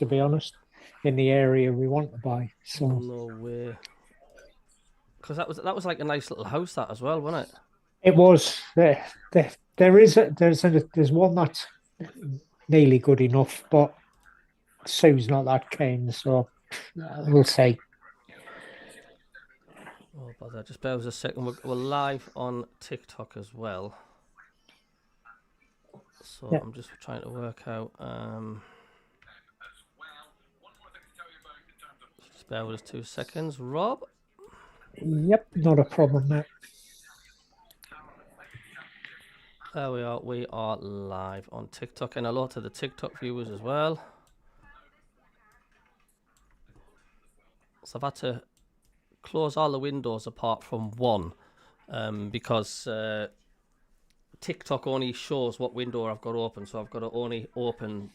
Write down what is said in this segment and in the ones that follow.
to be honest, in the area we want to buy. So No way. Because that was like a nice little house that as well, wasn't it? it was. There's one that's nearly good enough, but Sue's not that keen, so we'll see. Oh, bother. Just bear with us a second. We're live on TikTok as well. So Yeah. I'm just trying to work out. Just bear with us 2 seconds. Rob? Yep, not a problem, mate. There we are. We are live on TikTok. And hello to the TikTok viewers as well. So I've had to close all the windows apart from one because TikTok only shows what window I've got open. So I've got to only open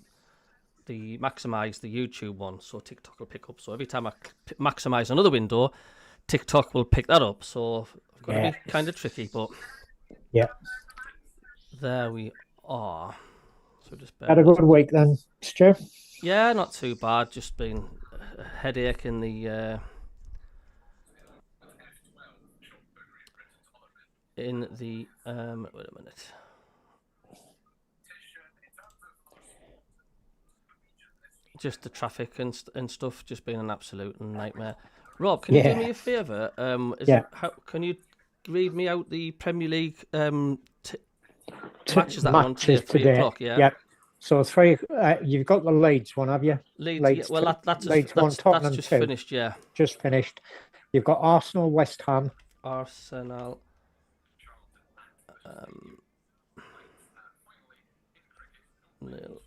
maximize the YouTube one, so TikTok will pick up. So every time I maximize another window, TikTok will pick that up. So I've got to be kind of tricky, but yeah, there we are. So just had a good week then, Stu. Yeah, not too bad. Just been a headache in the wait a minute. Just the traffic and stuff, just been an absolute nightmare. Rob, can you do me a favour? Can you read me out the Premier League matches that are on today at 3 o'clock? Yeah. Yep. So you've got the Leeds one, have you? Leeds. Well, that's just finished. Yeah. Just finished. You've got Arsenal, West Ham. Arsenal. Nil.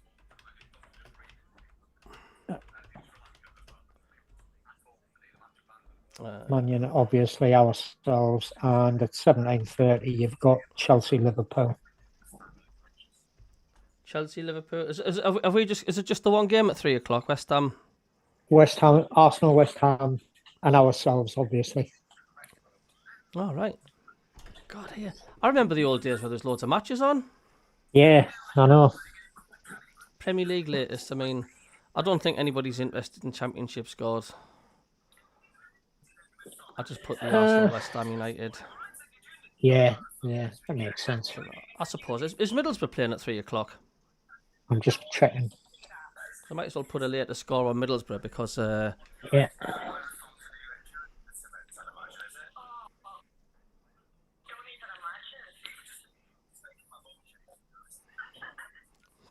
Man United, obviously ourselves, and at 17:30 you've got Chelsea, Liverpool. Chelsea, Liverpool. Is it just the one game at 3 o'clock? West Ham, Arsenal, West Ham, and ourselves, obviously. All right. God, yeah. I remember the old days where there's loads of matches on. Yeah, I know. Premier League latest. I mean, I don't think anybody's interested in Championship scores. I just put the Arsenal, West Ham United. Yeah, that makes sense. I suppose. Is Middlesbrough playing at 3 o'clock? I'm just checking. I might as well put a later score on Middlesbrough because... yeah.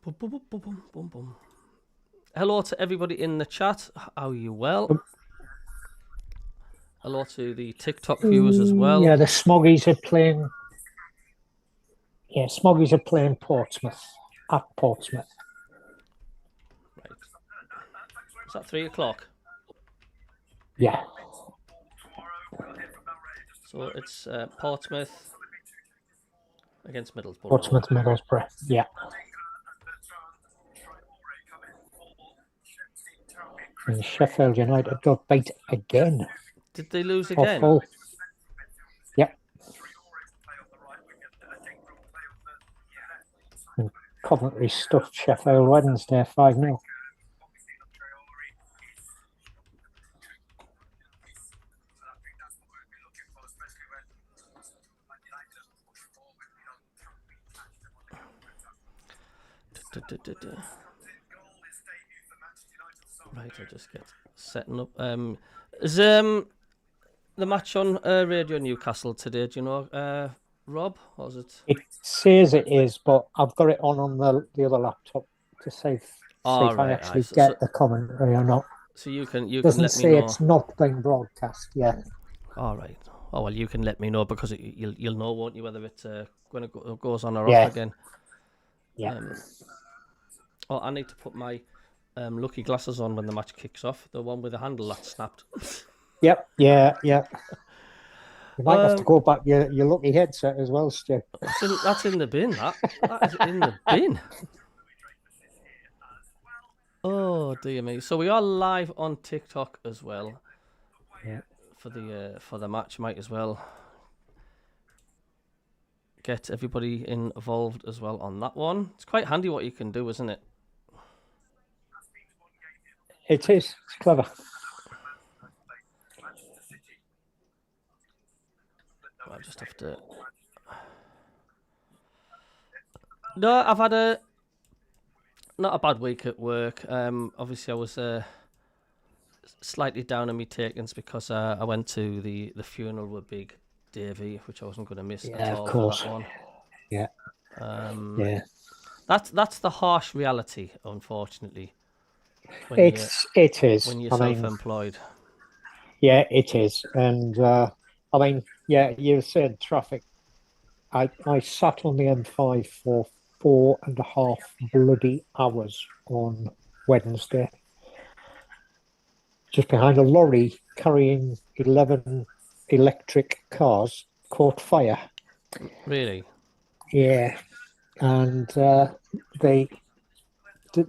Boom, boom, boom, boom, boom, boom. Hello to everybody in the chat. How are you? Well? Hello to the TikTok viewers as well. Yeah, the Smoggies are playing. Yeah, Smoggies are playing Portsmouth at Portsmouth. Right. Is that 3 o'clock? Yeah. So it's Portsmouth against Middlesbrough. Portsmouth, Middlesbrough. Yeah. And Sheffield United got beat again. Did they lose again? Yep. And Coventry stuffed Sheffield Wednesday 5-0. Right, I'll just get setting up. Is the match on Radio Newcastle today? Do you know, Rob? Or is it? It says it is, but I've got it on the other laptop to see if I actually get the commentary or not. So you can let me know. Doesn't say it's not being broadcast yet. All right. Oh well, you can let me know because you'll know, won't you, whether it's goes on or off again. Yeah. I need to put my lucky glasses on when the match kicks off. The one with the handle that's snapped. Yep. Yeah. You might have to go back your lucky headset as well, Stu. That's in the bin. That is in the bin. Oh dear me! So we are live on TikTok as well. Yeah. For the match, might as well get everybody involved as well on that one. It's quite handy what you can do, isn't it? It is. It's clever. I just have to. No, I've had not a bad week at work. Obviously I was slightly down on my takings because I went to the funeral with Big Davey, which I wasn't going to miss at Of all course. for that one. Yeah. Yeah. That's the harsh reality, unfortunately. When it is. when you're I mean, self-employed. yeah, it is. And I mean, yeah, you said traffic. I sat on the M5 for 4.5 bloody hours on Wednesday, just behind a lorry carrying 11 electric cars caught fire. Really? Yeah, and the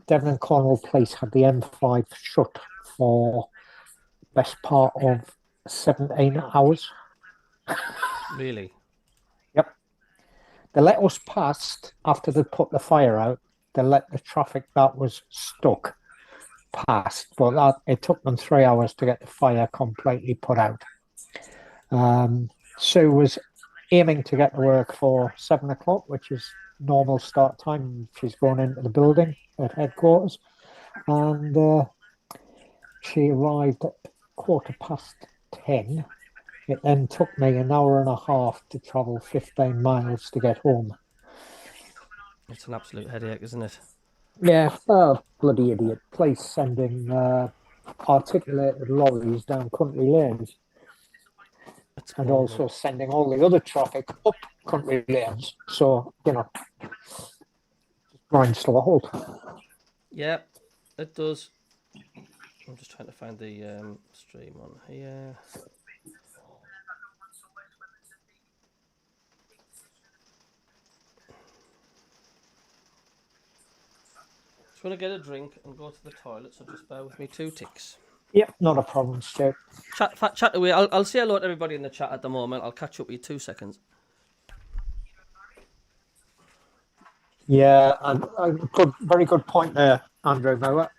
Devon and Cornwall Police had the M5 shut for best part of 17 hours. Really? Yep. They let us past after they put the fire out. They let the traffic that was stuck past, but it took them 3 hours to get the fire completely put out. Sue was aiming to get to work for 7 o'clock, which is normal start time. She's going into the building at headquarters, and she arrived at 10:15. It then took me an hour and a half to travel 15 miles to get home. It's an absolute headache, isn't it? Yeah, bloody idiot. Police sending articulated lorries down country lanes It's and awful. also sending all the other traffic up country lanes. So, grinds to a halt. Yeah, it does. I'm just trying to find the stream on here. Just want to get a drink and go to the toilet, so just bear with me 2 ticks. Yep, not a problem, Stu. Chat away. I'll say hello to everybody in the chat at the moment. I'll catch up with you 2 seconds. Yeah, and very good point there, Andrew Mower.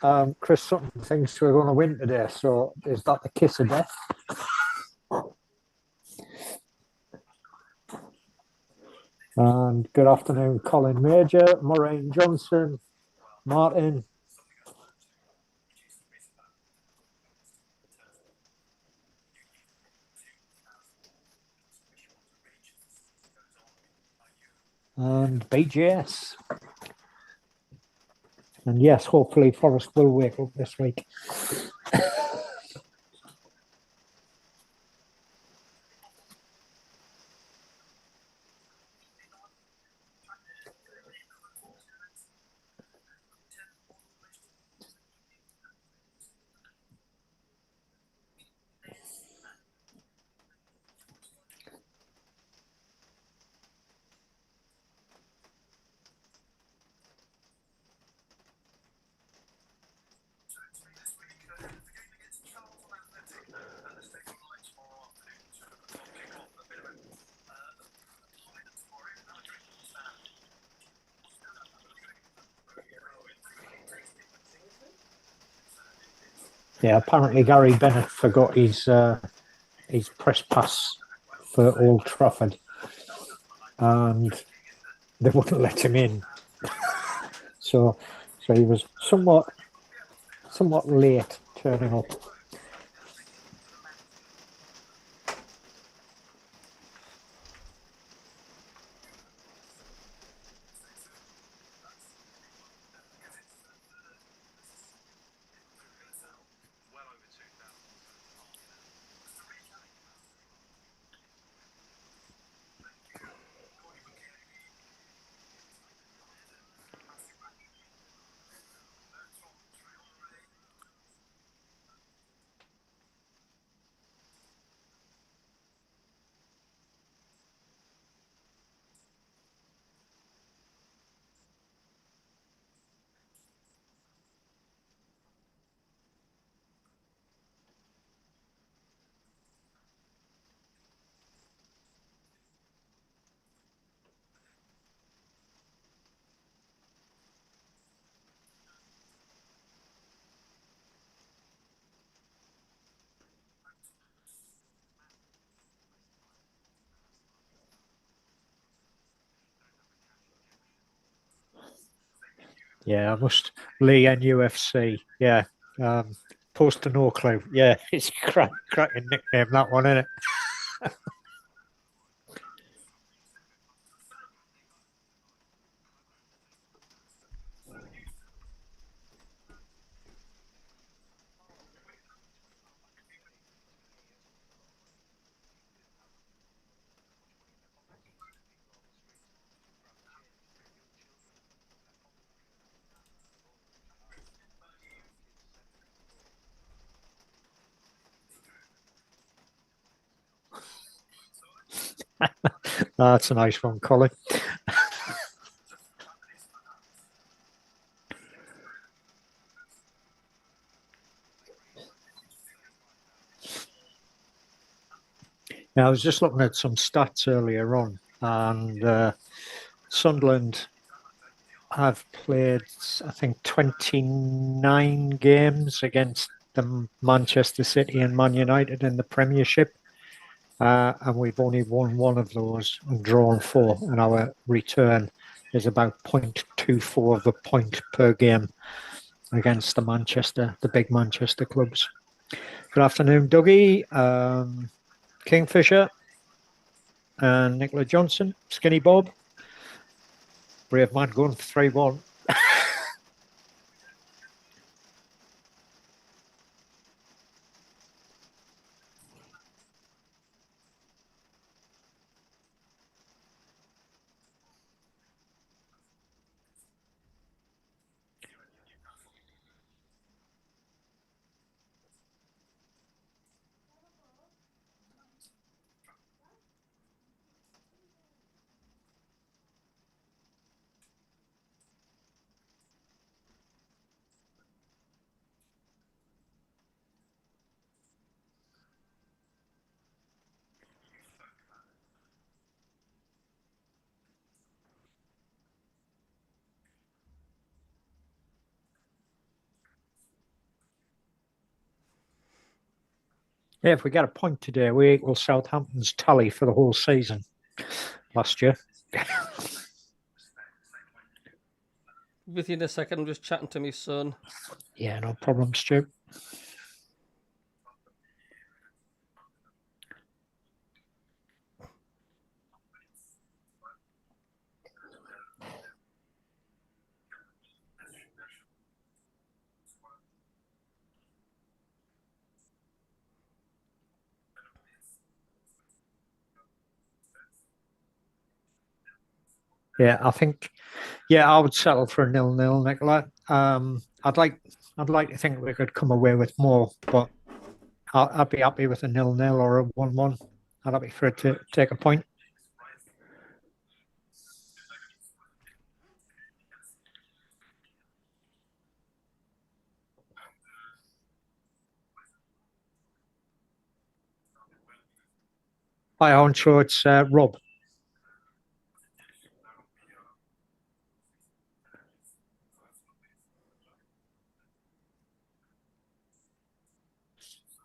Chris Sutton thinks we're going to win today. So is that the kiss of death? And good afternoon, Colin Major, Maureen Johnson, Martin. And BGS. And yes, hopefully Forest will wake up this week. Yeah, apparently Gary Bennett forgot his press pass for Old Trafford, and they wouldn't let him in. So he was somewhat late turning up. Yeah, I must. Lee NUFC. Yeah. Post to no clue. Yeah, it's a cracking nickname, that one, isn't it? That's a nice one, Colin. Yeah, I was just looking at some stats earlier on, and Sunderland have played, I think, 29 games against the Manchester City and Man United in the Premiership. And we've only won one of those and drawn four, and our return is about 0.24 of a point per game against the big Manchester clubs. Good afternoon, Dougie, Kingfisher, and Nicola Johnson, Skinny Bob. Brave man going for 3-1. Yeah, if we get a point today, we equal Southampton's tally for the whole season last year. With you in a second, I'm just chatting to my son. Yeah, no problem, Stu. Yeah, I think. Yeah, I would settle for a 0-0, Nicola. I'd like to think we could come away with more, but I'd be happy with a 0-0 or a 1-1. I'd happy for it to take a point. Hi, I'm sure it's Rob.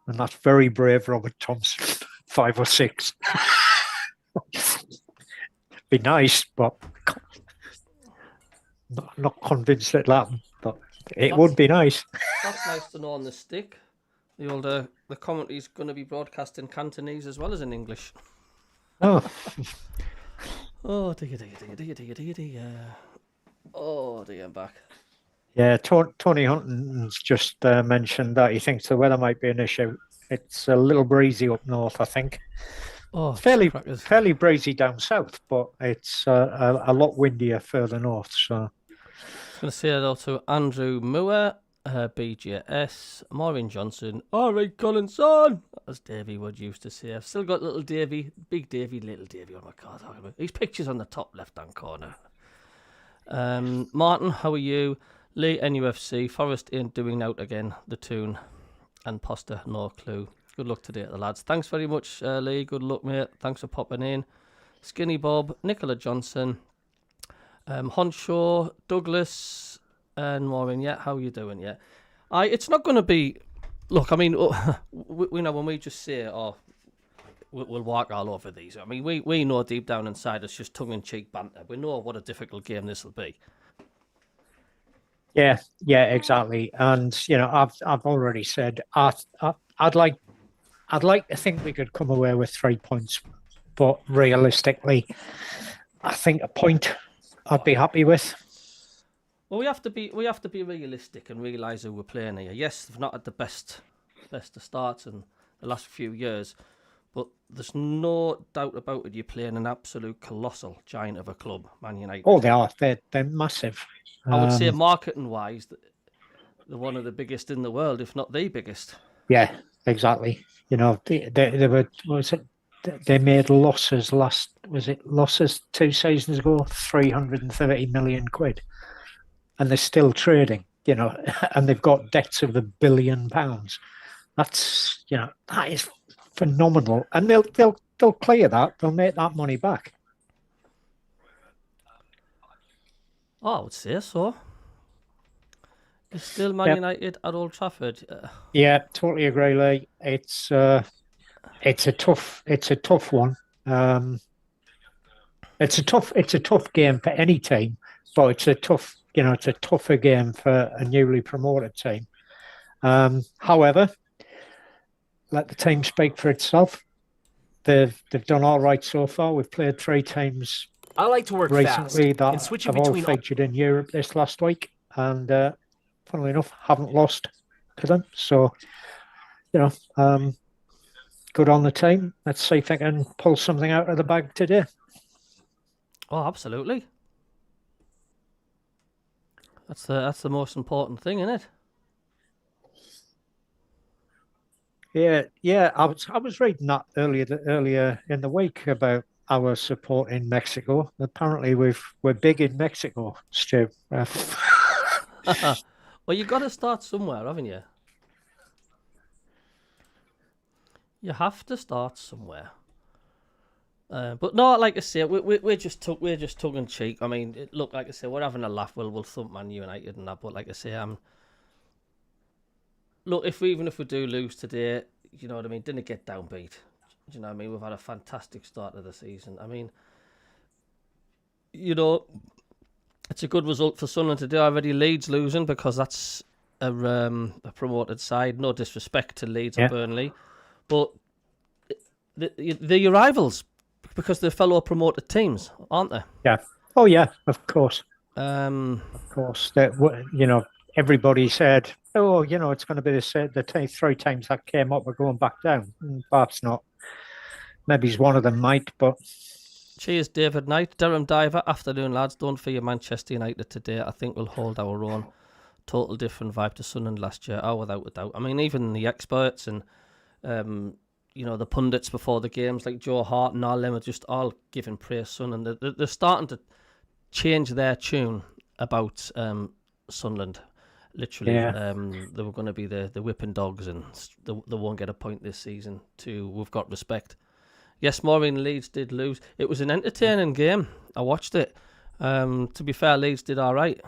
And that's very brave, Robert Thompson. 5 or 6. Be nice, but not convinced it'll happen. But it would be nice. That's nice to know on the stick. The commentary's going to be broadcast in Cantonese as well as in English. Oh, Oh, dear. Oh, dear, I'm back. yeah. Tony Hunton's just mentioned that he thinks the weather might be an issue. It's a little breezy up north, I think. Oh, fairly breezy down south, but it's a lot windier further north. So I was going to say hello to Andrew Moore, BJS, Maureen Johnson. All right, Collinson, as Davey Wood used to say. I've still got little Davey, big Davey, little Davey. Oh my God, these pictures on the top left-hand corner. Martin, how are you? Lee, NUFC, Forest ain't doing out again, the tune, and Poster, no clue. Good luck today, the lads. Thanks very much, Lee. Good luck, mate. Thanks for popping in. Skinny Bob, Nicola Johnson, Honshaw, Douglas, and Maureen. Yeah, how are you doing? Yeah, it's not going to be. Look, I mean, we know when we just say, "Oh, we'll walk all over these." I mean, we know deep down inside it's just tongue-in-cheek banter. We know what a difficult game this will be. Yeah, yeah, exactly. And I've already said I'd like to think we could come away with 3 points, but realistically, I think a point I'd be happy with. Well, we have to be realistic and realise who we're playing here. Yes, they've not had the best of starts in the last few years, but there's no doubt about it. You're playing an absolute colossal giant of a club, Man United. Oh, they are. They're massive. I would say marketing wise, they're one of the biggest in the world, if not the biggest. Yeah, exactly. They were. What was it? They made losses losses 2 seasons ago, 330 million quid, and they're still trading. And they've got debts of £1 billion. That is phenomenal, and they'll clear that. They'll make that money back. Oh, I would say so. It's still Man United at Old Trafford. Yeah, totally agree, Lee. It's a tough one. It's a tough game for any team, but it's a tougher game for a newly promoted team. However, let the team speak for itself. They've done all right so far. We've played 3 teams. I like to work recently fast, that and switching have all between featured in Europe this last week, and funnily enough, haven't lost to them. So, good on the team. Let's see if they can pull something out of the bag today. Oh, absolutely. That's the most important thing, isn't it? Yeah. I was reading that earlier in the week about our support in Mexico. Apparently, we're big in Mexico, Stu. Well, you've got to start somewhere, haven't you? You have to start somewhere. But no, like I say, we're just tongue in cheek. I mean, look, like I say, we're having a laugh. We'll thump Man United and that. But like I say, look, even if we do lose today, you know what I mean. Didn't get downbeat. You know what I mean. We've had a fantastic start of the season. I mean, it's a good result for Sunderland today. Already Leeds losing because that's a promoted side. No disrespect to Leeds or Burnley, but they're your rivals because they're fellow promoted teams, aren't they? Yeah. Oh yeah, of course. Of course. That everybody said, oh, it's going to be the 3 times that came up. We're going back down. Perhaps not. Maybe one of them might, but. Cheers, David Knight. Durham Diver, afternoon, lads. Don't fear Manchester United today. I think we'll hold our own. Total different vibe to Sunderland last year. Oh, without a doubt. I mean, even the experts and, the pundits before the games, like Joe Hart and all them, are just all giving praise Sunderland. They're starting to change their tune about Sunderland. Literally, they were going to be the whipping dogs and they won't get a point this season. We've got respect. Yes, Maureen, Leeds did lose. It was an entertaining game. I watched it. To be fair, Leeds did all right.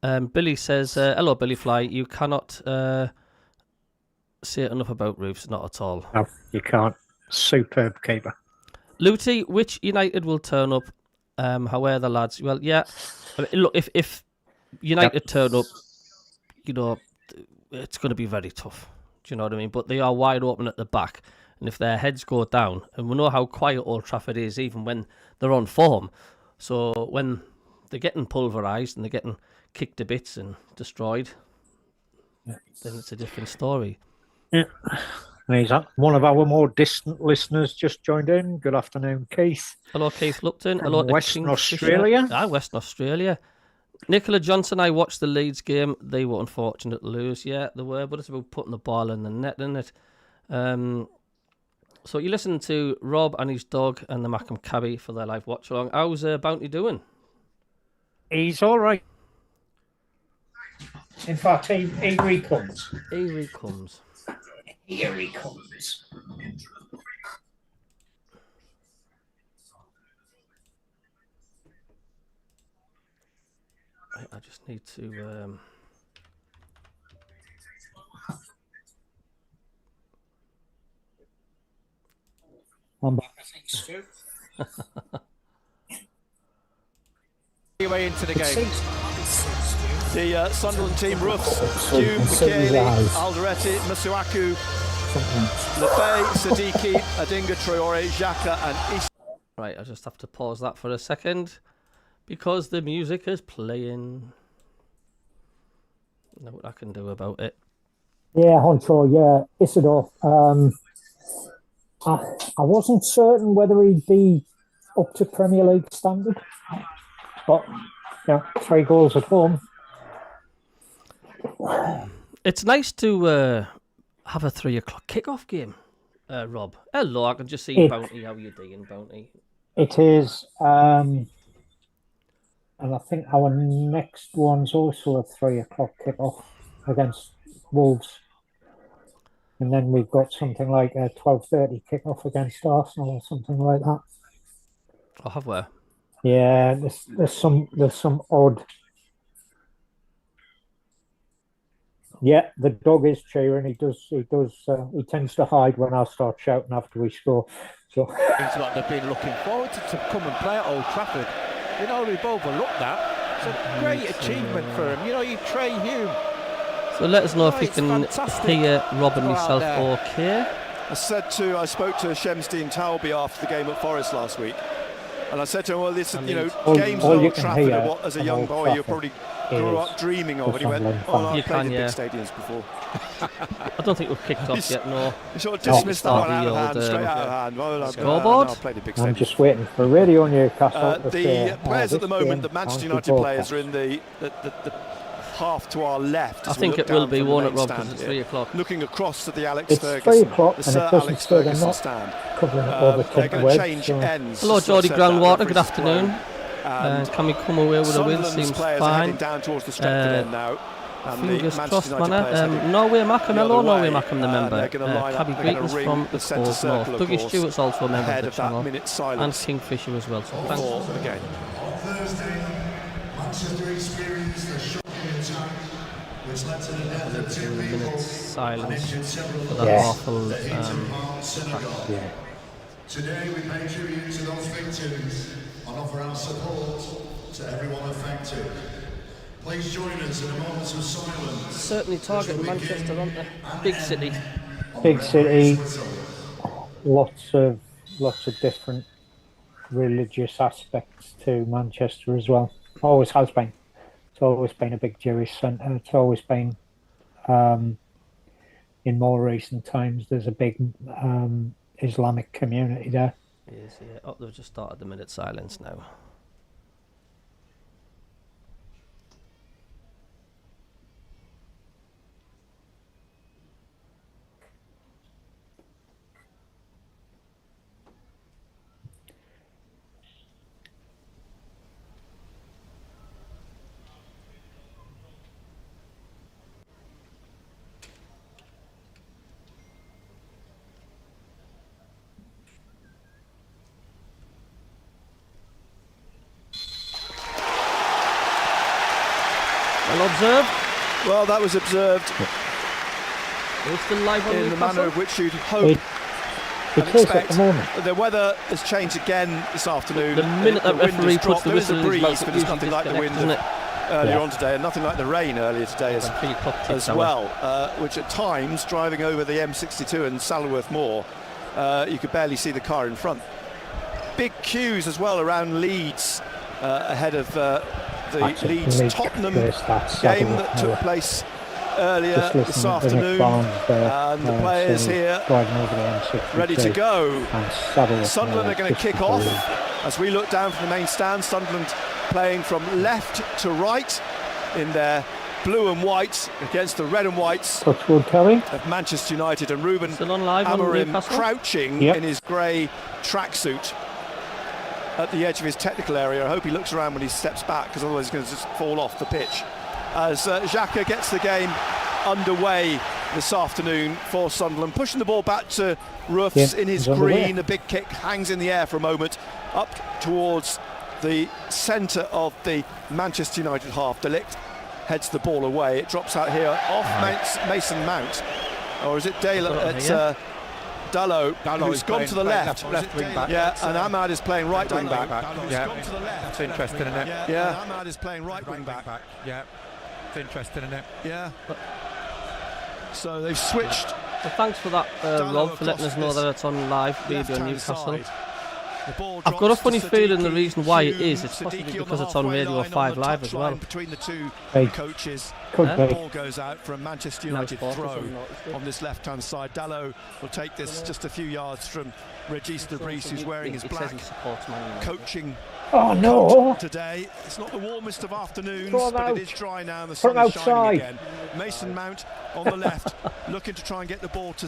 Billy says, hello, Billy Fly. You cannot say enough about Roofs. Not at all. No, you can't. Superb keeper. Luty, which United will turn up? However, lads. Well, yeah. I mean, look, if United turn up, it's going to be very tough. Do you know what I mean? But they are wide open at the back. And if their heads go down, and we know how quiet Old Trafford is even when they're on form. So when they're getting pulverised and they're getting kicked to bits and destroyed, then it's a different story. Yeah. One of our more distant listeners just joined in. Good afternoon, Keith. Hello, Keith Lupton. Hello, Western Australia. Western Australia. Nicola Johnson, I watched the Leeds game. They were unfortunate to lose. Yeah, they were, but it's about putting the ball in the net, isn't it? So you listen to Rob and his dog and the MACKEM CABBIE for their live watch along. How's Bounty doing? He's all right. In fact, here he comes. Here he comes. Here he comes. I just need to... I'm back, I think, Stu. Way into the game. The Sunderland team, Roofs, Hume, Michele, Alderete, Masuaku, Lefay, Siddiqui, Adinga, Traore, Xhaka and Issa. Right, I just have to pause that for a second because the music is playing. Know what I can do about it. Yeah, Honcho, yeah, Isidore. I wasn't certain whether he'd be up to Premier League standard, but yeah, 3 goals at home. It's nice to have a 3 o'clock kickoff game, Rob. Hello, I can just see Bounty. How you doing, Bounty? It is, and I think our next one's also a 3 o'clock kickoff against Wolves. And then we've got something like a 12:30 kickoff against Arsenal or something like that. Oh, have we? Yeah, there's some odd. Yeah, the dog is cheering. He tends to hide when I start shouting after we score. So it's like they've been looking forward to come and play at Old Trafford. You know, we've overlooked that. It's a great achievement for him. You know, you Trey Hume. So let us know if you can hear Rob and myself okay. I spoke to Shemsdean Talby after the game at Forest last week, and I said to him, well, this, games at Old Trafford are what, as a young boy, you probably grew up dreaming of. And he went, I've played in big stadiums before. I don't think we've kicked off yet, no. You sort of dismissed that one out of hand, straight out of hand. Well, scoreboard? I played in big stadiums. I'm just waiting for Radio Newcastle. The players at the moment, the Manchester United players, are in the half to our left. I think it will be, won't it, Rob, because it's 3 o'clock. Looking across at the Alex Ferguson. It's 3 o'clock the and Sir it doesn't Alex say they're Ferguson not stand. Covering it over They're going to change ends. Hello, Geordie Groundwater, good afternoon. Can we come away with a win? Seems fine. Down towards the Stretford end now. Fingers crossed, man. Norway MACKEM, hello, Norway MACKEM, the member. Cabby greetings from the Cove North. Dougie Stewart's also a member of the channel. And Kingfisher as well. So thanks. Again. On Thursday, Manchester experienced a shocking attack which led to the death of 2 people. Silence for that awful Today we pay tribute to those victims and offer our support to everyone affected. Please join us in a moment of silence. Certainly targeting Manchester, aren't they? Big city. Big city. Lots of different religious aspects to Manchester as well. Always has been. It's always been a big Jewish centre. It's always been. In more recent times, there's a big Islamic community there. Yes, yeah. Oh, they've just started the minute silence now. Well observed. Well, that was observed. We're still live on in the manner of which you'd hope and expect. The weather has changed again this afternoon. The minute that referee puts the whistle in his mouth, but it's nothing like the wind earlier on today, and nothing like the rain earlier today as well. Which at times, driving over the M62 and Saddleworth Moor, you could barely see the car in front. Big queues as well around Leeds ahead of the Leeds-Tottenham game that took place earlier this afternoon, and the players here ready to go. Sunderland are going to kick off as we look down from the main stand. Sunderland playing from left to right in their blue and white against the red and whites of Manchester United, and Ruben Amorim crouching in his grey tracksuit at the edge of his technical area. I hope he looks around when he steps back, because otherwise he's going to just fall off the pitch. As Xhaka gets the game underway this afternoon for Sunderland, pushing the ball back to Roofs in his green. A big kick hangs in the air for a moment up towards the centre of the Manchester United half. De Ligt heads the ball away. It drops out here off Mason Mount, or is it Dalo? Dalot, who's gone to the left wing back. Yeah, and Ahmad is playing right wing back. Yeah, it's interesting, isn't it? Yeah, Ahmad is playing right wing back. Yeah. It's interesting, isn't it? Yeah. So they've switched. Well, thanks for that, Rob, for letting us know that it's on live radio Newcastle. I've got a funny feeling the reason why it is, it's possibly because it's on Radio 5 Live as well. Between the two coaches, the ball goes out for a Manchester United throw on this left-hand side. Dalot will take this just a few yards from Regis Brice, who's wearing his black coaching today. It's not the warmest of afternoons, but it is dry now and the sun is shining again. Mason Mount on the left, looking to try and get the ball to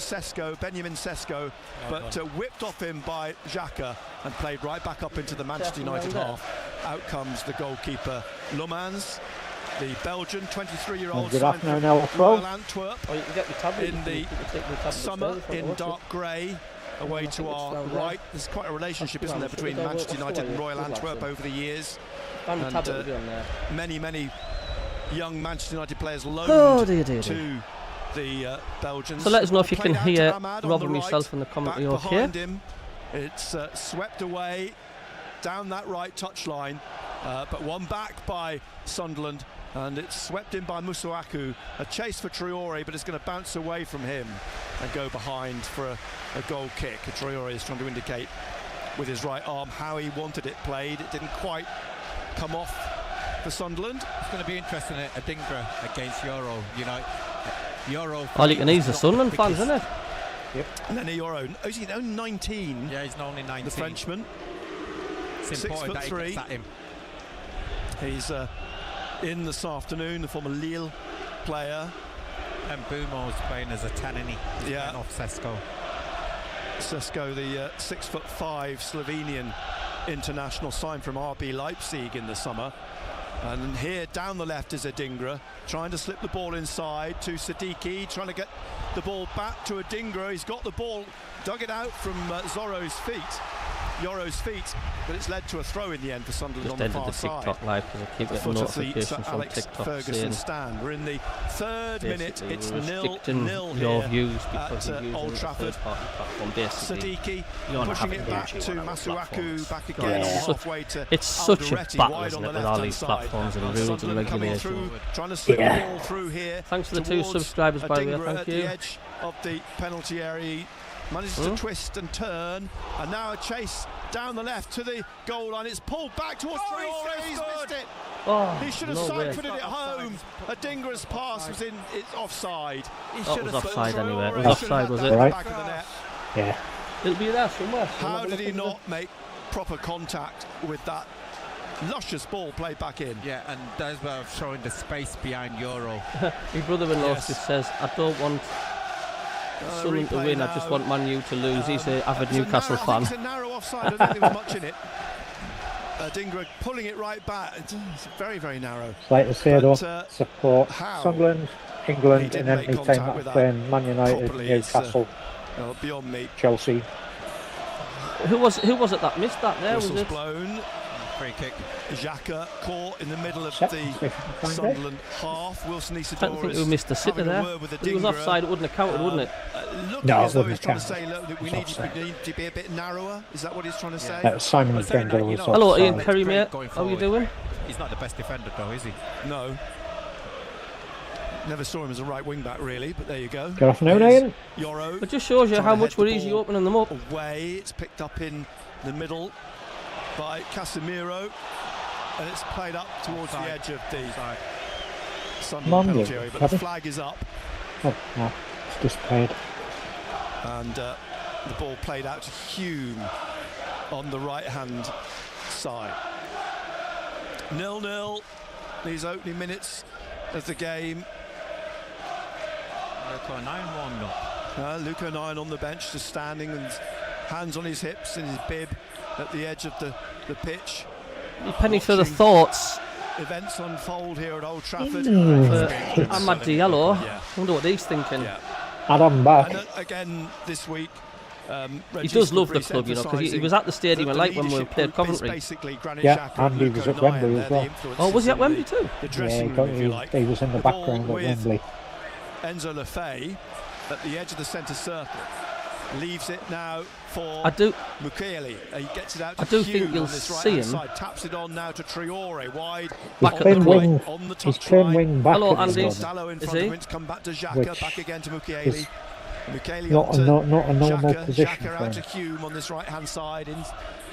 Benjamin Sesko, but whipped off him by Xhaka and played right back up into the Manchester United half. Out comes the goalkeeper Lumans, the Belgian 23-year-old signed from Royal Antwerp in the summer in dark grey. Away to our right. There's quite a relationship, isn't there, between Manchester United and Royal Antwerp over the years. And many young Manchester United players loaned to the Belgians. So let us know if you can hear Rob and myself in the commentary okay. Him. It's swept away down that right touchline, but one back by Sunderland. And it's swept in by Musuaku. A chase for Traore, but it's going to bounce away from him and go behind for a goal kick. Traore is trying to indicate with his right arm how he wanted it played. It didn't quite come off for Sunderland. It's going to be interesting at Adingra against Euro. You know, Euro. All you can need is the Sunderland fans, isn't it? Yep. And then Euro. Oh, is he only 19? Yeah, he's only 19. The Frenchman. It's important 6'3". that he gets at him. He's in this afternoon, the former Lille player. And Bumo's playing as a 10, isn't he? He's playing off Sesko. Sesko, the 6'5" Slovenian international, signed from RB Leipzig in the summer. And here down the left is Adingra, trying to slip the ball inside to Siddiqui, trying to get the ball back to Adingra. He's got the ball, dug it out from Yoro's feet, but it's led to a throw in the end for Sunderland on the far side. TikTok live because I keep getting notifications from TikTok Ferguson stand. We're in the third minute. It's 0-0 your here views because at Old Trafford. Siddiqui pushing it back to Masuaku, back again halfway to it's such a battle, isn't it, with all these platforms and rules and regulations. Trying to slip the ball through here. Thanks for the 2 subscribers, by the way. Thank you. At the edge of the penalty area. Manages to twist and turn, and now a chase down the left to the goal line. It's pulled back towards Traore. He's missed it. He should have sight-footed it home. Adingra's pass was in. It's offside. It was offside anyway. It was offside, was it? Right. Back of the net. Yeah. It'll be there somewhere. How did he not make proper contact with that luscious ball played back in? Yeah, and that's where I'm showing the space behind Euro. My brother-in-law just says, I don't want Sunderland to win, I just want Man U to lose. He's an avid Newcastle fan. It's a narrow offside. I don't think there was much in it. Adingra pulling it right back. It's very, very narrow. Like to say though, support Sunderland, England, and any time that playing Man United, Newcastle, beyond me. Chelsea. Who was it that missed that there? Whistle's was it? Blown. Free kick. Xhaka caught in the middle of the Sunderland half. Wilson Isidore. I don't think we missed the sitter there. If it was offside, it wouldn't have counted, wouldn't it? No, as though he's trying to say, look, we need to be a bit narrower. Is that what he's trying to say? Simon Gender was offside. Hello, Ian Kerry, mate. How are you doing? He's not the best defender, though, is he? No. Never saw him as a right wing back, really, but there you go. Good afternoon, Ian. Euro. It just shows you how much we're easy opening them up. Away, it's picked up in the middle by Casemiro, and it's played up towards the edge of the Sunderland penalty area, but the flag is up. Oh, no, it's just played. And the ball played out to Hume on the right-hand side. 0-0, these opening minutes of the game. Luka 9 warmed up. Luka 9 on the bench, just standing and hands on his hips and his bib at the edge of the pitch. Penny for the thoughts. Events unfold here at Old Trafford. Ahmad Diallo. I wonder what he's thinking. Yeah. Adam back. And again this week, he does love the club, you know, because he was at the stadium and like when we played Coventry. Yeah, and he was at Wembley as well. Oh, was he at Wembley too? Yeah, he was in the background at Wembley. Enzo Lefebvre at the edge of the centre circle. Leaves it now for Mukiele. He gets it out to think you'll see him. Side. Taps it on now to Traore. Wide. He's playing wing. He's playing wing back. Hello, Andy. Dalot in front of him. Come back to Xhaka. Back again to Mukiele. Mukiele not a normal position. Xhaka out to Hume on this right-hand side. In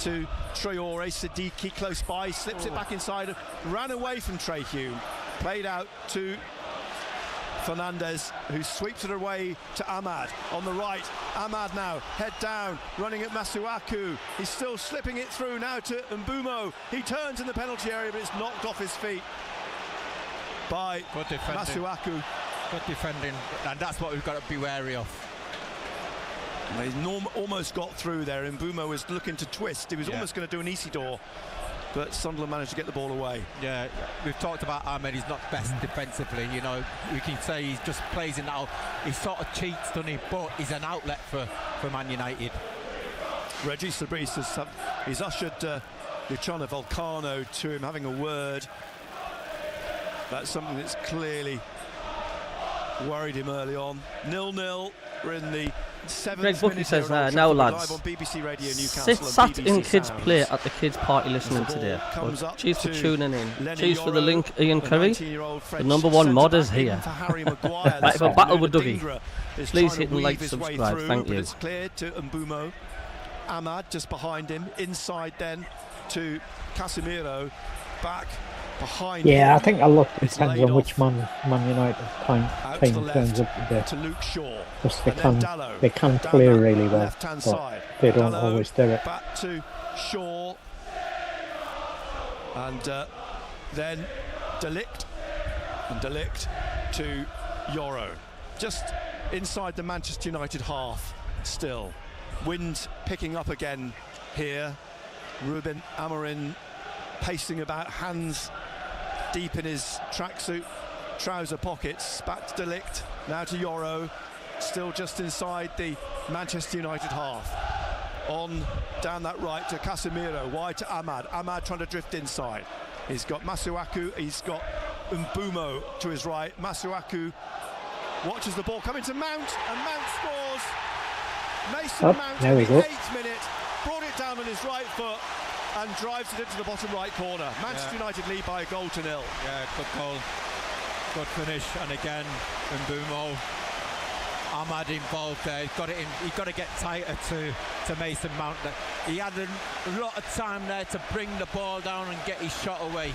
to Traore. Siddiqui close by. Slips it back inside. Ran away from Trey Hume. Played out to Fernandez, who sweeps it away to Ahmad on the right. Ahmad now, head down, running at Masuaku. He's still slipping it through now to Mbumo. He turns in the penalty area, but it's knocked off his feet by Masuaku. Good defending, and that's what we've got to be wary of. He's almost got through there. Mbumo was looking to twist. He was almost going to do an Isidore, but Sunderland managed to get the ball away. Yeah, we've talked about Ahmed. He's not best defensively. You know, we can say he just plays in that. He sort of cheats, doesn't he? But he's an outlet for Man United. Regis Fabrice he's ushered Luciano Vulcano to him, having a word. That's something that's clearly worried him early on. 0-0. We're in the 7th Greg Bucky minute. Says, now lads, on BBC Radio sat in kids play at the kids party listening today. Cheers for tuning in. Cheers for the link, Ian Curry. The #1 mod is here. Right, for battle with Dougie. Please hit and like, subscribe. Thank you. It's cleared to Mbumo. Ahmad just behind him. Inside then to Casemiro. Back behind him. I think a lot depends on which Man United team turns up today. To Luke Shaw. Because they can clear really well, but they don't always do it. Back to Shaw. And then De Ligt. And De Ligt to Yoro. Just inside the Manchester United half still. Wind picking up again here. Ruben Amorim pacing about, hands deep in his tracksuit trouser pockets. Back to De Ligt, now to Yoro, still just inside the Manchester United half. On down that right to Casemiro, wide to Ahmad. Ahmad trying to drift inside. He's got Masuaku, he's got Mbumo to his right. Masuaku watches the ball coming to Mount, and Mount scores. Mason Mount in the 8th minute brought it down on his right foot and drives it into the bottom right corner. Manchester United lead by a goal to 0. Yeah, good goal, good finish, and again Mbumo, Ahmad involved there. He's got to get tighter to Mason Mount. He had a lot of time there to bring the ball down and get his shot away.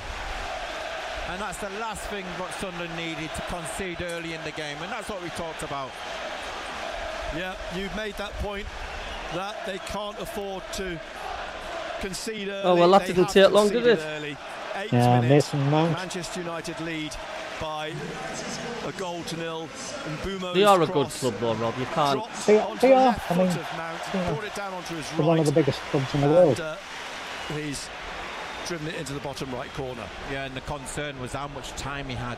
And that's the last thing what Sunderland needed, to concede early in the game, and that's what we talked about. Yeah, you've made that point that they can't afford to concede early. Oh, well, that didn't take long, did it? 8 minutes, Mason Mount. Manchester United lead by a goal to 0. And they are a good club though, Rob. You can't. They are. I mean, they're one of the biggest clubs in the world. He's driven it into the bottom right corner. Yeah, and the concern was how much time he had,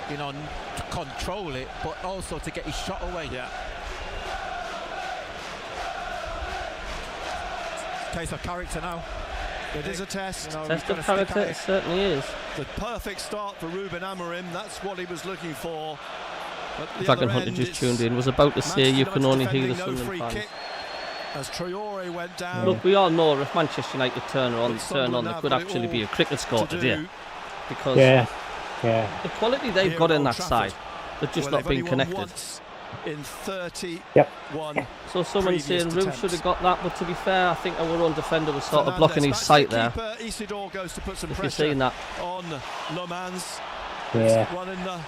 you know, to control it, but also to get his shot away. Yeah. Case of character now. It is a test. Test of character, it certainly is. The perfect start for Ruben Amorim. That's what he was looking for. Dragon Hunter just tuned in. Was about to say you can only hear the Sunderland fans. As Traore went down. Look, we all know if Manchester United turn on, there could actually be a cricket score today. Because the quality they've got in that side, they're just not being connected. In 31 So someone's saying Rue should have got that, but to be fair, I think our own defender was sort of blocking his sight there. Isidore goes to put some if you're seeing that. On Lomans.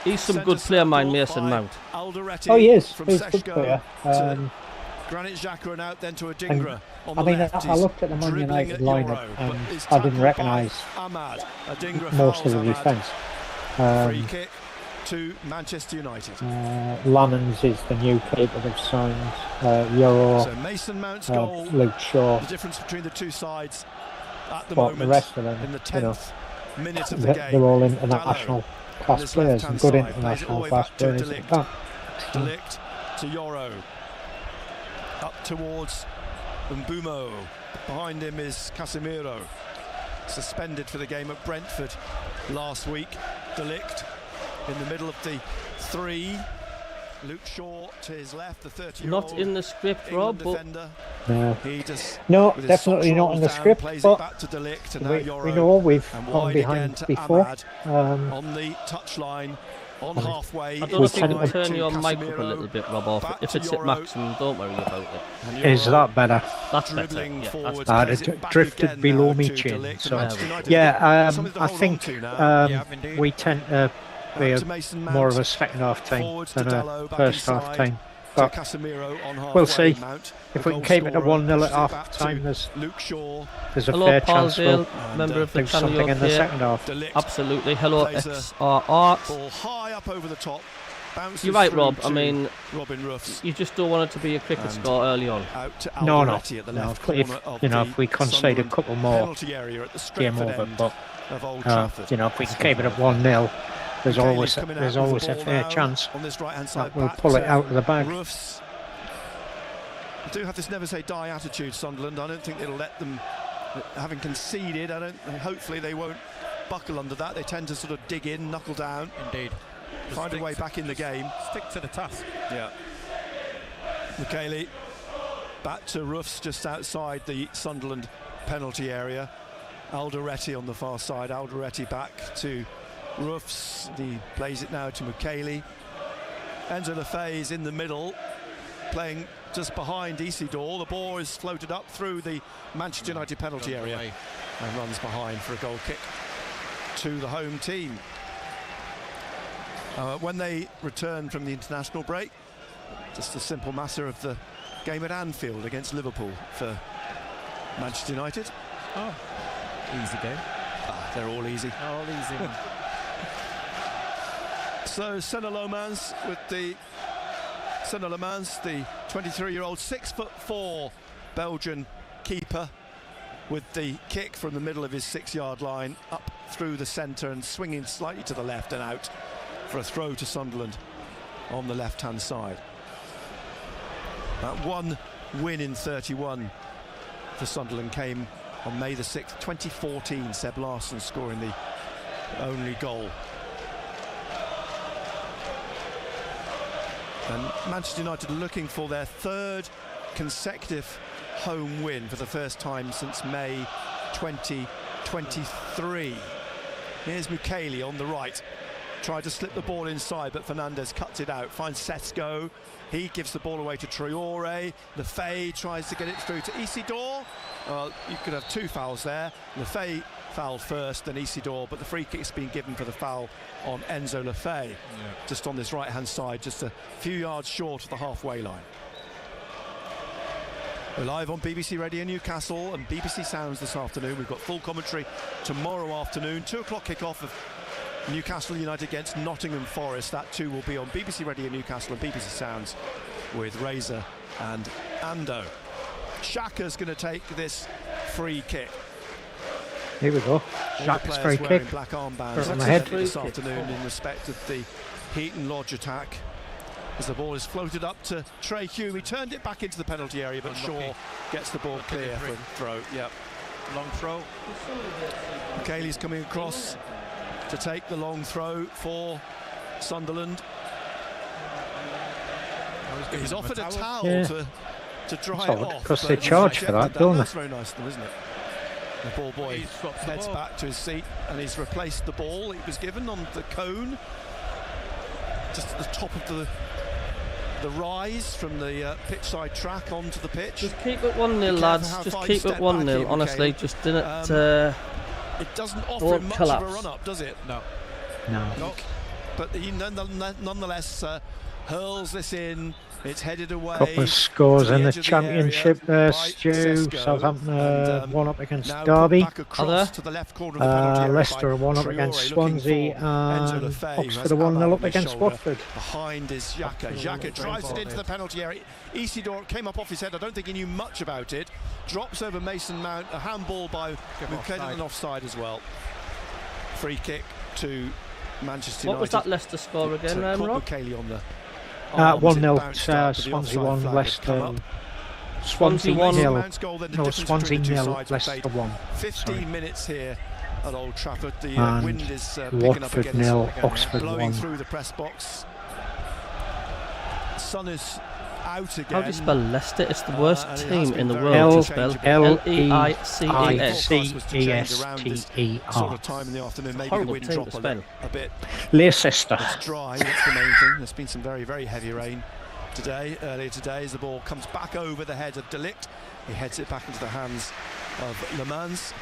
He's some good player, mind Mason Mount. Oh, he is. He's a good player. Granit Xhaka and out then to Adingra. I mean, I looked at the Man United lineup and I didn't recognise most of the defence. Free kick to Manchester United. Lannons is the new kid that they've signed. Yoro, so Mason Mount's goal, Luke Shaw. The difference between the two sides at the moment. The rest of them, in the 10th minute of the game, they're all international class players and good international class players. De Ligt to Yoro. Up towards Mbumo. Behind him is Casemiro. Suspended for the game at Brentford last week. De Ligt in the middle of the 3. Luke Shaw to his left, the 30-year-old. Not in the script, Rob, but no, he just, no, definitely not in the script. Plays but it back to Delict, and now we know we've and gone behind before. on the touchline, on halfway. I don't know if you can turn your mic up a little bit, Rob, off. If it's at maximum, don't worry about it. Is that better? That's better. Yeah, that's it drifted below me chin. So yeah, I think we tend to be more of a second half team than a first half team. But we'll see. If we can keep it to 1-0 at half time, there's a fair chance we'll member of the do something in the second half. Absolutely. Hello, XR high up over the top. You're right, Rob. I mean, you just don't want it to be a cricket score early on. No. If we concede a couple more, game over. But if we can keep it at 1-0, there's always a fair chance that we'll pull it out of the bag. They do have this never say die attitude, Sunderland. I don't think it'll let them, having conceded, hopefully they won't buckle under that. They tend to sort of dig in, knuckle down. Indeed. Find a way back in the game. Stick to the task. Yeah. McKaylee back to Roofs just outside the Sunderland penalty area. Alderetti on the far side. Alderetti back to Roofs. He plays it now to McKaylee. Enzo Lefebvre is in the middle, playing just behind Isidore. The ball is floated up through the Manchester United penalty area and runs behind for a goal kick to the home team. When they return from the international break, just a simple matter of the game at Anfield against Liverpool for Manchester United. Oh, easy game. They're all easy. All easy. So Senna Lomans, the 23-year-old 6'4" Belgian keeper, with the kick from the middle of his 6-yard line up through the centre and swinging slightly to the left and out for a throw to Sunderland on the left-hand side. That one win in 31 for Sunderland came on May the 6th, 2014. Seb Larsson scoring the only goal. And Manchester United looking for their third consecutive home win for the first time since May 2023. Here's Mukiele on the right. Tried to slip the ball inside, but Fernandez cuts it out. Finds Sesko. He gives the ball away to Traore. Lefebvre tries to get it through to Isidore. You could have two fouls there. Lefebvre fouled first, then Isidore, but the free kick's been given for the foul on Enzo Lefebvre. Just on this right-hand side, just a few yards short of the halfway line. We're live on BBC Radio Newcastle and BBC Sounds this afternoon. We've got full commentary tomorrow afternoon. 2 o'clock kick-off of Newcastle United against Nottingham Forest. That too will be on BBC Radio Newcastle and BBC Sounds with Razor and Ando. Xhaka's going to take this free kick. Here we go. Xhaka's free kick. Black armbands on the head this afternoon in respect of the Heaton Lodge attack. As the ball is floated up to Trey Hume. He turned it back into the penalty area, but Shaw gets the ball clear for a throw. Yep. Long throw. Kaylee's coming across to take the long throw for Sunderland. He's offered a towel to dry it off. Because they charge for that, don't they? That's very nice of them, isn't it? The ball boy heads back to his seat and he's replaced the ball. It was given on the cone, just at the top of the rise from the pitch side track onto the pitch. Just keep it 1-0, lads. Just keep it 1-0. Honestly, just didn't. It doesn't offer much of a run-up, does it? No. But he nonetheless hurls this in. It's headed away. Couple of scores in the Championship there, Stu. Southampton 1 up against Derby. Leicester 1 up against Swansea, and Oxford 1-0 up against Watford. Behind is Xhaka. Xhaka drives it into the penalty area. Isidore came up off his head. I don't think he knew much about it. Drops over Mason Mount. A handball by Mukiele, and offside as well. Free kick to Manchester United. What was that Leicester score again, Rob? Mukiele on the 1-0, Swansea 1, Leicester. Swansea 1 0. No, Swansea 0, Leicester 1. 15 minutes here at Old Trafford. The wind is picking up Watford again. 0, Oxford blowing 1. through the press box. sun is out again. How do you spell Leicester? It's the worst team in the world to spell. Leicester. Sort of time in the afternoon, maybe the wind drop a bit. Leicester. It's dry, that's the main thing. There's been some very, very heavy rain earlier today, as the ball comes back over the head of De Ligt. He heads it back into the hands of Le Mans.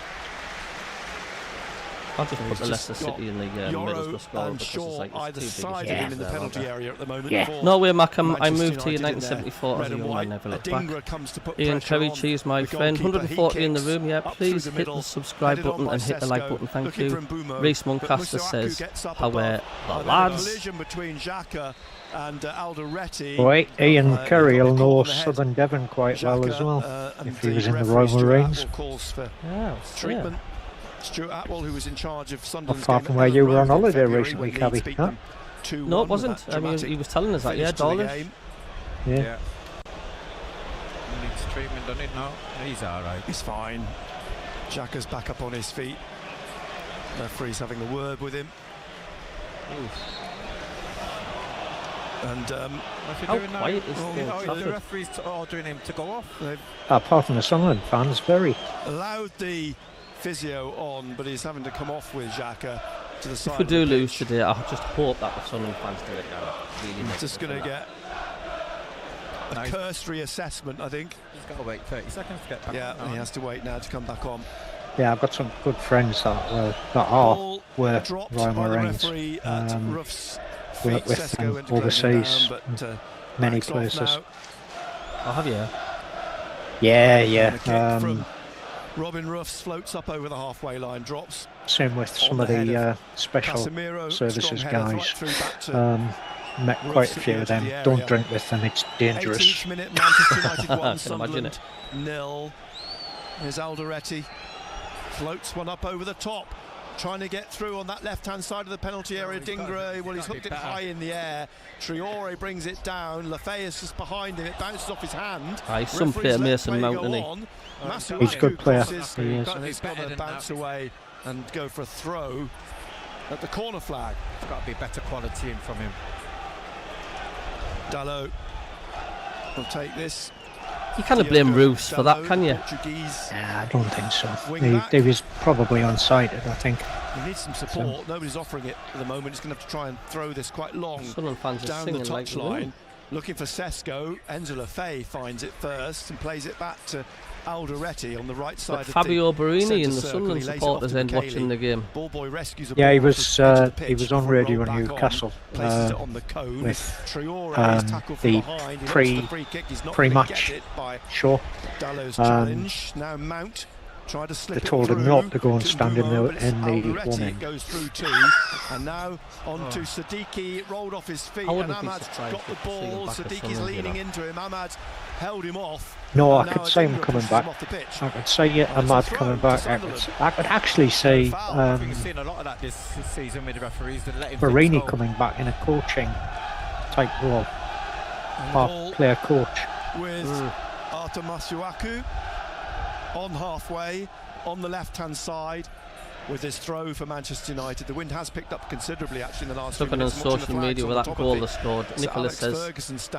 I'll just put the Leicester City in the Middlesbrough score and Shaw either side of him in the penalty area at the moment. No way, MACKEM. I moved here in 1974 as a young man, never looked back. Ian Kerry, cheese, my friend. 140 in the room. Yeah, please hit the subscribe button and hit the like button. Thank you. Reese Muncaster says, how are the lads? Boy, Ian Curry will know Southern Devon quite well as well, if he was in the Royal Marines. Treatment. Stuart Atwell, who was in charge of Sunderland. Apart from where you were on holiday recently, Cabbie, huh? No, it wasn't. I mean, he was telling us that, yeah, Dawlish. Yeah. He needs treatment, doesn't he? No, he's alright. He's fine. Xhaka's back up on his feet. Referee's having a word with him. And how quiet is the referee's ordering him to go off? Apart from the Sunderland fans, very. Allowed the physio on, but he's having to come off with Xhaka to the side. If we do lose today, I just hope that the Sunderland fans do it now. Really, just going to get a cursory assessment, I think. He's got to wait 30 seconds to get back on. Yeah, he has to wait now to come back on. Yeah, I've got some good friends that were Royal Marines. Worked with them overseas, many places. Oh, have you? Yeah. Robin Ruffs floats up over the halfway line, drops. Same with some of the special services guys. Met quite a few of them. Don't drink with them, it's dangerous. 18th minute, Manchester United 1, I can Sunderland imagine it. 0. Here's Alderete. Floats one up over the top. Trying to get through on that left-hand side of the penalty area. Dingra, well, he's hooked it high in the air. Traore brings it down. Lafayette is behind him. It bounces off his hand. He's some player, Mason Mount, isn't he? He's a good player. He is. And he's got to bounce away and go for a throw at the corner flag. It's got to be better quality in from him. Dalot will take this. You can't blame Roos for that, can you? I don't think so. He was probably unsighted, I think. He needs some support. Nobody's offering it at the moment. He's going to have to try and throw this quite long down the touchline. Looking for Sesko. Enzo Lafay finds it first and plays it back to Alderete on the right side. Fabio Barini in the Sunderland supporters end watching the game. Ballboy rescues he was on radio in Newcastle with the pre-match show. Now Mount tried to slip. They told him not to go and stand in the woman. Goes through too, and now on to Siddiqui. Rolled off his feet, and Ahmad's got the ball. Siddiqui's leaning into him. Ahmad's held him off. No, I could say him coming back. I could say Ahmad coming back. I could actually say We've seen a lot of that this season with the referees that let him Barini coming back in a coaching type role, player coach. With Arthur Masuaku on halfway on the left-hand side with this throw for Manchester United. The wind has picked up considerably actually in the last few minutes. Looking on social media with that goal they scored, Nicholas says,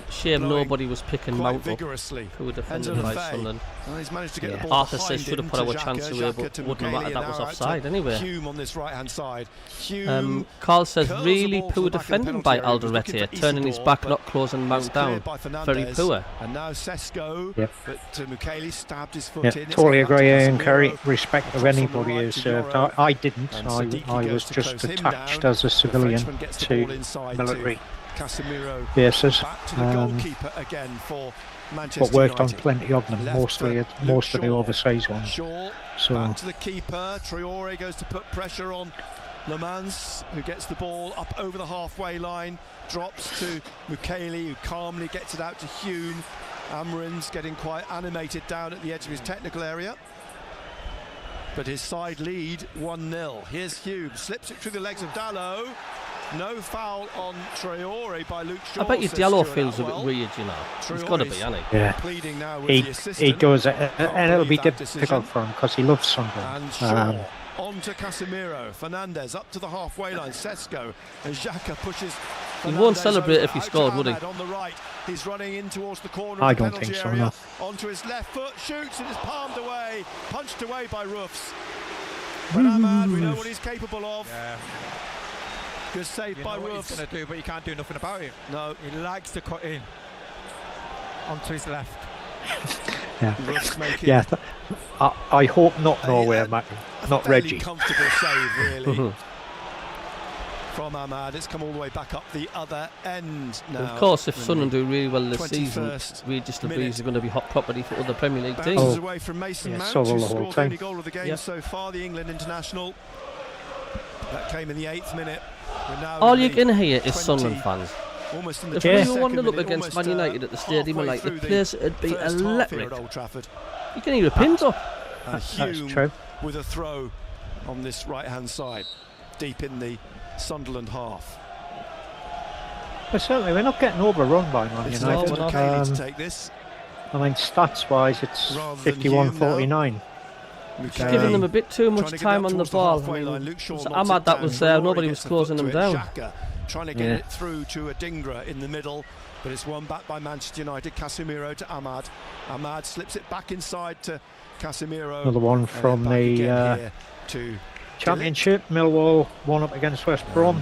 shame nobody was picking Mount up, who were defended by Sunderland. He's managed to get the ball Arthur says should have put our chance away, but wouldn't matter, that was offside anyway. Hume on this right-hand side. Carl says, really poor defending by Alderete, turning his back, not closing Mount down. Very poor. And now Sesko, but Mukiele stabbed his foot in. Totally agree, Ian Curry. Respect of anybody who's served. I didn't. I was just attached as a civilian to military bases. But worked on plenty of them, most of the overseas ones. So back to the keeper. Traore goes to put pressure on Le Mans, who gets the ball up over the halfway line, drops to Mukiele, who calmly gets it out to Hume. Amrin's getting quite animated down at the edge of his technical area. But his side lead 1-0. Here's Hume, slips it through the legs of Dalot. No foul on Traore by Luke Shaw. I bet you Diallo feels a bit weird, you know. He's got to be, hasn't he? Yeah. He does, and it'll be difficult for him because he loves Sunderland. On to Casemiro. Fernandez up to the halfway line. Sesko and Xhaka pushes He won't celebrate if he scored, would he? On the right. He's running in towards the corner. I of the don't penalty think so, area. no. Onto his left foot, shoots and is palmed away, punched away by Roofs. But Ahmad, we know what he's capable of. Yeah. Good save by what Roofs. he's going to do, but you can't do nothing about it. No. He likes to cut in onto his left. Yeah. Roofs making Yeah. I hope not Norway, Mackie. Not Reggie. Comfortable save, really. From Ahmad, it's come all the way back up the other end now. Of course, if Sunderland do really well this season, 21st Regis Breeze is going to be hot property for other Premier League teams. Bounces away from Mason Yeah, Mount, so who will the whole scored the team. only goal of the game so far, the England international. That came in the 8th minute. We're now All in you the can hear is 20, Sunderland fans. Almost in the If we were 22nd 1-0 up minute, against almost, Man United at the stadium, halfway like the through place would be first half here electric. at Old Trafford. You can hear a pin drop. That's Hume true. with a throw on this right-hand side, deep in the Sunderland half. But certainly, we're not getting overrun by Man It's United. not Kelly to take this. I mean, stats-wise, it's Rather than 51-49. Just giving them a bit too much time on the ball. So Ahmad, that was there. Nobody was closing them down. Trying to get it through to Adingra in the middle, but it's won back by Manchester United. Casemiro to Ahmad. Ahmad slips it back inside to Casemiro. Another one from the Championship. Millwall 1 up against West Brom.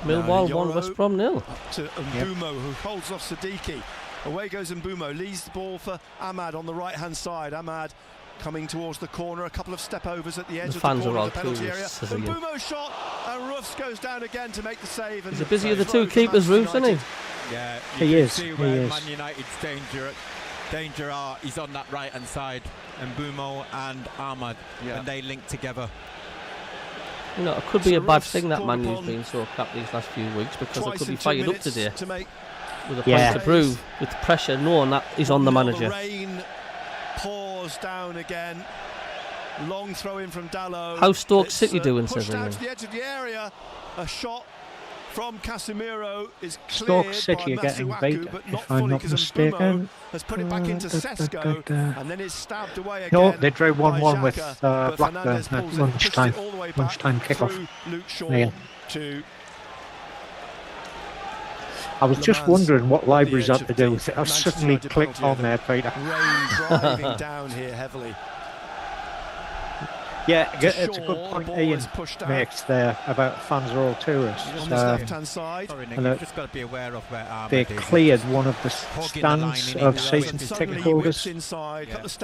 Millwall 1, West Brom 0. To Mbumo, who holds off Siddiqui. Away goes Mbumo, leaves the ball for Ahmad on the right-hand side. Ahmad coming towards the corner, a couple of step-overs at the edge of the corner of the penalty area. Mbumo shot, and Roofs goes down again to make the save. He's the busier of the two keepers, Roofs, isn't he? Yeah, he is. See where Man United's danger are. He's on that right-hand side, Mbumo and Ahmad, and they link together. You know, it could be a bad thing that Man U's been so capped these last few weeks, because they could be fired up today with a point to prove, with pressure, knowing that he's on the manager. The rain pours down again. Long throw in from Dalot. How's Stoke City doing, says Pushed out Ian? to the edge of the area. A shot from Casemiro is Stoke City are getting beat, if I'm not mistaken. Has put it back into Sesko and then is stabbed away again. No, they drew 1-1 with Blackburn at lunchtime. Lunchtime kickoff. Luke Shaw to I was just wondering what libraries had to do with it. I suddenly clicked on there, Peter. Rain driving down here heavily. Yeah, it's a good point Ian makes there about fans are all tourists. On this left-hand side, you've just got to be aware of where Ahmad they is. Cleared one of the stands of season ticket holders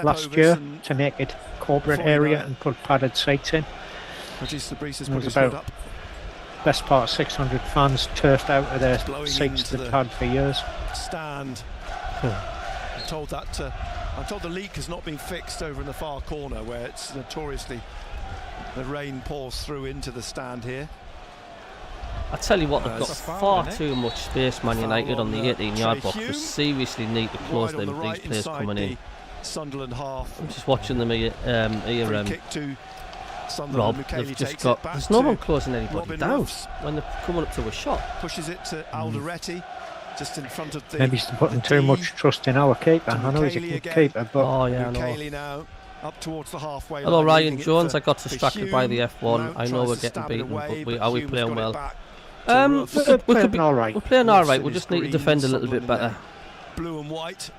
last year to make it corporate area and put padded seats in. It was about best part of 600 fans turfed out of their seats they've had for years. Stand. I'm told the leak has not been fixed over in the far corner where it's notoriously the rain pours through into the stand here. I tell you what, they've got far too much space, Man United, on the 18-yard box. They seriously need to close these players coming in. Sunderland half. I'm just watching them here, Rob. They've just got. There's no one closing anybody down when they're coming up to a shot. Pushes it to Alderete. Just in front of the. Maybe he's putting too much trust in our keeper. I know he's a good keeper, but now up towards the halfway hello, line, Ryan Jones. I got distracted by the F1. I know we're getting beaten, but are we playing well? we're playing all right. We're playing all right. We just need to defend a little bit better. Blue and white.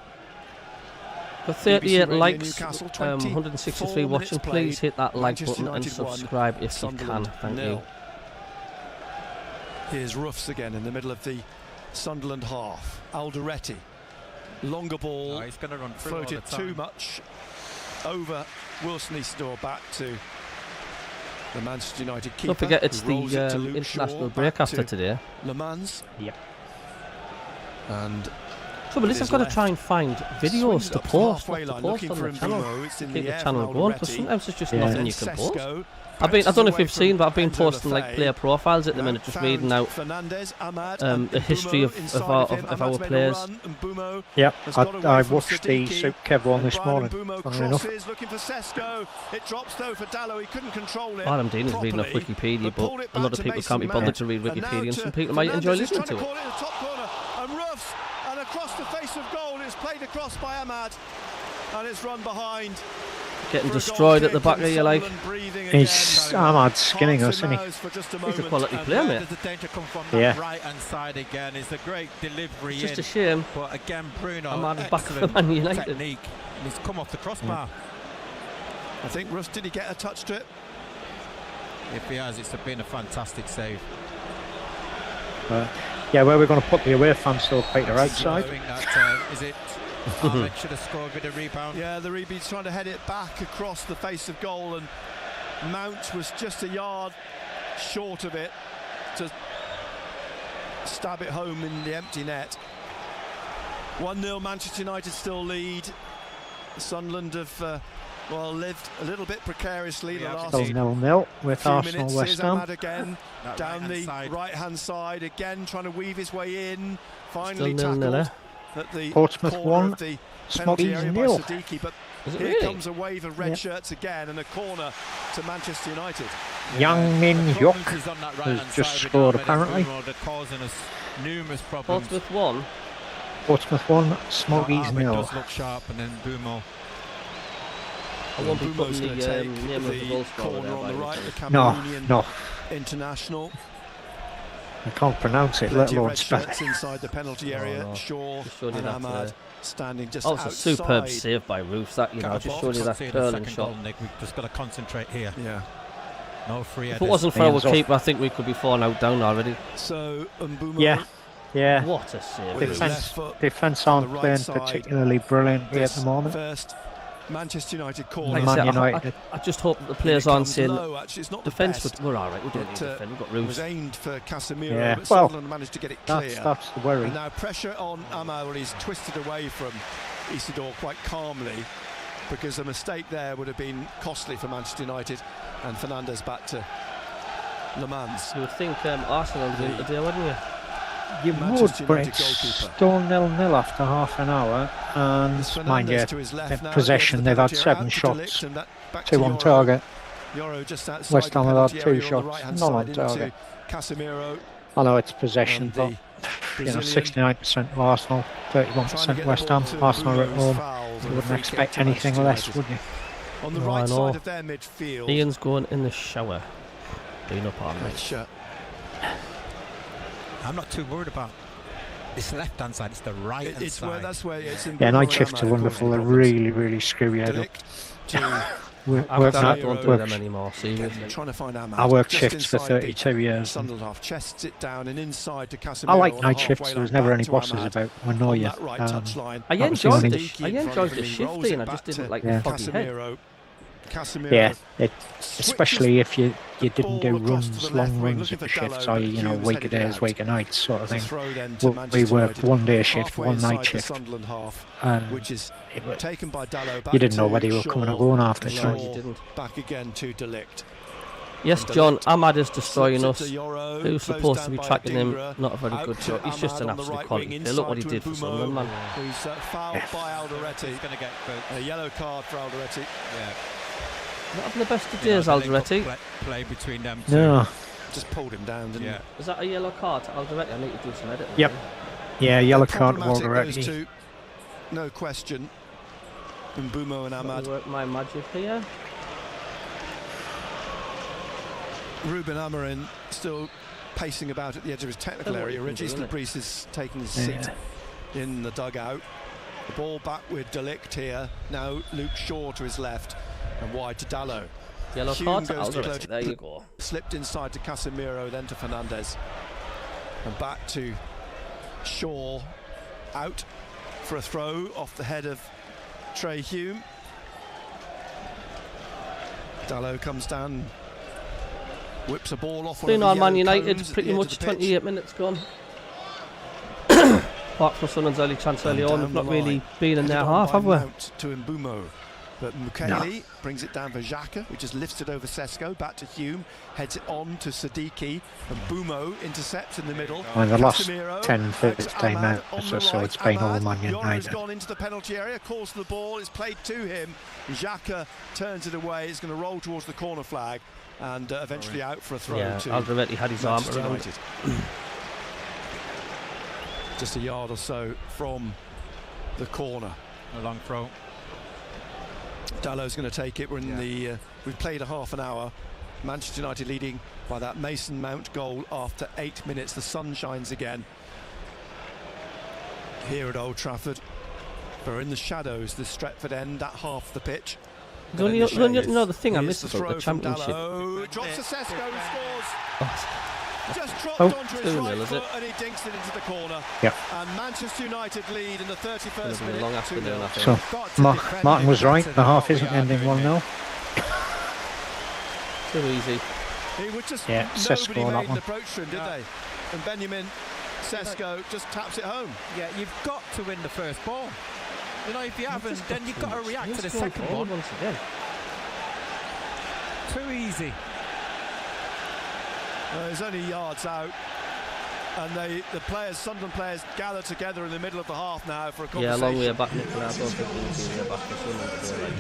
For 38 likes, 163 watching. Please hit that like button and subscribe if you can. Thank you. Here's Roofs again in the middle of the Sunderland half. Alderete, longer ball, he's going to run floated too much over Wilson Isidore back to the Manchester United keeper. Don't forget it's the international break after today. Le Mans. Yep. And trouble is, I've got to try and find videos to post on the channel to keep the channel going, because sometimes there's just nothing you can post. I don't know if you've seen, but I've been posting like player profiles at the minute, just reading out the history of our players. Yeah, I watched the Super Kev one this morning. Funnily enough. All I'm doing is reading off Wikipedia, but a lot of people can't be bothered to read Wikipedia, and some people might enjoy listening to it. And across the face of goal, it's played across by Ahmad, and it's run behind. Getting destroyed at the back of your life. He's Ahmad skinning us, isn't he? He's a quality player, mate. Yeah. Right hand side again. It's a great delivery. It's just a shame. But again, Bruno, Ahmad is back for Man United. Technique. And he's come off the crossbar. I think Russ, did he get a touch to it? If he has, it's been a fantastic save. Yeah, where we're going to put the away fans so quite the right side. Is it Ahmed should have scored with a rebound? Yeah, the rebound's trying to head it back across the face of goal, and Mount was just a yard short of it to stab it home in the empty net. 1-0, Manchester United still lead. Sunderland have lived a little bit precariously the last Still 0-0 with few Arsenal minutes. West Here's Ham. Ahmad again down the right-hand side, again trying to weave his way in. Finally Still 0-0, tackled at the Portsmouth corner 1, of the penalty Smoggies area by 0. Siddiqui, but Is it here really? comes a wave of red shirts again, and a corner to Manchester United. Yang Min Hyuk has has just scored apparently. Causing us numerous problems. Portsmouth 1. Portsmouth 1, Smoggies Ahmed 0. does look sharp, and then Bumo. I won't be Bumo's putting going to the take name of the goal the scorer corner there on by the any right, the chance. No, Cameroonian no, international. I can't pronounce it, let Plenty of alone red spell shirts it. inside the penalty area. no. Shaw Just showed you and that, Ahmad standing just Oh, it's a outside. superb save by Roofs. That, you know, just showed you that curling shot. Nick, we've just got to concentrate here. Yeah. No free If it wasn't for our Hands off. keeper, I think we could be 4-0 down already. So Mbumo Yeah, What a save. with his Roofs. left foot defence on aren't the right playing side. particularly brilliantly at This the moment. first Manchester United Like corner. I Man said, United. I just hope that the Here players it aren't comes saying low, actually, it's not the defence, best. we're alright, we don't need It, to defend, we've got was Roofs. aimed for Casemiro, Yeah, but well, Sunderland managed to get it clear. That's the worry. And now pressure on Ahmad, when he's twisted away from Isidore quite calmly, because a mistake there would have been costly for Manchester United, and Fernandes back to Le Mans. You would think Arsenal would win today, wouldn't you? You Manchester would, but United it's goalkeeper. still 0-0 after half an hour, It's and mind Fernandes you, to his left in now, possession the they've had penalty 7 out to shots, Delict, and that back 2 to on Yoro. target. Yoro just outside West the Ham have penalty had 2 area on the shots, right-hand none on side target. into Casemiro. I know it's possession, And but the you know, Brazilian 69% of Arsenal, trying to 31% get West the ball Ham. to Arsenal are at Bruno's home. fouls You and a wouldn't free kick expect to anything Manchester less, United. would you? On the No, right I know. side of their midfield. Ian's going in the shower. Being up on Red shirt. I'm not too worried about this left-hand side. It's the right-hand It's where side. that's where it's in. Yeah, night Bruno shifts are Ahmad wonderful. They causing problems. really screw your head up. Delict to I Work don't do them night- anymore, seriously. trying to find Ahmad. I worked Just shifts for inside the 32 years. Sunderland half, chests it down and inside to Casemiro. I like on night the shifts. halfway There was line, never back any to bosses Ahmad about. I know on you. that right touch line. I That was enjoyed the the, only- I enjoyed the shifting, I just didn't like the foggy head. Casemiro. Yeah, switches especially if you didn't ball do across to runs, the long left wing, runs looking of for shifts, Dalot, i.e., but you know, Hume's week of headed it days, out. week of nights sort of It's a thing. throw then to We Manchester worked United. 1 day shift, Halfway 1 inside night the shift. Sunderland half, And which is it wa- taken by Dalot back you didn't know to whether you were Shaw. coming or going after No, so you didn't. Back again to Delict. Yes, John, Ahmad is destroying Slips us. it to Yoro, Who's closed supposed to down be by tracking him? Adingra. Not a very Out good to job. He's just an Ahmad on the absolute right quality wing, player. Look what he inside did to for Mbumo, Sunderland, man. Who's fouled by Alderete. He's going to get booked. A yellow card for Alderete. Yeah. Not having the best of You know, days, the link-up Alderete. Play between them two. No, Just pulled him down, didn't Yeah. Is that a yellow card to Alderete? I need to do some editing. Yep. he? yeah, yellow card Problematic, Walter those already. two, no question. Mbumo and Let Ahmad. me work my magic here. Ruben Amorim still pacing about at the edge of his technical Don't know what area. you can do, Regis innit? Lebris is taking his Yeah. seat in the dugout. The ball back with Delict here. Now Luke Shaw to his left and wide to Dalot. Yellow Hume card to goes to Alderete. Clergy. There you go. Slipped inside to Casemiro, then to Fernandes. And back to Shaw. Out for a throw off the head of Trey Hume. Dalot comes down, whips a ball off one Been of on the Man yellow United, cones at pretty the edge much of the pitch. 28 minutes gone. Apart from Sunderland's early chance early And on, down we've not the really line. been in their Headed on half, by have we? Mount to Mbumo. But Mukaele brings it down for Xhaka, who just lifts it over Sesko, back to Hume, heads it on to Siddiqui, and Mbumo intercepts in the middle. And the last Casemiro 10, out 15 to Ahmad minutes on or the so, right. it's been all Ahmad, Man Yoro's United. gone into the penalty area, calls for the ball, it's played to him. Xhaka turns it away, it's going to roll towards the corner flag, and eventually out for a throw Yeah, to Alderete had his arm Manchester around. United. Just a yard or so from the corner. A long throw. Dallow's going to take it. We're in the. We've played a half an hour. Manchester United leading by that Mason Mount goal after 8 minutes. The sun shines again here at Old Trafford. We're in the shadows, the Stretford end, that half the pitch. The thing I missed about the Championship. Drops to Sesko, who scores. Just dropped onto his 2-0, right is foot it? and he dinks it into the corner. Yeah. And Manchester United lead in the 31st minute. Long afternoon, I think. So Martin was right. The half isn't ending 1-0. Too easy. He would just Sesko nobody on that made an one. approach to him, did they? And Benjamin Sesko just taps it home. Yeah, you've got to win the first ball. You know, if you haven't, then you've got to react to the second ball. Once again. Too easy. There's only yards out, and the players, Sunderland players, gather together in the middle of the half now for a conversation. Yeah, a long way back, Nick. I don't think we'll be back for Sunderland.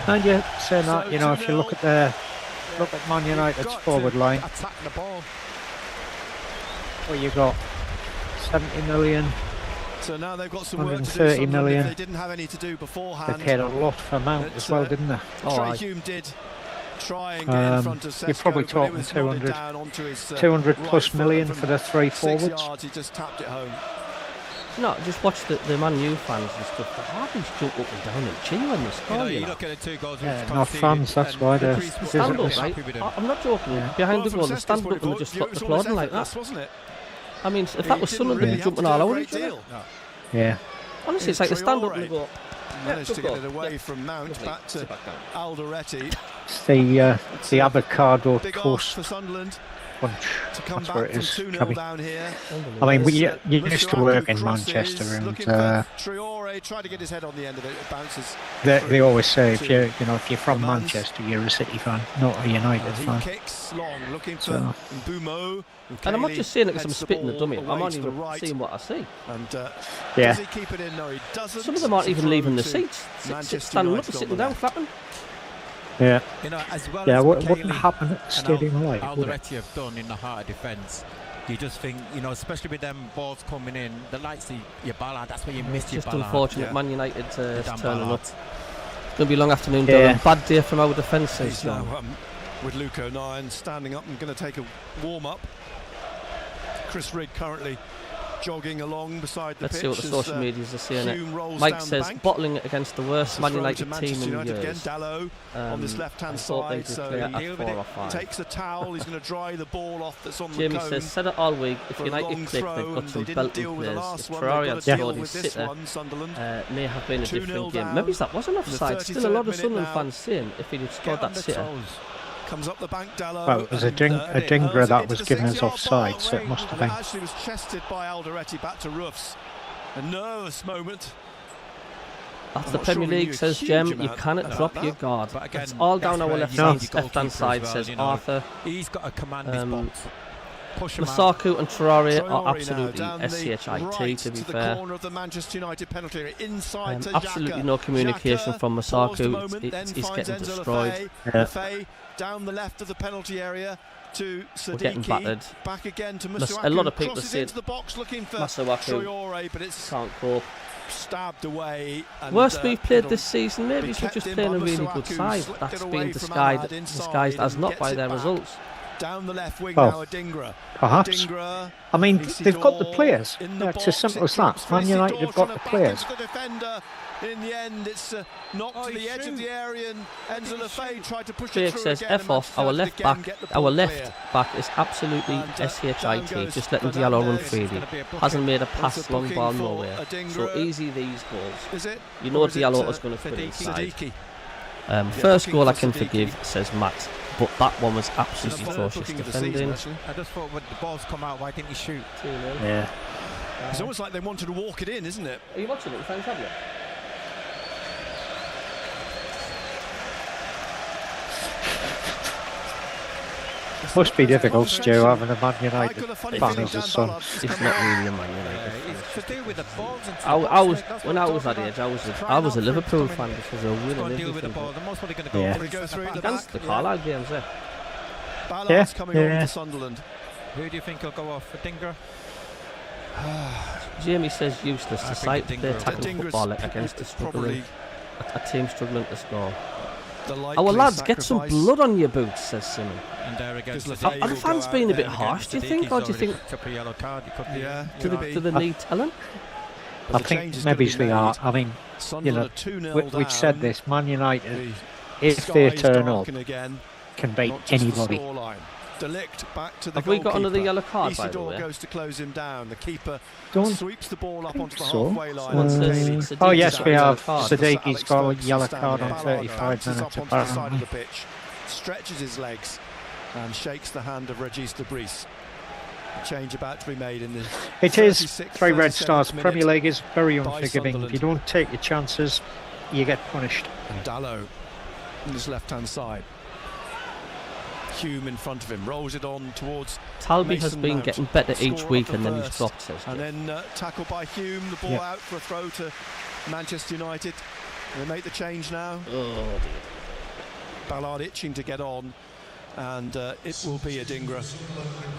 And yeah, saying that, you know, if you look at Man United's forward line, attack the ball. well, you got 70 million. So now they've got some work to do. 130 million. They didn't have any to do beforehand. They paid a lot for Mount as well, didn't they? Trey Hume did try and get in front of Sesko, you're probably but it talking was 200, down onto his, 200 right plus foot million from for the 3 6 forwards. yards, he just tapped it home. No, just watch the Man U fans and stuff. The Harpies jump up and down and cheer when they score. You look at the 2 goals. Not fans, that's why they're stand up, right? I'm not joking. Behind the goal, they stand up and they just stop applauding like that. Wasn't it? I mean, if that was Sunderland, they'd be jumping all over each other. Yeah. Honestly, it's like they stand up and they go. Managed to get it away from Mount back to Alderete. It's the avocado Big toast for Sunderland punch. to come That's back where it from is. 2-0 down here. I mean, you used to work in Manchester, and Traore tried to get his head on the end of it. It bounces. they always say if you're from Manchester, you're a City fan, not a United fan. Kicks long, looking for Mbumo. And I'm not just saying it because I'm spitting the dummy. I'm not even seeing what I see. And yeah. does he keep it in? No, he doesn't. Some of them aren't even leaving the seats. Standing up and sitting down, clapping. Yeah. You know, as well Yeah, as what wouldn't happen at the Stadium Light? Alderete have done in the heart of defence. You just think, you know, especially with them balls coming in, the likes of your Ballard, that's where you miss your Ballard. Just unfortunate, Man United turning up. It's going to be a long afternoon, Yeah. Dylan. Bad day from our defence, says John. With Luke O'Nien standing up and going to take a warm-up. Chris Rigg currently jogging along beside the Let's pitch. see what the social medias are saying. Mike says bottling it against the worst Man United team in years. Again, Dallow on this left-hand side, so he takes a towel. He's going to dry the ball off that's on Jamie the cone. says, said it all week. If United click, they've got some belting players. If Ferrari had scored his sitter, may have been a different game. Maybe that wasn't offside. Still a lot of Sunderland fans saying if he'd scored that sitter. Comes up the bank, Dallow. Well, it was a Dingra that was given us offside, so it must have been. Actually was chested by Alderete back to Roofs. A nervous moment. That's the Premier League, says Jem. You cannot drop your guard. It's all down our left-hand side, says Arthur. He's got a command his box. Masaku and Traore are absolutely SCHIT, to be fair. Absolutely no communication from Masaku. He's getting destroyed. Down the left of the penalty area to Sadiki. We're getting battered. Back again to Masuaku. A lot of people say into the box looking for Traore, but it's can't cope. Stabbed away. And, worst we've played this season. Maybe we're just playing a really good side. That's being disguised as not by their results. Down the left wing now, Dingra. Perhaps. I mean, they've got the players. It's as simple as that. Man United have got the players. In the end, it's knocked to the edge of the area, and Enzo Lefebvre tried to push Craig it through says, again. F off, our left back is absolutely SHIT, just letting Diallo run freely. Hasn't made a pass, long ball nowhere. So easy these goals. You know Diallo is going to put inside. First goal I can forgive, says Matt, but that one was absolutely atrocious defending. I just thought when the balls come out, why didn't he shoot? Yeah. It's almost like they wanted to walk it in, isn't it? Are you watching it? Thanks, have you? Must be difficult, Stu, having a Man United fan as a son. It's not really a Man United fan. To do with the balls when I was that age, I was a Liverpool fan because they were winning everything. Against the Carlisle games, Ballard's coming on for Sunderland. Who do you think will go off for Dingra? Jamie says useless to sight their tackle football against a team struggling to score. Our lads, get some blood on your boots, says Simon. Are the fans being a bit harsh, do you think, or do you think do they need telling? I think maybe they are. I mean, you know, we've said this, Man United, if they turn up, can beat anybody. Have we got another yellow card, by the way? goes to close him down. The keeper Don't sweeps the ball up onto the so. halfway line. Oh yes, we have. Sadiqi's got a yellow card on 35 minutes up onto the side of the apparently. pitch, stretches his legs and shakes the hand of Regis de Bries. A change about to be made in the It is 36th, 3 red 37th stars. minute Premier League is very by unforgiving. Sunderland. If you don't take your chances, you get punished. And Dalot on his left-hand side. Hume in front of him, rolls it on towards Talby has Mason been Mount. getting better each Score week of the and then he's first. dropped, says And Jeff. then tackled by Hume, the ball out for a throw to Manchester United. They make the change now. Oh dear. Ballard itching to get on, and it will be Adingra.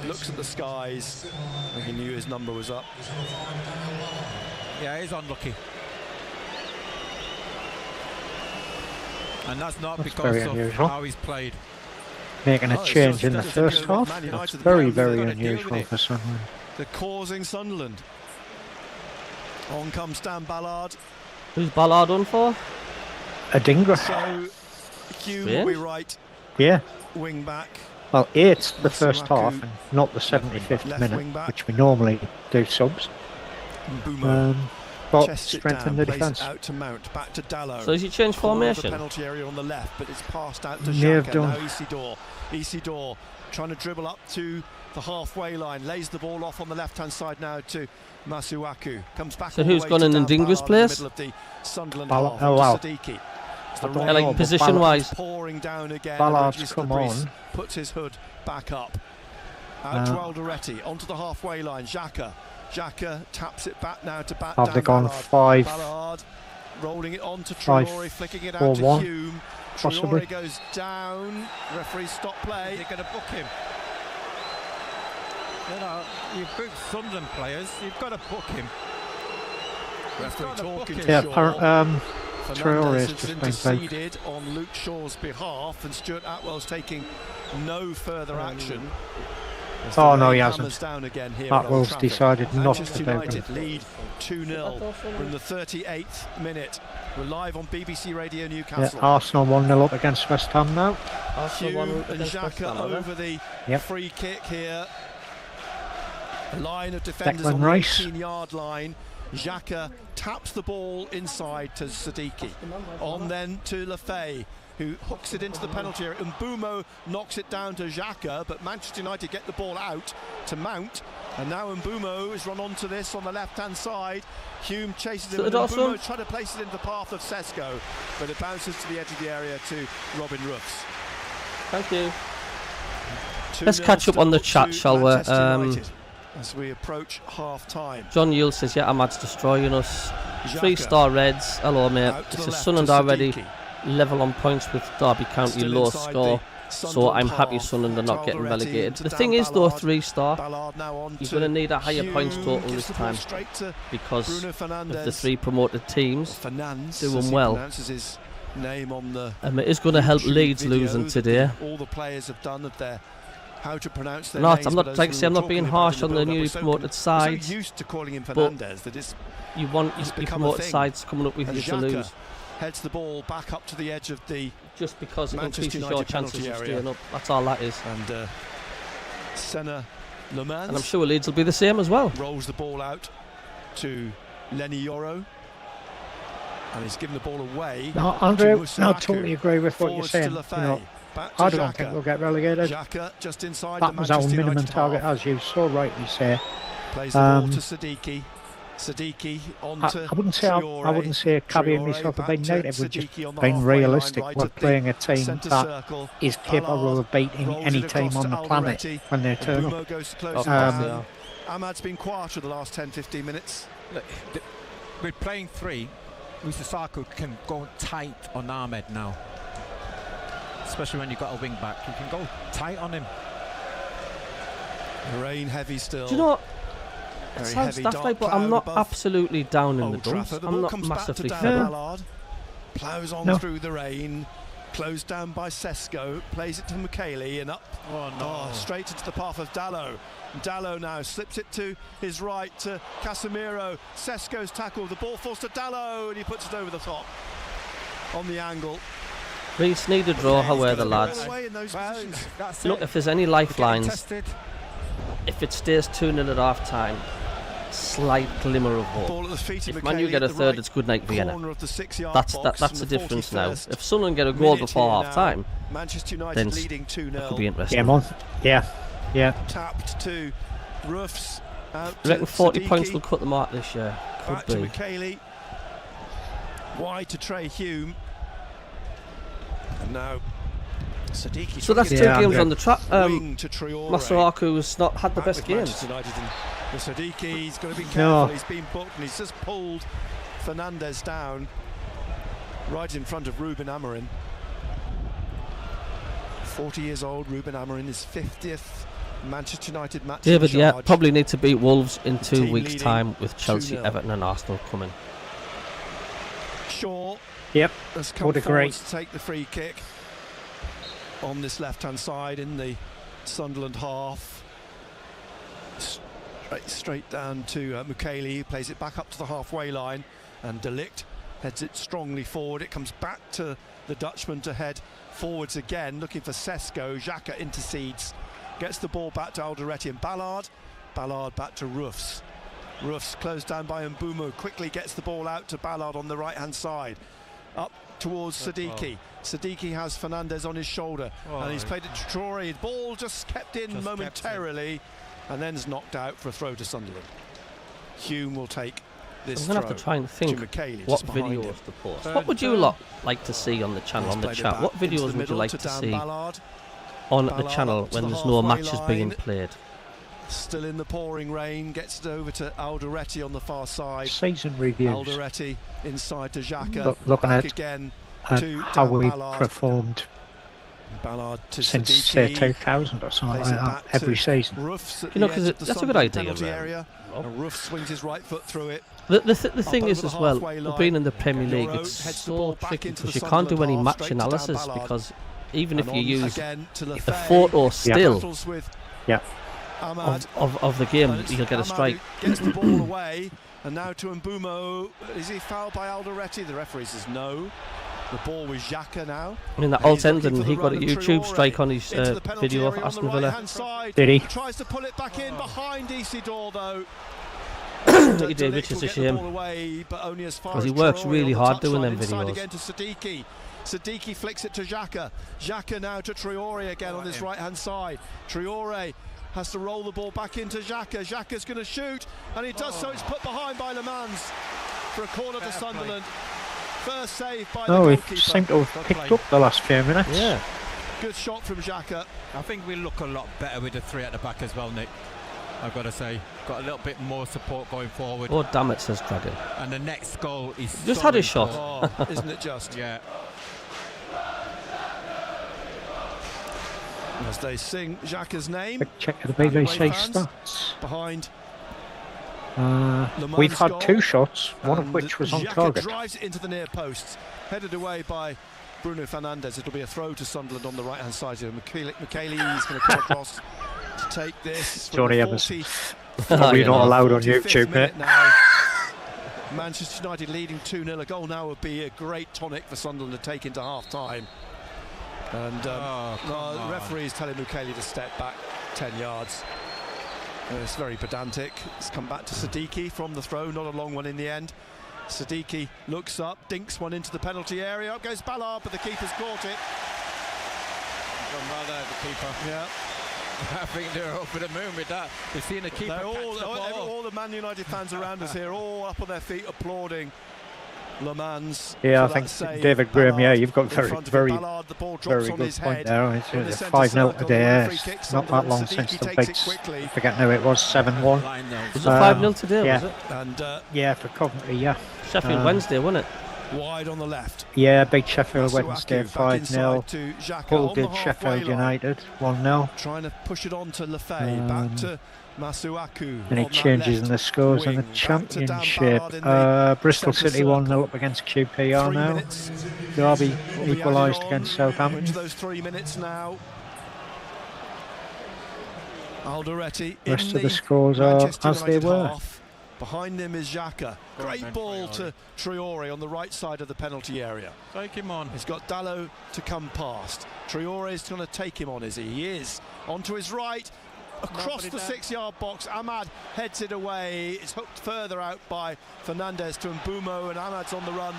Looks at the skies. I think he knew his number was up. Yeah, he's unlucky. And that's not That's because very of unusual. how he's played. Making a Oh, change so in the that's first Adingra half. Man United That's have very, been very able to deal with unusual it. for Sunderland. They're causing Sunderland. On comes Dan Ballard. Who's Ballard on for? Adingra. So Hume will be right Yeah. wing back. Well, it's the first Masuaku, half and not the 75th left minute, wing back. which we normally do subs. Mbumo But chests it strengthen down, the plays defence. it out to Mount, back to Dalot. So has he changed Corner of the formation? penalty area on the left, but it's passed out to May have Xhaka. done. Now Isidore trying to dribble up to the halfway line, lays the ball off on the left-hand side now to Masuaku. Comes back. So all the who's way gone to in Dan Dingra's Ballard place? In the middle of the Sunderland Ballard- half, oh, onto wow. Sadiqi. It's I the don't rain Yeah, like know, but position-wise. pouring down again. Ballard's Regis come de Bries on. puts his hood back up. Out to Alderete, onto the halfway line. Xhaka taps it back now to back. Have Dan they gone Ballard. 5? Ballard rolling it on to 5, Traore, flicking it 4, out to 1, Hume. possibly. Traore goes down. Referee stop play. They're going to book him. You know, you book Sunderland players, you've got to book him. Referee got to book talking him. to Yeah, Shaw. Traore Fernandez has has just been played. interceded on Luke Shaw's behalf, and Stuart Atwell's taking no further action. As the Oh, no, rain he hammers hasn't. down again here at Old Atwell's Trafford. decided not Manchester to do United it. lead 2-0 from the 38th minute. We're live on BBC Radio Yeah, Newcastle. Arsenal 1-0 up against West Ham now. Arsenal won Hume and against West Ham, Xhaka have they? over the Yep. free kick here. A line of defenders Declan on the Rice. 18-yard line. Xhaka taps the ball inside to Sadiqi. On then to Lafay, who hooks it into the penalty area. Mbumo knocks it down to Xhaka, but Manchester United get the ball out to Mount. And now Mbumo has run onto this on the left-hand side. Hume chases him, So and Dawson? Mbumo trying to place it into the path of Sesko, but it bounces to the edge of the area to Robin Roofs. Thank you. 2-0 Let's catch up on the still chat, to shall we? Manchester United as we approach half-time. John Yule says, yeah, Ahmad's destroying us. Xhaka 3-star Reds. Hello, mate. out to It the says left Sunderland to already Sadiqi. level on points with Derby County, Still low inside score. the So Sunderland I'm happy half. Sunderland are not getting Alderete relegated. to The Dan thing is, though, Ballard. 3-star, Ballard now on you're to going to need a higher points Hume, total gives this the ball time straight to because Bruno of Fernandes. the 3 promoted teams. Fernandes, doing as he well. pronounces his name on the It is going to help YouTube Leeds video losing that today. all the players have done of their how to pronounce their Not, names. I'm but not as like I we say, I'm were not being talking about harsh in on the build-up, newly we're so promoted we're sides. so used to calling him but Fernandes that it's You want It's your become a promoted thing. sides coming up with and you to Xhaka lose. heads the ball back up to the edge of the Just because it Manchester increases your United chances of penalty area. staying up. That's all that is. and Senna Lemans. And I'm sure Leeds will be the same as well. Rolls the ball out to Lenny Yoro, and he's given the ball away. No, Andrew, to I Masuaku. totally agree with what you're Forwards saying. to You Lafay, know, back to I don't Xhaka. think we'll get relegated. Xhaka just inside That the was our Manchester minimum United target, half. as you so rightly say. Plays the ball Um, to Sadiqi. Sadiqi on I to wouldn't say Traore. I wouldn't say CABBIE and Traore myself are back being to negative. We're just Sadiqi on the being halfway line, realistic. right We're at the playing a team centre that circle. is capable Ballard of beating rolls any it team across on to the planet Alderete. when they turn up. Mbumo goes to close him Um, down. Ahmad's been quieter the last 10-15 minutes. Look, with playing 3, Masuaku can go tight on Ahmed now. Especially when you've got a wing back. You can go tight on him. Rain heavy still. Do you know, It sounds daft, like, but I'm not absolutely down in the dumps. I'm not massively fed up. Ploughs on through the rain. Closed down by Sesko, plays it to McKaylee and up straight into the path of Dallo. Dallo now slips it to his right to Casemiro. Sesko's tackle, the ball falls to Dallo and he puts it over the top on the angle. Reece need a draw, however, lads. Look, if there's any lifelines, if it stays 2-0 at half time, slight glimmer of hope. If Man U get a third, it's good night Vienna. That's the difference now. If Sunderland get a goal before half time, then it could be interesting. Game on. Yeah. Tapped to Roofs. I reckon 40 points will cut the mark this year. Back to McKaylee. Wide to Trey Hume. And now Sadiki. So that's 2 games on the trap. Masuaku has not had the best games. Sadiki, he's got to be careful. He's been booked and he's just pulled Fernandez down right in front of Ruben Amorim. 40 years old, Ruben Amorim, his 50th Manchester United match. David, probably need to beat Wolves in 2 weeks' time with Chelsea, Everton and Arsenal coming. Shaw has come forward to take the free kick on this left-hand side in the Sunderland half. Straight down to McKaylee, who plays it back up to the halfway line, and De Ligt heads it strongly forward. It comes back to the Dutchman to head forwards again, looking for Sesko. Xhaka intercedes, gets the ball back to Alderete and Ballard. Ballard back to Roofs. Roofs closed down by Mbumo, quickly gets the ball out to Ballard on the right-hand side. Up towards Sadiki. Sadiki has Fernandez on his shoulder, and he's played it to Traore. Ball just kept in momentarily, and then is knocked out for a throw to Sunderland. Hume will take this. I'm going to have to try and think what videos to post. What would you lot like to see on the channel, on the chat? What videos would you like to see on the channel when there's no matches being played? Still in the pouring rain, gets it over to Alderete on the far side. Season reviews. Alderete inside to Xhaka. Looking at again how we performed Ballard to since Sadiki, 2000 or something like that, every season. You know, because that's a good idea. Roofs swings his right foot through it. The thing is, as well, being in the Premier League, it's so tricky because you can't do any match analysis, because even if you use a photo still of the game, you'll get a strike. Gets the ball away, and now to Mbumo. Is he fouled by Alderete? The referee says no. The ball with Xhaka now. I mean, that all ended and he got a YouTube strike on his video of Aston Villa. Did he? Tries to pull it back in behind Isidore though. He did, which is a shame, because he works really hard doing them videos. Again to Sadiki. Sadiki flicks it to Xhaka. Xhaka now to Traore again on this right-hand side. Traore has to roll the ball back into Xhaka. Xhaka's going to shoot, and he does so. It's put behind by Le Mans for a corner to Sunderland. First save by the goalkeeper. We seem to have picked up the last few minutes. Yeah. Good shot from Xhaka. I think we look a lot better with the 3 at the back as well, Nick. I've got to say, got a little bit more support going forward. Oh, damn it, says Dragon. And the next goal is just had his shot. Oh, isn't it just? Yeah. As they sing Xhaka's name. Quick check of the BBC stats. Behind. We've had 2 shots, one of which was on target. Drives it into the near posts, headed away by Bruno Fernandes. It'll be a throw to Sunderland on the right-hand side here. McKaylee is going to come across to take this. Johnny Evans. Probably not allowed on YouTube, mate. Manchester United leading 2-0. A goal now would be a great tonic for Sunderland to take into half-time. And the referee is telling McKaylee to step back 10 yards. It's very pedantic. It's come back to Sadiki from the throw, not a long one in the end. Sadiki looks up, dinks one into the penalty area. Up goes Ballard, but the keeper's caught it. Gone well there, the keeper. Yeah. I think they're over the moon with that. They've seen the keeper all the Man United fans around us here, all up on their feet applauding Le Mans. Yeah, I think David Graham, you've got very good point there. It's 5-0 today. It's not that long since the beats. I forget now, it was 7-1. Was it 5-0 today, was it? And yeah, for Coventry, Sheffield Wednesday, wasn't it? Wide on the left. Yeah, beat Sheffield Masuaku Wednesday back 5-0. inside to Xhaka Hull on the did halfway Sheffield line. United 1-0. Trying to push it on to Lefay. Back to Masuaku. Any on that changes in left the scores in the wing. Back to Dan Championship? Ballard in the Bristol centre City 1-0 circle. up against QPR 3 now. minutes Derby will be equalised added against on Southampton. into those 3 minutes now. Alderete in Rest of the scores Manchester are as they United were. half. Behind him is Xhaka. Great ball to Traore on the right side of the penalty area. Take him on. He's got Dalot to come past. Traore's going to take him on, is he? He is. Onto his right. Across the 6-yard box. Ahmad heads it away. It's hooked further out by Fernandez to Mbumo, and Ahmad's on the run.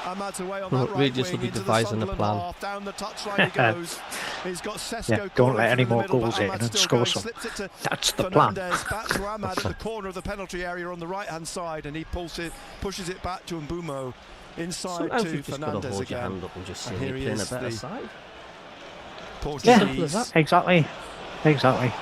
Ahmad's away on that right Regis wing will be into the devising a Sunderland plan. half. Down the touchline he goes. He's got Sesko. Yeah, don't let any in the more middle, goals but in Ahmad's and still score going. some. Slips it to That's the plan. Fernandez, back to Ahmad at the corner of the penalty area on the right-hand side, and he pushes it back to Mbumo inside Sometimes to you've just got to Fernandez hold your again. hand up and just And say here you're he playing a is, better the side. Portuguese Simple as that. Exactly.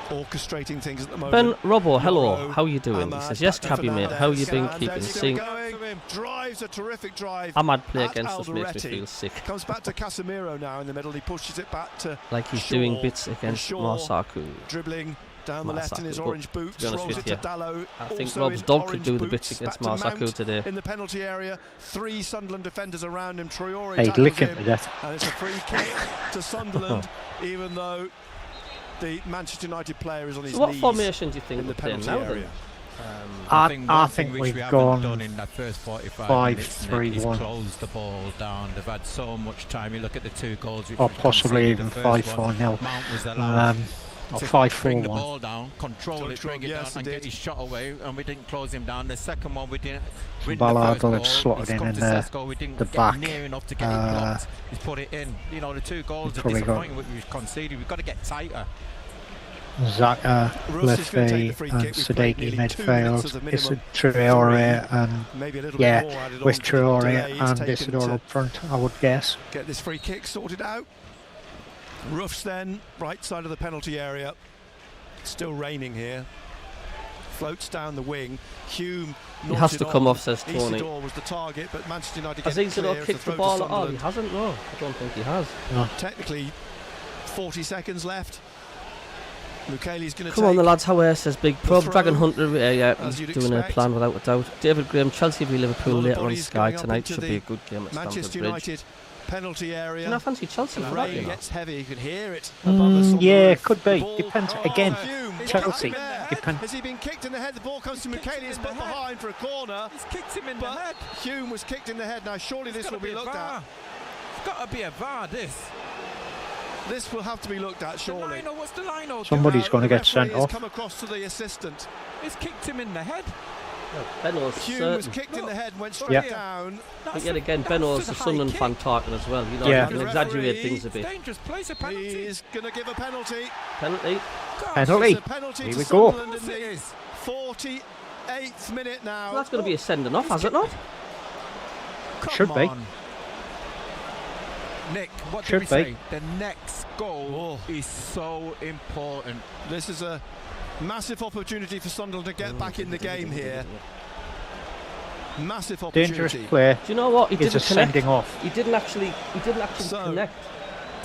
orchestrating things at the Ben moment. Robbo, hello, Morrow, how you doing? He Ahmad, says, yes, back to Cabbie mate, how you been Fernandez, keeping? still Seeing going, drives a terrific drive. Ahmad play at against us makes me Alderete. feel sick. Comes back to Casemiro now in the middle. He pushes it back to Like he's Shaw, doing bits and against Shaw Masaku. dribbling down the left in his Masaku, orange but boots. to be honest Rolls with it to you, Dalot. I think also Rob's in dog could orange do the boots, bits against back to Masaku Mount today. in the penalty area. 3 Sunderland defenders around him. Traore Hey, tackles lick him him, to death. and it's a free kick to Sunderland, even though the Manchester United player is on his So what knees formation do you think in we're the playing penalty now then? area. I think we've gone done in that first 45 5-3-1. minutes, Nick, is closed the ball down. They've had so much time. You look at the 2 goals, which or we've possibly conceded. even The first one, 5-4-0. Mount was allowed Or to 5-4-1. bring the ball down, control it, Control, bring it yes, down, and he get did. his shot away, and we didn't close him down. The second one, we didn't win Ballard the will first have goal. slotted He's in come in to the Sesko, we didn't get back. near enough to get it blocked. He's put it in. You know, the 2 goals are probably got- disappointing. We've conceded. We've got to get tighter. Zaka, Russ is gonna take the Lefay free and kick. We've played Sadiki nearly 2 minutes as a midfield. It's minimum. Traore and Maybe a little yeah, bit more added with on to the delay Traore he's and taken Isidore to up front, I would guess. get this free kick sorted out. Ruffs then, right side of the penalty area. Still raining here. Floats down the wing. Hume He has to come off, says Tony. Isidore was the target, but Manchester United Has get it Isidore clear. kicked the ball at all? He hasn't, no. I don't think he has. Technically, 40 seconds left. Mukele's going to Come on, take the lads, how are says Big Prob, throw, Dragon Hunter, yeah, as he's you'd doing a expect. plan without a doubt. David Graham, Chelsea v A Liverpool lot of later on bodies Sky going up tonight, into should be the a good game at Manchester Stamford Bridge. United penalty area. And I fancy Chelsea The for that, rain you know. gets heavy, you can hear it above the sunroof. Yeah, could be. The ball- Depends. Oh, Again, Hume, Chelsea. back there. Depends. Has he been kicked in the head? The ball comes to He's kicked Mukele, him it's in put the head. behind for a corner. He's kicked him in the But head. Hume was kicked in the head. Now surely this will be looked at. It's got to be a VAR, this. This will have to be looked at surely. What's the line? Somebody's going to The get sent referee has off. come across to the assistant. He's kicked him in the head. Benno's Hume was certain. kicked in the head and went straight Yep. down. But yet again, Benno's the Sunderland fan talking as well. You know, Yeah. you can exaggerate things a bit. Dangerous place, a penalty. He's going to give a penalty. Penalty. Penalty. It's a penalty Here to we go. Sunderland in the 48th minute now. Well, that's going to be a sending off, has it not? Should be. Nick, what Should did we be. say? The next goal is so important. This is a massive opportunity for Sunderland to get back in the game here. Massive Dangerous opportunity. play. Do you know what? He It's a didn't connect. sending off. He didn't actually So- connect.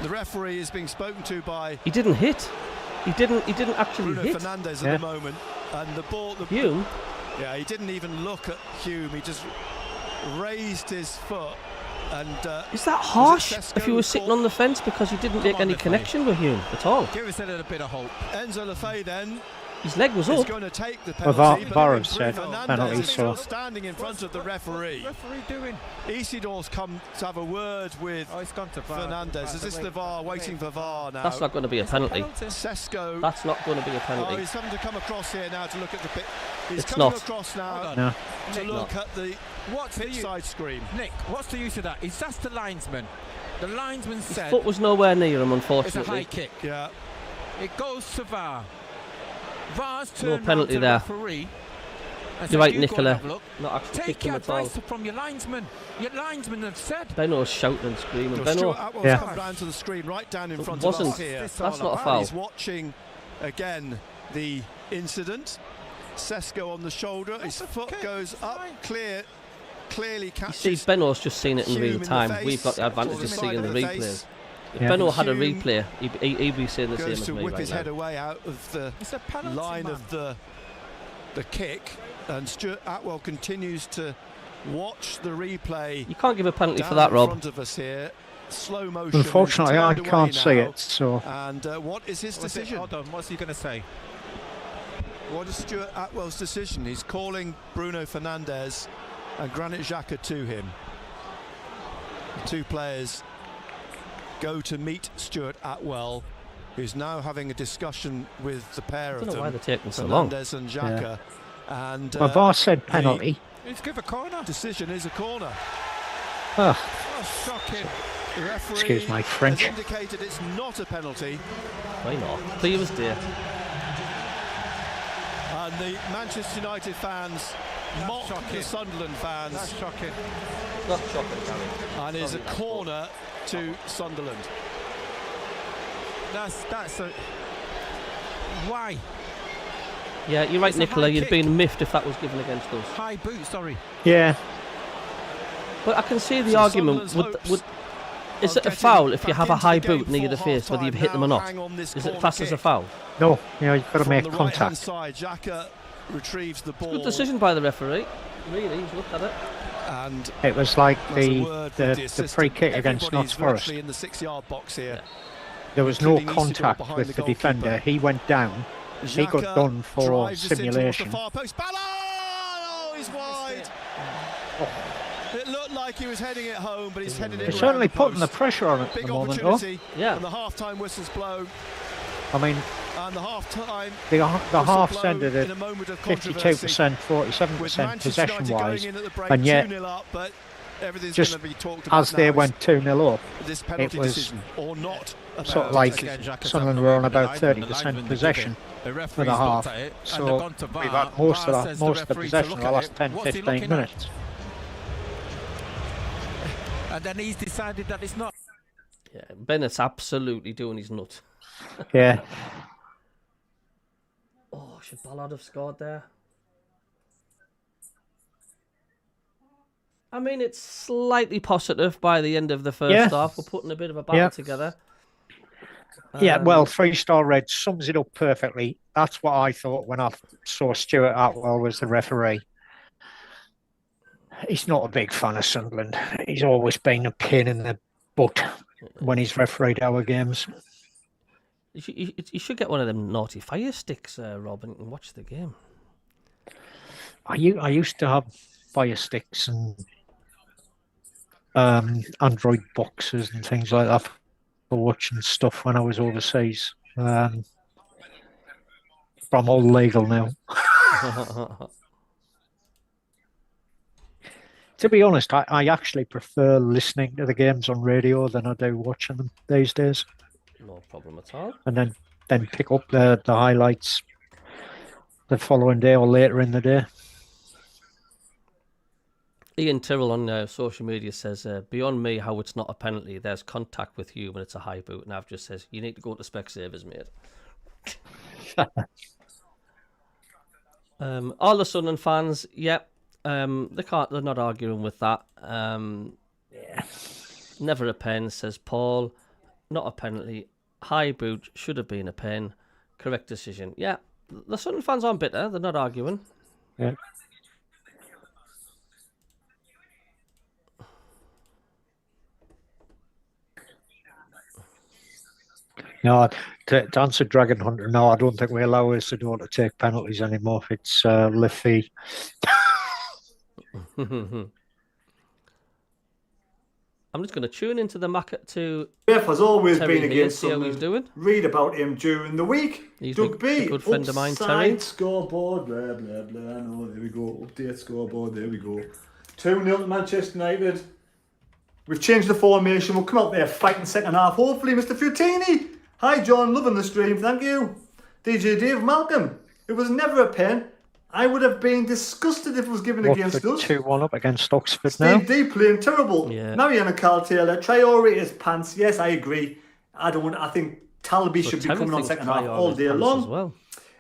The referee is being spoken to by He didn't hit. He didn't actually Bruno hit. Fernandez Yeah. at the moment, and the ball. Hume. Yeah, he didn't even look at Hume. He just raised his foot, and Is that harsh? Sesko If he was sitting on the fence because he didn't make on, any Lefay. connection with Hume at all. Give us a little bit of hope. Enzo Lefay then His leg was is up. going to take the Well, penalty. but VAR then have said Bruno penalty, Fernandes is so- still standing in front of the referee. Referee doing? Isidore's come to have a word with Oh, it's gone to VAR. Fernandez. Is this the VAR waiting for VAR now? That's not going to be a penalty. Sesko. That's not going to be a Oh, penalty. he's having to come across here now to look at the pit. He's It's coming not. across now Hold on. No. to Nick, look at the What's the pitch use? side screen. Nick, what's the use of that? Is that's the linesman? The linesman His said foot was nowhere near him, it's a high unfortunately. kick. Yeah, It goes to VAR. VAR's No turned penalty round to there. the referee. and You're said, right, "You go and Nicola. have a look." Not actually Take kicked him your at all. advice from your linesman. Your linesman have said. Benno's shouting and screaming. so Benno, Stuart Atwell's Yeah. come down to the screen right down in It front wasn't. of us here. This that's all not a about? foul. He's watching again the incident. Sesko on the shoulder. His That's foot okay, goes it's up fine. clear clearly You catches. see, Benno's just seen it in real Hume in the time. face, We've got the advantage sort of of seeing side the of the replays. face. If Yeah. Benno had a Hume replay, he'd be saying the same Goes as to me whip right his now. head away out of the It's a penalty, line man. of the kick, and Stuart Atwell continues to watch the replay. You can't give a penalty down for that, in Rob. front of us here. Slow motion. Unfortunately, and I he's turned can't away see now. it. So And what is his decision? Hold on, what's he going to say? What is Stuart Atwell's decision? He's calling Bruno Fernandes and Granit Xhaka to him. The two players go to meet Stuart Atwell, who's now having a discussion with the pair I of don't know them, why they're taking so long. Fernandes and Xhaka. And my VAR said penalty. Let's give a corner. decision is a corner. Oh, Oh, shocking. The referee excuse my French. has indicated it's not a penalty, Why not? Clear as day. and the Manchester United fans mock the shocking. Sunderland fans, That's shocking. Not shocking, Gary. and is a corner to Sunderland. That's a... Why? Yeah, you're right, It's a Nicola. high You'd kick. been miffed if that was given against us. High boot, sorry. Yeah, But I can see the So argument. Sunderland's Would is of it a getting foul if you back have a into high the game boot near for the face, whether you've half-time hit them or now, not? hang on this Is it corner classed as a kick. foul? no, you've got to From make the right-hand contact. side, Xhaka retrieves the ball. Good decision by the referee. Really, he's looked at it. And It was like that's a the word with the assistant. free kick against Everybody's Notts Forest. virtually in the 6-yard box here. There was no including Easter contact behind with the the defender. goalkeeper. He went down. He got Xhaka done for drives this in towards simulation. the far post. Ballon! Oh, he's wide. It looked like he was heading it home, but he's headed it They're around certainly the putting the post. pressure on at Big the moment, though. opportunity. Yeah. And the half-time whistle's blown. I mean, And the half-time the whistle half's blown ended in at a moment of controversy. 52%, With 47% Manchester United possession-wise, going in at the break, and yet 2-0 up, but everything's just going to be talked about as they now. went 2-0 up, This penalty was decision or not a sort of penalty. like Again, Xhaka's Sunderland having were a on look at about the linesman, 30% the linesman possession the for referee's the looked half. at it, and So they've gone to VAR. we've had most VAR of says the referee to possession look in the at last it. 10, What's he 15 looking at? minutes. And then he's decided that it's not. Yeah, Bennett's absolutely doing his nut. Yeah, Oh, should Ballard have scored there? I mean, it's slightly positive by the end of the first Yeah. half. We're putting a bit of a battle Yeah. together. yeah. Well, 3-star Red sums it up perfectly. That's what I thought when I saw Stuart Atwell was the referee. He's not a big fan of Sunderland. He's always been a pain in the butt when he's refereed our games. You should get one of them naughty fire sticks, Rob, and watch the game. I used to have fire sticks and Android boxes and things like that for watching stuff when I was overseas. But I'm all legal now. To be honest, I actually prefer listening to the games on radio than I do watching them these days, No problem at all. and then pick up the highlights the following day or later in the day. Ian Tyrrell on social media says, beyond me how it's not a penalty, there's contact with you when it's a high boot. And I've just says, you need to go to Specsavers, mate. All the Sunderland fans, yep, they're not arguing with that. Never a pen, says Paul. Not a penalty. High boot, should have been a pen. Correct decision. Yeah, the Sunderland fans aren't bitter, they're not arguing. Yeah. No, to answer Dragon Hunter, no, I don't think we allow us to do to take penalties anymore. It's Liffey. I'm just going to tune into the market to Jeff has always Terry been here, against see how he's Sunderland. doing. Read about him during the week. He's Doug a B, good friend of mine, upside Terry. scoreboard, blah, blah, blah. No, there we go. Update scoreboard, there we go. 2-0 to Manchester United. We've changed the formation. We'll come out there fighting second half. Hopefully, Mr. Futini. Hi, John. Loving the stream. Thank you. DJ Dave Malcolm. It was never a pen. I would have been disgusted if it was given against us. 2-1 up against Oxford now. Steve D playing terrible. Yeah. Mariana Carl Taylor, Traore is pants. Yes, I agree. I think Talby should be coming on second half all day long. As well.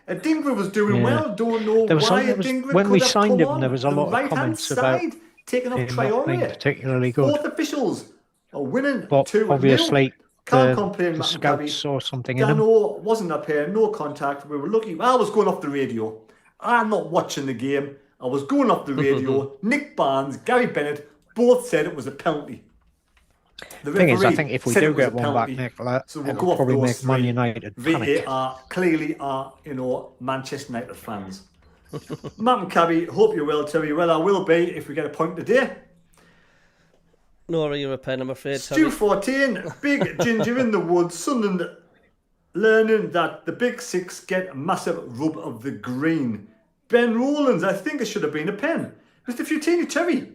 Dingler was doing Yeah. well. Don't know There was why some- Dingler when could we have signed come him, on there was a the lot of right-hand comments about side. taking off They're not been Traore. particularly good. Both officials are winning But 2-0. obviously, Can't the complain, the Matt scouts Maccabi. saw something in him. Dano wasn't up here, no contact. We were lucky. I was going off the radio. I'm not watching the game. I was going off the radio. Nick Barnes, Gary Bennett, both said it was a penalty. The Thing is, I referee think if we said do it was get a one back, penalty. Nicola, So we'll it'll go off probably those make Man three. United panic. VAR clearly are, Manchester United fans. Matt and Cabby, hope you're well, Terry. Well, I will be if we get a point today. No, you're a pen, I'm afraid. Stu 14, Big Ginger in the Woods, Sunderland learning that the Big Six get a massive rub of the green. Ben Rowlands, I think it should have been a pen. Mr. Futini, Terry,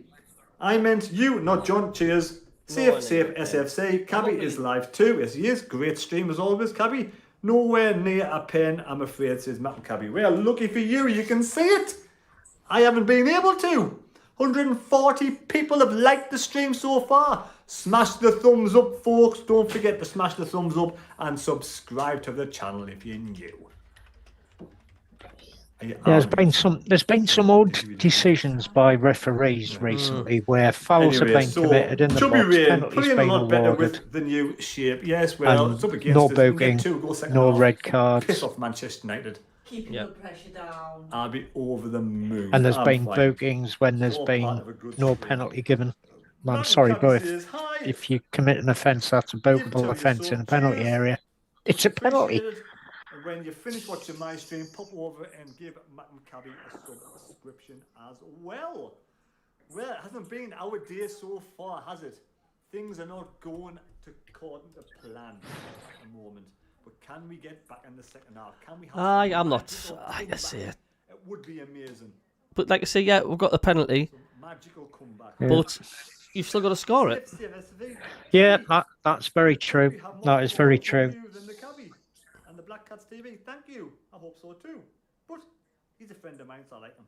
I meant you, not John. Cheers. Safe, SFC. Cabby is live too. Yes, he is. Great stream as always, Cabby. Nowhere near a pen, I'm afraid, says Matt and Cabby. Well, lucky for you, you can see it. I haven't been able to. 140 people have liked the stream so far. Smash the thumbs up, folks. Don't forget to smash the thumbs up and subscribe to the channel if you're new. There's been some odd decisions by referees recently where fouls have been committed in the Chubby box, Rain penalties playing a been lot better awarded, with the new shape. Yes, well, and it's up against no us. We can booking, get 2 goals second no half. red cards. Piss off Manchester United. Keeping the pressure down. I'll be over the moon. And there's I'm been fine. bookings when there's All been part of a good no stream. penalty given. I'm Martin sorry, Cabby but says, "Hi." if you commit an offence, that's a Give it to bookable you, offence so in a penalty cheers. area. It's a penalty. Appreciate it. And when you finish watching my stream, pop over and give Matt and Cabby a subscription as well. Well, it hasn't been our day so far, has it? Things are not going according to plan at the moment. But can we get back in the second half? Can we have I'm not. magical I comeback? see it. It would be amazing. But like I say, yeah, we've got the penalty, Some magical comeback. but you've still got to score it. Yeah, that's very true. That is very true. Than the Cabby and the Black Cats TV. Thank you. I hope so too. But he's a friend of mine, so I like him.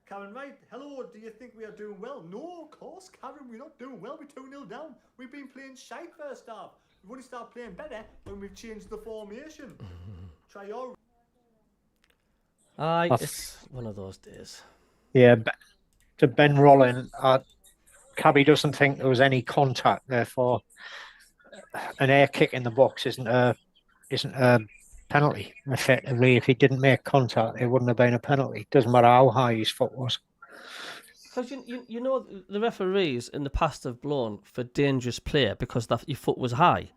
Karen Wright, hello. Do you think we are doing well? No, of course, Karen, we're not doing well. We're 2-0 down. We've been playing shite first half. We've only started playing better when we've changed the formation. Try your. It's one of those days. Yeah, to Ben Rolling, Cabby doesn't think there was any contact. Therefore, an air kick in the box isn't a penalty. Effectively, if he didn't make contact, it wouldn't have been a penalty. Doesn't matter how high his foot was. Because you know the referees in the past have blown for dangerous play because your foot was high.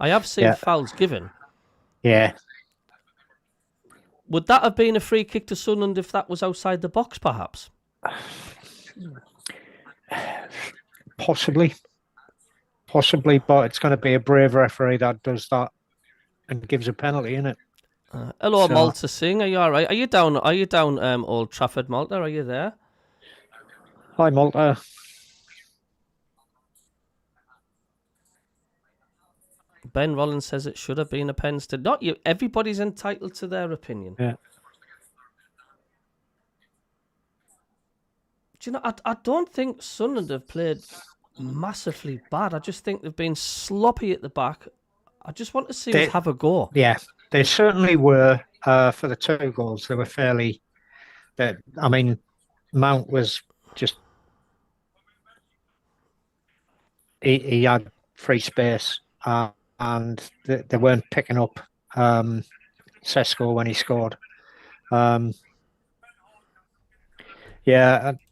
I have seen fouls given. Yeah. Would that have been a free kick to Sunderland if that was outside the box, perhaps? Possibly, but it's going to be a brave referee that does that and gives a penalty, isn't it? Hello, Malta Singh. Are you all right? Are you down? Old Trafford, Malta? Are you there? Hi, Malta. Ben Rollins says it should have been a pen. Not you. Everybody's entitled to their opinion. Yeah. Do you know? I don't think Sunderland have played massively bad. I just think they've been sloppy at the back. I just want to see us have a go. Yeah, they certainly were. For the 2 goals, they were fairly. I mean, Mount was just. He had free space. And they weren't picking up Sesko when he scored.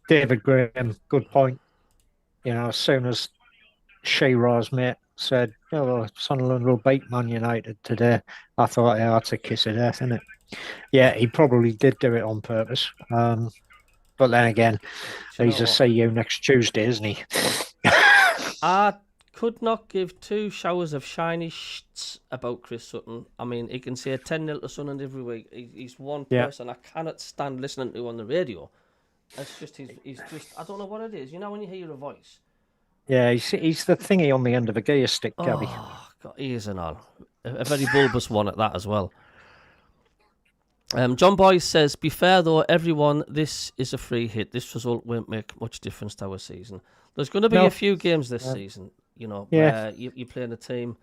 David Graham, good point. You know, as soon as Shearer's mate said, "Oh, Sunderland will beat Man United today," I thought, "Yeah, that's a kiss of death, isn't it?" Yeah, he probably did do it on purpose. But then again, he's a see you next Tuesday, isn't he? Could not give 2 showers of shiny shits about Chris Sutton. I mean, he can say 10-0 to Sunderland every week. He's one person I cannot stand listening to on the radio. It's just he's just I don't know what it is. You know when you hear a voice. Yeah, he's the thingy on the end of a gear stick, Gabby. Oh, God, ears and all. A very bulbous one at that as well. John Boyce says, "Be fair though, everyone. This is a free hit. This result won't make much difference to our season. There's going to be a few games this season." You know, where you're playing a team.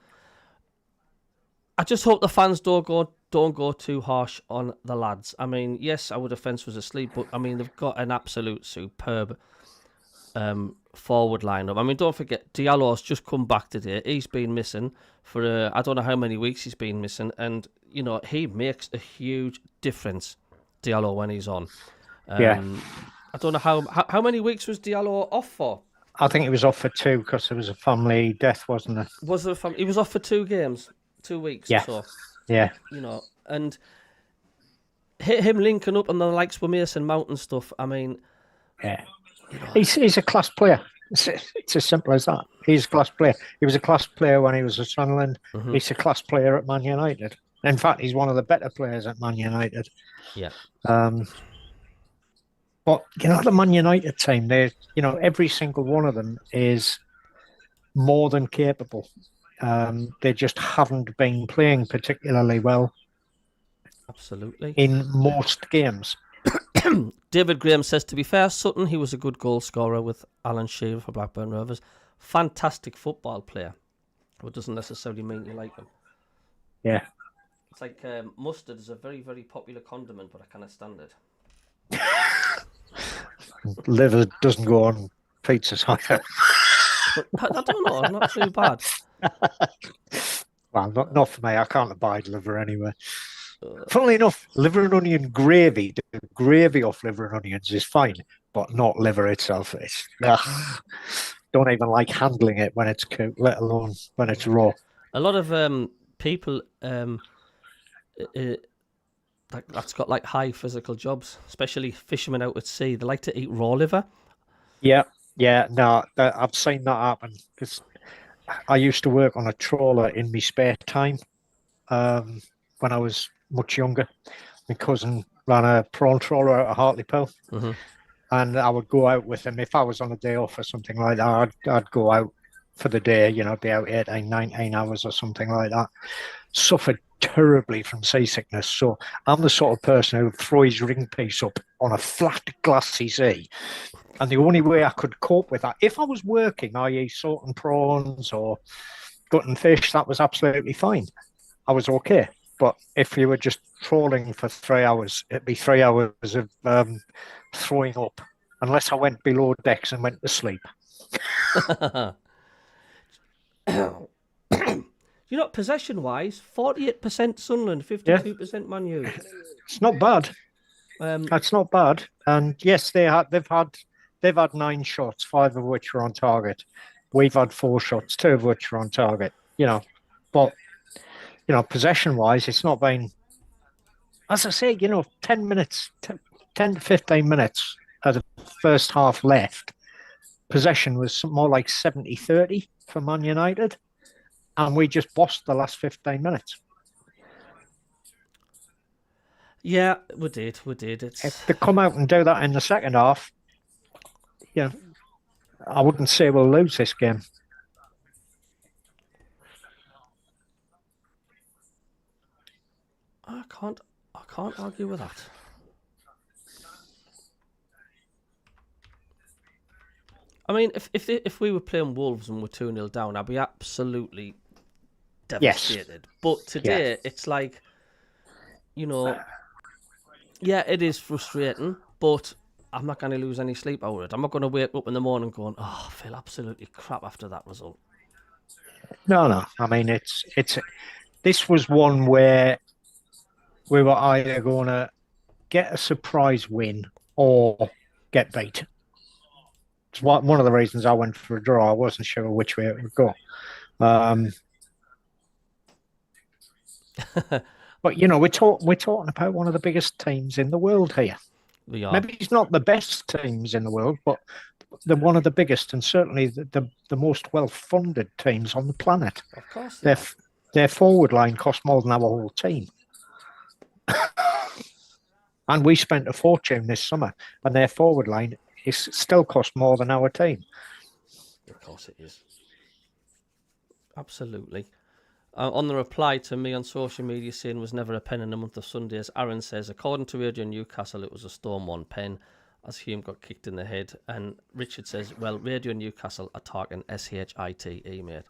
I just hope the fans don't go too harsh on the lads. I mean, yes, our defence was asleep, but I mean they've got an absolute superb forward lineup. I mean, don't forget, Diallo's just come back today. He's been missing for I don't know how many weeks he's been missing, and he makes a huge difference, Diallo, when he's on. Yeah. I don't know how many weeks was Diallo off for. I think he was off for 2 because there was a family death, wasn't there? He was off for 2 games, 2 weeks or so. Yeah. And him linking up on the likes with Mason Mount and stuff. I mean, yeah, he's a class player. It's as simple as that. He's a class player. He was a class player when he was at Sunderland. Mm-hmm. He's a class player at Man United. In fact, he's one of the better players at Man United. Yeah. But the Man United team, every single one of them is more than capable. They just haven't been playing particularly well. Absolutely. In most games. David Graham says, to be fair, Sutton, he was a good goal scorer with Alan Shearer for Blackburn Rovers. Fantastic football player. But doesn't necessarily mean you like him. Yeah. It's like mustard is a very, very popular condiment, but I cannot stand it. Liver doesn't go on pizzas either. I don't know, not too bad. Well, not for me. I can't abide liver anyway. Funnily enough, liver and onion gravy, the gravy off liver and onions is fine, but not liver itself. Don't even like handling it when it's cooked, let alone when it's raw. A lot of people that's got like high physical jobs, especially fishermen out at sea, they like to eat raw liver. Yeah, no, I've seen that happen because I used to work on a trawler in my spare time when I was much younger. My cousin ran a prawn trawler out of Hartlepool, mm-hmm. and I would go out with him. If I was on a day off or something like that, I'd go out for the day, be out 18, 19 hours or something like that. Suffered terribly from seasickness. So I'm the sort of person who would throw his ring piece up on a flat, glassy sea. And the only way I could cope with that, if I was working, i.e. salting prawns or gutting fish, that was absolutely fine. I was okay. But if you were just trawling for 3 hours, it'd be 3 hours of throwing up, unless I went below decks and went to sleep. Possession-wise, 48% Sunderland, 52% Man U. It's not bad. That's not bad. And yes, they've had 9 shots, 5 of which were on target. We've had 4 shots, 2 of which were on target. But possession-wise, it's not been, as I say, 10 minutes, 10 to 15 minutes of the first half left. Possession was more like 70-30 for Man United, and we just bossed the last 15 minutes. Yeah, we did. If they come out and do that in the second half, I wouldn't say we'll lose this game. I can't argue with that. I mean, if we were playing Wolves and we're 2-0 down, I'd be absolutely devastated. Yes. But today, it's like, it is frustrating, but I'm not going to lose any sleep over it. I'm not going to wake up in the morning going, I feel absolutely crap after that result. No. I mean, this was one where we were either going to get a surprise win or get beat. It's one of the reasons I went for a draw. I wasn't sure which way it would go. But, we're talking about one of the biggest teams in the world here. We are. Maybe it's not the best teams in the world, but they're one of the biggest and certainly the most well-funded teams on the planet. Of course. Their forward line cost more than our whole team. And we spent a fortune this summer, and their forward line is still cost more than our team. Of course it is. Absolutely. On the reply to me on social media saying was never a pen in a month of Sundays, Aaron says, according to Radio Newcastle, it was a Storm 1 pen as Hume got kicked in the head. And Richard says, well, Radio Newcastle are talking SHITE, mate.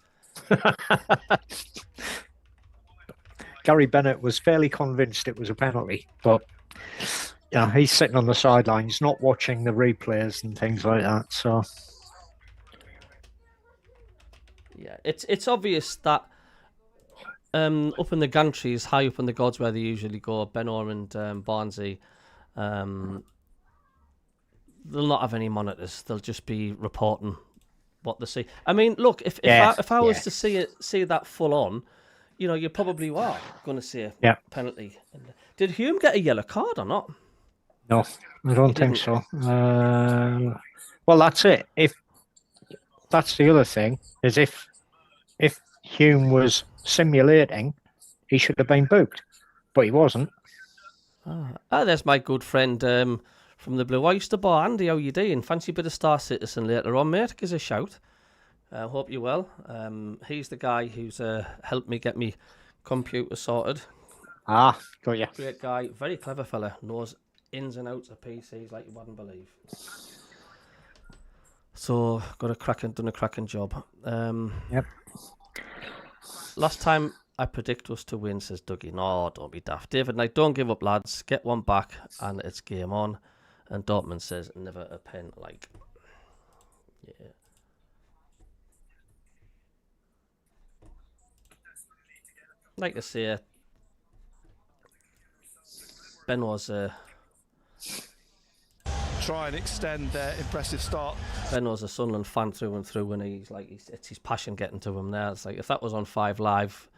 Gary Bennett was fairly convinced it was a penalty, but he's sitting on the sidelines, not watching the replays and things like that. So Yeah, it's obvious that up in the gantries, high up in the gods where they usually go, Benor and Barnsley, they'll not have any monitors. They'll just be reporting what they see. I mean, look, if I was to see that full on, you know, you probably are going to see a penalty. Did Hume get a yellow card or not? No, I don't think so. Well, that's it. If that's the other thing, is if Hume was simulating, he should have been booked, but he wasn't. There's my good friend from the Blue Oyster Bar, Andy. How you doing? Fancy a bit of Star Citizen later on, mate? Give us a shout. Hope you're well. He's the guy who's helped me get me computer sorted. Got you. Great guy, very clever fella. Knows ins and outs of PCs like you wouldn't believe. So done a cracking job. Yep. Last time I predict us to win, says Dougie. No, don't be daft. David Knight, don't give up, lads. Get one back and it's game on. And Dortmund says never a pen like. Yeah. Like I say, Ben was try and extend their impressive start. Ben was a Sunderland fan through and through, and it's his passion getting to him there. It's like if that was on 5 Live,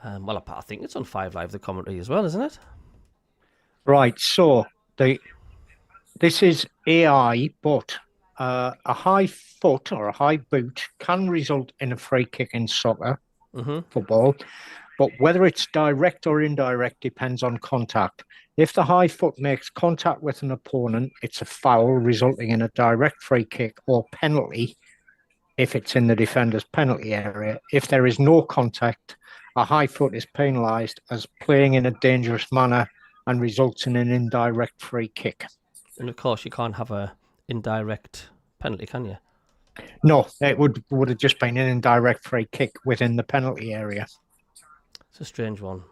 well, I think it's on 5 Live, the commentary as well, isn't it? Right. So this is AI, but a high foot or a high boot can result in a free kick in soccer, football. But whether it's direct or indirect depends on contact. If the high foot makes contact with an opponent, it's a foul, resulting in a direct free kick or penalty if it's in the defender's penalty area. If there is no contact, a high foot is penalised as playing in a dangerous manner and results in an indirect free kick. And of course, you can't have a indirect penalty, can you? No, it would have just been an indirect free kick within the penalty area. It's a strange one.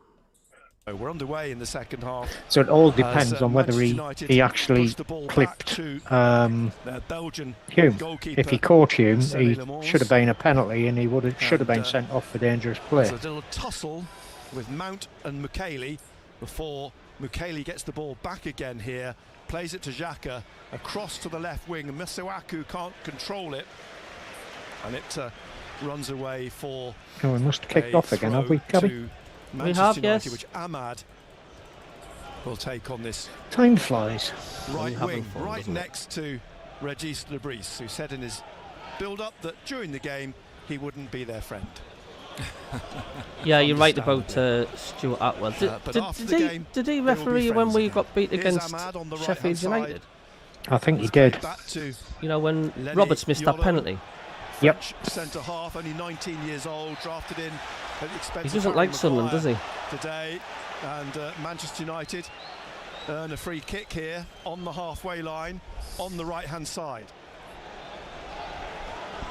We're underway in the second half. So it all depends on whether he actually clipped Hume. If he caught Hume, he should have been a penalty, and he should have been sent off for dangerous play. There's a little tussle with Mount and Mukiele before Mukiele gets the ball back again here, plays it to Xhaka across to the left wing, and Masuaku can't control it, and it runs away for. Oh, we must have kicked off again, have we, Cabby? We have, yes. Which Ahmad will take on this. Time flies. Right wing, right next to Regis Lebris, who said in his build-up that during the game he wouldn't be their friend. Yeah, you're right about Stuart Atwell. Did he referee when we got beat against Sheffield United? I think he did. You know, when Roberts missed that penalty. Yep. Centre half, only 19 years old, drafted in at the expense. He doesn't like Sunderland, does he? Today, and Manchester United earn a free kick here on the halfway line, on the right-hand side.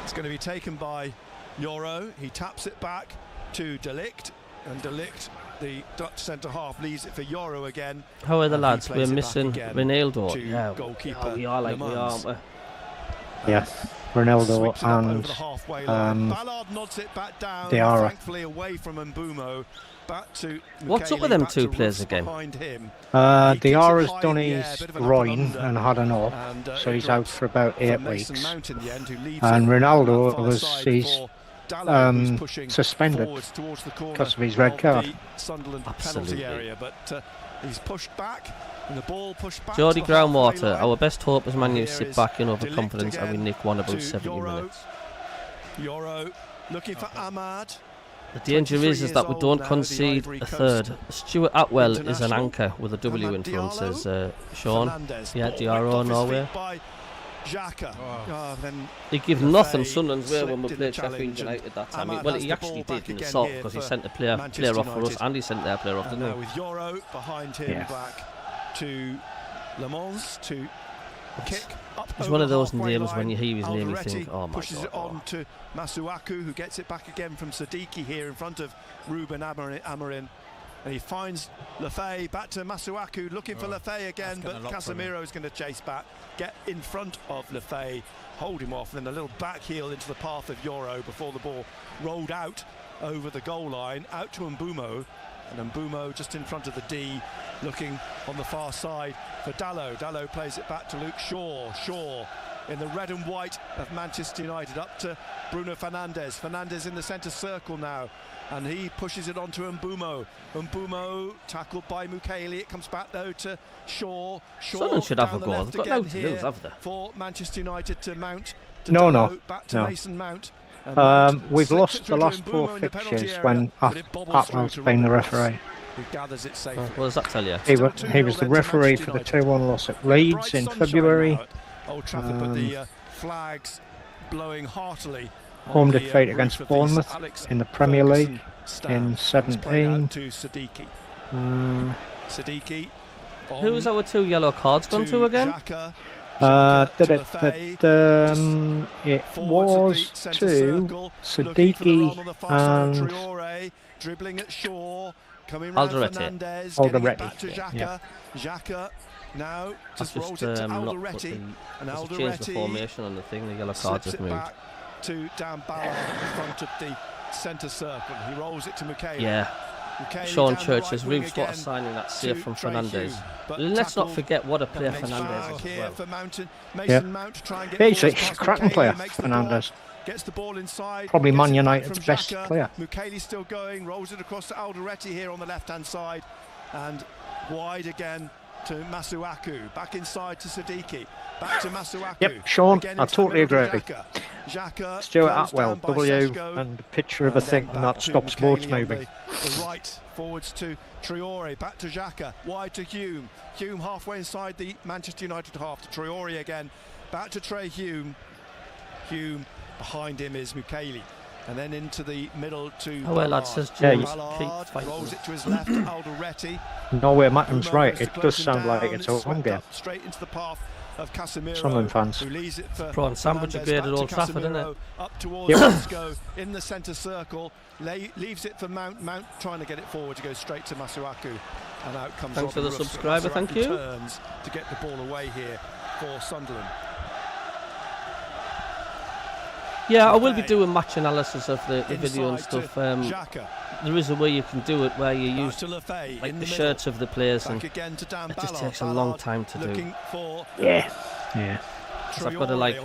It's going to be taken by Yoro. He taps it back to De Ligt, and De Ligt, the Dutch centre half, leaves it for Yoro again. How are the lads? We're missing Ronaldo. Yeah, goalkeeper. We are like we are, aren't we? Yeah. Ronaldo and Ballard nods it back down, Diarra. thankfully away from Mbumo. Back to what's up with them two players again? Diarra's done his groin and had an op, so he's out for about 8 weeks. And Ronaldo was suspended because of his red card. Absolutely. But he's pushed back. And the ball pushed back. Geordie Groundwater, our best hope is Man U sit back in overconfidence and we nick one about 70 minutes. Yoro looking for Ahmad. The danger is that we don't concede a third. Stuart Atwell is an anchor with a W in front, says Sean. Yeah, Diarra, Norway. He gave nothing Sunderland's way when we played Sheffield United that time. Well, he actually did in the sort because he sent a player off for us and he sent their player off, didn't he? With Yoro behind him, back to Le Mans to kick up. He's one of those names when you hear his name you think, oh my pushes God. It on to Masuaku, who gets it back again from Siddiqui here in front of Ruben Amorim. and he finds Lefay. Back to Masuaku, looking for Lefay again, but Casemiro is going to chase back, get in front of Lefay, hold him off, and then a little back heel into the path of Yoro before the ball rolled out over the goal line, out to Mbumo, and Mbumo just in front of the D, looking on the far side for Dalot. Dalot plays it back to Luke Shaw. Shaw in the red and white of Manchester United, up to Bruno Fernandes. Fernandes in the centre circle now, and he pushes it on to Mbumo. Mbumo tackled by Mukiele. It comes back though to Shaw. Sunderland should have a goal. They've got no to lose, have they? For Manchester United to Mount. No. Back to Mason Mount. We've lost the last 4 fixtures when Atwell's been the referee. Who gathers it safely. What does that tell you? He was the referee for the 2-1 loss at Leeds in February. Old Trafford, but the flags blowing heartily. Home defeat against Bournemouth in the Premier League in 17. To Siddiqui. Siddiqui. Who was our 2 yellow cards gone to again? It was to Siddiqui and dribbling at Shaw, coming Alderete. Yeah. Xhaka now Just rolls it to Alderete, and Alderete changed the formation on the thing. The yellow cards have moved. Back to Dambala in front of the centre circle. He rolls it to Mukiele. Yeah. Sean Church has really started signing that save from Fernandes. Let's not forget what a player Fernandes is as well. He's a cracking player, Fernandes. Gets the ball inside. Probably Man United's best player. Mukiele still going, rolls it across to Alderete here on the left-hand side, and wide again to Masuaku. Back inside to Siddiqui. Back to Masuaku. Yep, Sean, I totally agree. Xhaka, Stuart Atwell, W, and a picture of a thing that stops boats moving. The right forwards to Traore, back to Xhaka, wide to Hume. Hume halfway inside the Manchester United half to Traore again. Back to Trey Hume. Hume, behind him is Mukiele. And then into the middle to well, that says James. Rolls it to his left, Alderete. No way, Mackem's right. It does sound like it's a home game. Straight into the path of Casemiro. Sunderland fans. Who leaves it for prawn sandwich agreed at Old Trafford, isn't it? Up towards Isco in the centre circle. Leaves it for Mount. Mount trying to get it forward to go straight to Masuaku. And out comes Thanks for the subscriber, thank you. Turns to get the ball away here for Sunderland. Yeah, I will be doing match analysis of the video and stuff. There is a way you can do it where you use like the shirts of the players, and it just takes a long time to do. Yeah. So I've got to like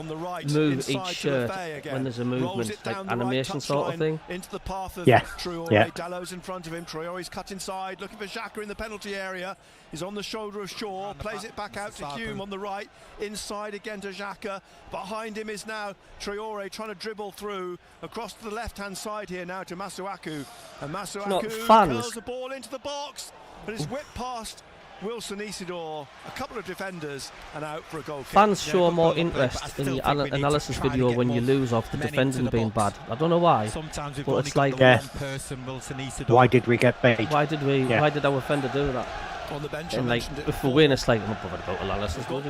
move each shirt when there's a movement, like animation sort of thing. Into the path of Traore. Dalot's in front of him. Traore's cut inside, looking for Xhaka in the penalty area. He's on the shoulder of Shaw, plays it back out to Hume on the right, inside again to Xhaka. Behind him is now Traore trying to dribble through across to the left-hand side here now to Masuaku. And Masuaku curls the ball into the box, but it's whipped past Wilson Isidore, a couple of defenders, and out for a goal kick. Fans show more interest in the analysis video when you lose off the defending being bad. I don't know why, but it's like, why did we get beat? Why did we? Why did our defender do that? On the bench, and like, if we win, it's like, I'm not bothered about analysis. But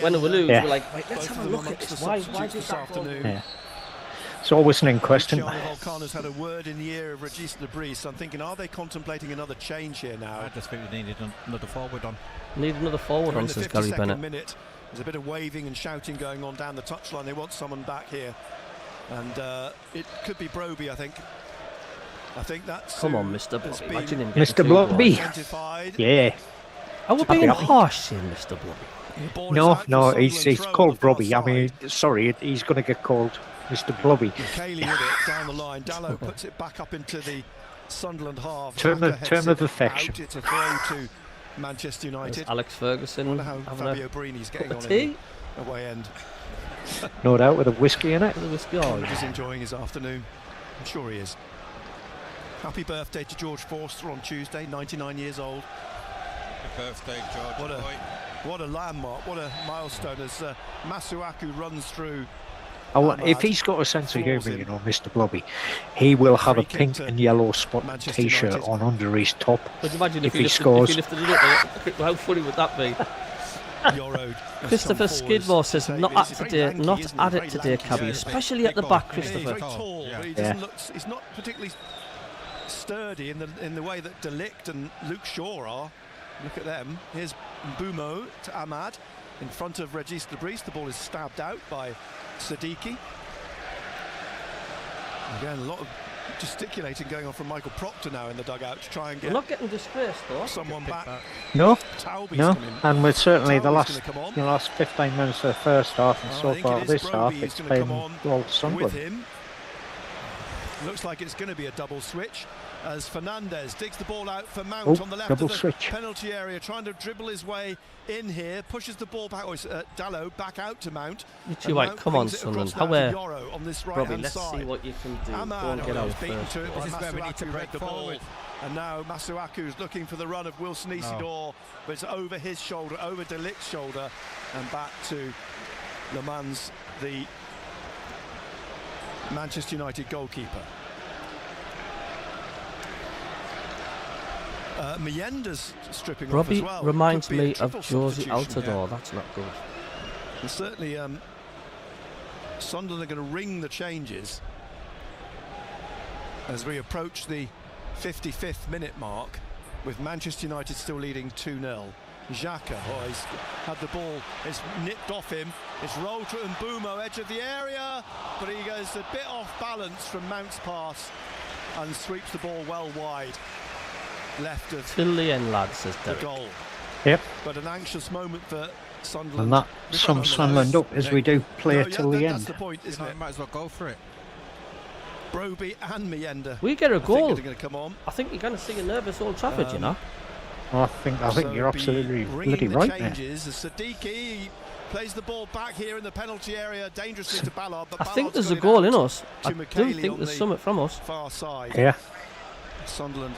when we lose, we're like, right, let's have a look at this. Why did that afternoon? Yeah. It's always an in question. Volcano's had a word in the ear of Regis Lebris, so I'm thinking, are they contemplating another change here now? I just think we needed another forward on. Need another forward on, says Gary Bennett. Minute. There's a bit of waving and shouting going on down the touchline. They want someone back here, and it could be Broby, I think. I think that's. Come on, Mr. Blobby. Imagine him. Mr. Blobby. Yeah. I would be harsh saying Mr. Blobby. No, he's called Blobby. I mean, sorry, he's going to get called Mr. Blobby. Mukiele with it down the line. Dalot puts it back up into the Sunderland half. Term of affection. Out. It's a throw to Manchester United. There's Alex Ferguson. I wonder how Fabio Brini's getting on in the away end. No doubt, with a whiskey in it. With a whiskey on. He's enjoying his afternoon. I'm sure he is. Happy birthday to George Forster on Tuesday, 99 years old. Happy birthday, George. What a landmark, what a milestone as Masuaku runs through. If he's got a sense of humour, you know, Mr. Blobby, he will have a pink and yellow spot T-shirt on under his top. But imagine if he scores. If he lifted it up, how funny would that be? Christopher Skidmore says, not at it today, Cabbie, especially at the back, Christopher. He's not particularly sturdy in the way that De Ligt and Luke Shaw are. Look at them. Here's Mbeumo to Ahmad in front of Regis Lebris. The ball is stabbed out by Siddiqui. Again, a lot of gesticulating going on from Michael Proctor now in the dugout to try and get. We're not getting disgraced though. Someone back. No, Taubie's no, coming. and with certainly the Taubie's last 15 minutes of the first half and so far this half, Broby it's who's been gonna come on all with Sunderland. him. Looks like it's going to be a double switch as Fernandez digs the ball out for Mount on the left of the penalty area, trying to dribble his way in here, pushes the ball back, Dallo back out to Mount. You're right, come on, Sunderland. On this Robbie, right-hand let's side. see what you can do. Ahmad Go and get out beaten first. to it by This is where we need to Masuaku break the ball. forward. And now Masuaku's looking for the run of Wilson Isidore, but it's over his shoulder, over De Ligt's shoulder, and back to Le Mans, the Manchester United goalkeeper. Mienda's stripping Robbie off as well. reminds Could be a me of triple Josie substitution. Altidore. That's not good. And certainly Sunderland are going to ring the changes as we approach the 55th minute mark, with Manchester United still leading 2-0. Xhaka, he's had the ball, it's nipped off him, it's rolled to Mbeumo, edge of the area, but he goes a bit off balance from Mount's pass and sweeps the ball well wide. Left of Till the end, lad, says the Derek. goal. Yep. But an anxious moment for Sunderland. And that sums Sunderland up as we do play till the That's end. the point, isn't it? Might as well go for it. Broby and Mienda. We get a goal. Going to come on. I think you're going to see a nervous Old Trafford, you know. I think So you're absolutely bloody ringing the right there. changes as Siddiqui plays the ball back here in the penalty area dangerously to Ballard. But I think Ballard's there's a got it goal out in us. to I do McKaylee think on there's the something from us. far side. Yeah. Sunderland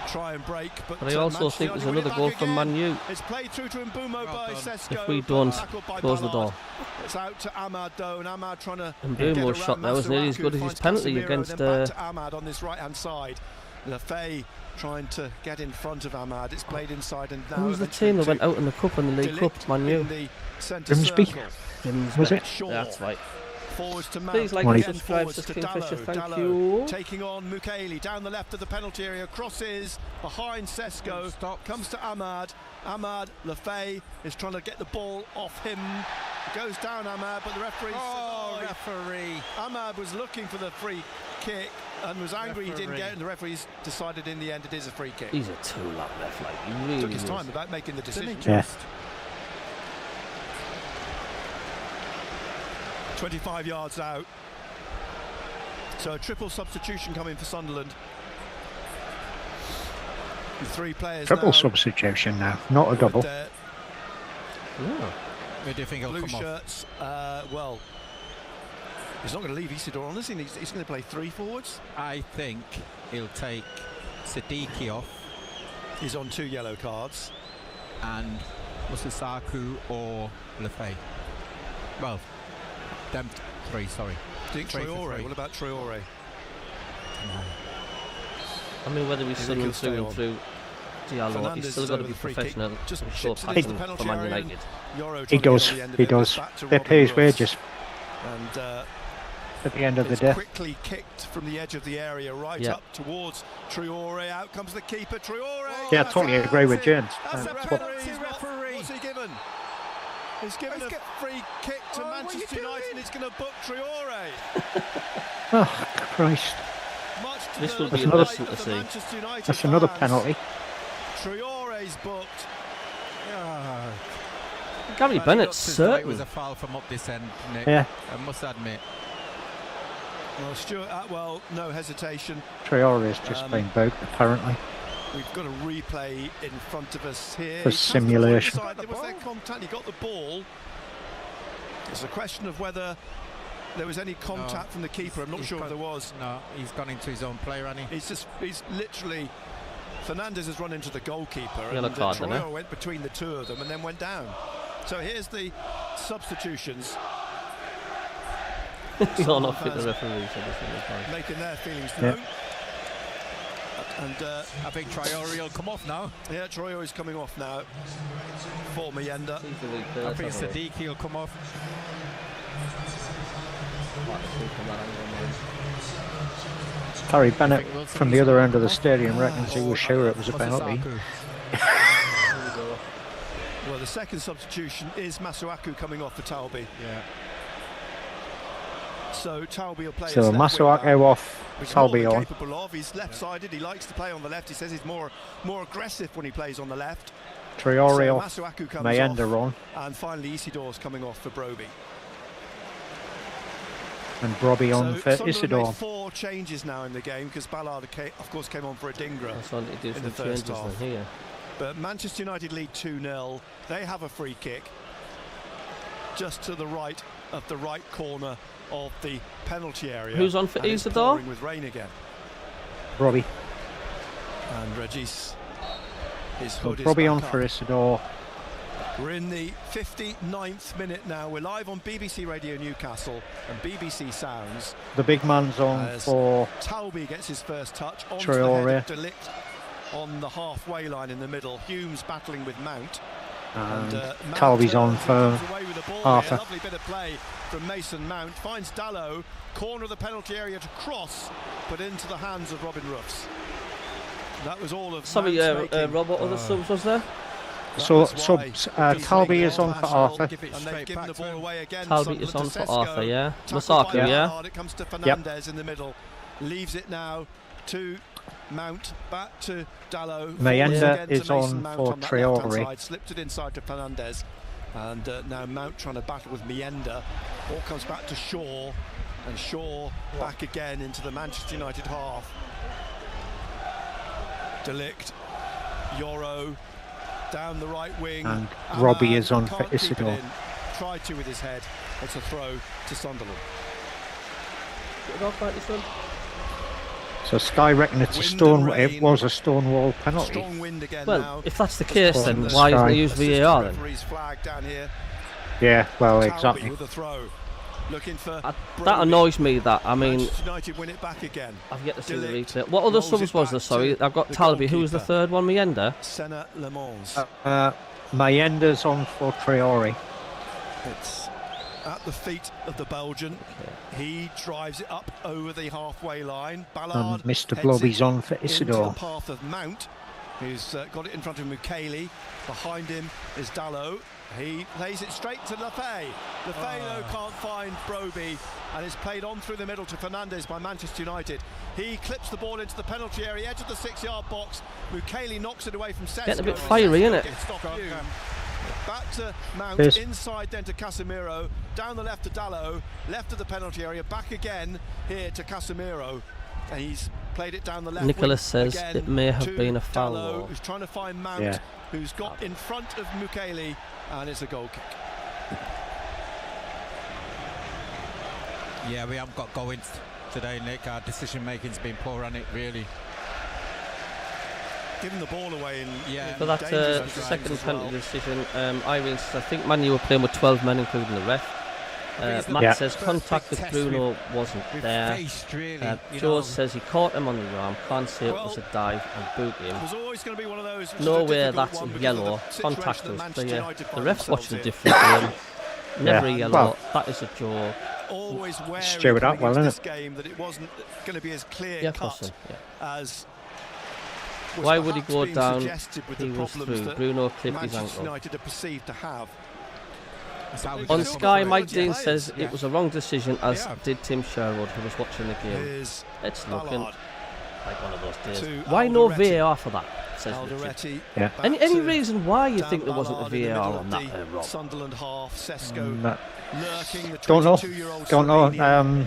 try and break, but I also Manchester think there's United win another it goal back from again. Man U. It's played through to Mbeumo by Sesko. If we don't tackled by close the Ballard. door. It's out to Ahmad though, and Ahmad trying to Mbeumo's get shot around now was nearly as Masuaku, good as his finds penalty Casemiro, against then back to Ahmad on this right-hand side. Lafay trying to get in front of Ahmad. It's played inside and now Who was the eventually team that to went out in the cup and the League Cup? Man U. in the centre Grimsby? circle. Was it? Shaw. That's right. Forwards to Mount. Please like and Again subscribe, forwards to Kingfisher, Dallo. thank Dallo you. taking on Mukaeli down the left of the penalty area, crosses behind Sesko, comes to Ahmad. Ahmad, Lafay is trying to get the ball off him. Goes down Ahmad, but the referee. Referee. Ahmad was looking for the free kick and was angry he didn't get it, and the referee's decided in the end it is a free kick. He's a tool, that ref. Like, he really Took his is. time about making the decision. Yeah. 25 yards out. So a triple substitution coming for Sunderland. With 3 players Triple now. substitution now, not a double. With, Yeah. Where do you think he'll blue come off? shirts. Well, he's not going to leave Isidore on, is he? He's going to play 3 forwards. I think he'll take Siddiqui off He's on 2 yellow cards. and Masuaku or Lafay. Well, them 3, sorry. Do you think 3 for Traore? 3. What about Traore? I mean, whether we think Sunderland he'll stay through and on? through Diallo, Fernandez he's still is got to over be the free kick. professional. Just and show chips it into passion the penalty for Man area. United. Yoro He trying to get does, on the end of he it, but does. back to They Robin pay his Russ. wages And at the end of the it's day. quickly kicked from the edge of the area right Yeah. up towards Traore. Out comes the keeper, Traore. Yeah, I totally agree with James. That's That's a what- referee. What's he given? He's given a free kick to Manchester United, and he's going to book Traore. Oh, Christ. Much to This the will be delight interesting of to the see. Manchester United That's another fans. penalty. Traore's booked. Gary Well, Bennett's it looks as though It was certain. a foul from up this end, Nick. Yeah, I must admit. Well, Stuart Atwell, no hesitation. Traore has just been booked, apparently. We've got a replay in front of us here. For He comes to the simulation. side, there was that contact, he got the ball. It's a question of whether there was any contact from the keeper. I'm not He's sure if got- there was. No, he's gone into his own player, hasn't he? He's literally, Fernandez has run into the goalkeeper, Yellow and card, then, eh? Traore went between the 2 of them and then went down. So here's the substitutions. You're not fit the referee, so this will be fine. Making their feelings Yeah. known. And I think Traore will come off now. yeah, Traore is coming off now for Mienda. He's the weak I player, think let's have a look. Siddiqui will come off. Harry Bennett from the other end of the stadium reckons he was sure it was a penalty. Well, the second substitution is Masuaku coming off for Talbi. Yeah. So Talbi will play. So Masuaku off, Talbi on. Capable of. He's left-sided. He likes to play on the left. He says he's more aggressive when he plays on the left. Traore so off, Masuaku comes Mayenda off, on, and finally Isidor's coming off for Broby. and Broby on for Sunderland Isidore. made 4 changes now in the game because Ballard, of course, came on for Adingra in the first half. Here. But Manchester United lead 2-0. They have a free kick just to the right of the right corner of the penalty area. Who's on for Isidore? With rain again. Broby. And Regis. His So hood is Broby back on up. for Isidore. We're in the 59th minute now. We're live on BBC Radio Newcastle and BBC Sounds. The big man's on As for Talbi gets his first touch onto Traore. the head of Delict on the halfway line in the middle. Humes battling with Mount. and Mount Talby's on for comes away with the ball Arthur. here. Lovely bit of play from Mason Mount. Finds Dallow, corner of the penalty area to cross, but into the hands of Robin Ruffs. That was all of Sorry, Mount's making. Rob, what other subs was there? So That was why Talby is on for Arthur. and they've given the ball away again. Talby is Sunderland on to for Sesko. Arthur, yeah. Tackled Masaku, by yeah. Ballard. It comes to Fernandez in the middle. Leaves it now to Mount. Back to Dallow. Mayenda Forwards again is to Mason on Mount for on that left-hand Traore. side. Slipped it inside to Fernandez. And now Mount trying to battle with Mayenda. Ball comes back to Shaw. And Shaw back again into the Manchester United half. Delict. Yoro. Down the right wing. And Robbie is on can't for keep it Isidore. in. Tried to with his head. It's a throw to Sunderland. So Sky reckon it's a Wind stone. and It rain. was a Stonewall penalty. Strong wind again Well, now. if that's the case, then From why Sky. isn't they use VAR then? Referee's flag down here. Yeah, well, Talby exactly. with a throw. Looking for That Broby. annoys me. That I mean, Manchester United win it back again. I've yet to see the Delict replay. What other rolls subs it was there? back Sorry, to I've got the Talby. Who was the goalkeeper. third one? Mayenda. Senna Le Mans. Mayenda's on for Traore. It's at the feet of the Belgian. He drives it up over the halfway line. Ballard And Mr. heads Blobby's it on for into Isidore. the path of Mount, who's got it in front of Mukele. Behind him is Dallow. He lays it straight to Lafay. Lafay though can't find Broby, and it's played on through the middle to Fernandez by Manchester United. He clips the ball into the penalty area, edge of the 6-yard box. Mukele knocks it away from Sesko. Getting a bit fiery, isn't it? Back to Mount, Yes. inside then to Casemiro, down the left to Dallow, left of the penalty area, back again here to Casemiro, and he's played it down the left. Nicholas wing says again it may have to been a foul. Dallow, who's trying to find Mount, Yeah. who's got in front of Mukele, and it's a goal kick. Yeah, we haven't got going today, Nick. Our decision making's been poor on it, really. Giving the ball away in For that dangerous second times as penalty well. decision, Irene says, I think Man U were playing with 12 men, including the ref. Matt Yeah. says contact with Test Bruno wasn't We've there. faced, really. you Joe know. says he caught him on the arm, can't say it was a dive and boot him. It was always going to be one of those. which is No a way difficult that's one because of yellow. the situation Contact that was Manchester clear. United The find ref themselves watching a in. different game. Never Yeah. yellow. Well, that is a joke. Always wary Stuart coming Atwell, into isn't this game that it wasn't going to be as clear Yeah, cut possible. Yeah. as was Why would he perhaps go being down? suggested with He the was problems through. that Bruno clipped his Manchester ankle. United are perceived to have. That's how we On get Sky, over Mike it. Dean says Yeah. it was a wrong decision, as Yeah. did Tim Sherwood, who was watching the game. Here's It's looking Ballard like one of those days. to Why no Alderete. VAR for that? Says Richard. Alderete. Yeah. back Any to reason why you Dan think there wasn't a Ballard in the VAR middle on of that, the Rob? Sunderland half. Sesko No, lurking. The don't know. 22-year-old Don't know. Slovenian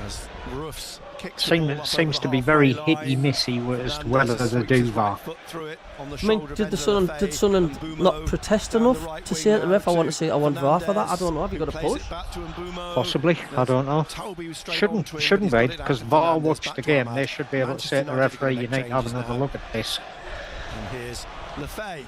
as Roofs kicks the ball up Seems over to the be very halfway hit-y line. missy as to Fernandez whether they switches do right VAR. foot through it on the I mean, shoulder of did Enzo Sunderland Lafay. not Mbumo protest down the enough right to wing say to the now ref, I want to to see, I want VAR for that? I Fernandez, don't know. Have you who got a plays push? it back to Mbumo. Possibly, I don't know. Talby was straight onto him, Shouldn't but be, he's got it out because to VAR Fernandez, watched back the to game. Ahmad. They should be able to Manchester say to the United are referee, gonna you make need to have changes another now. look at this. And here's Lafay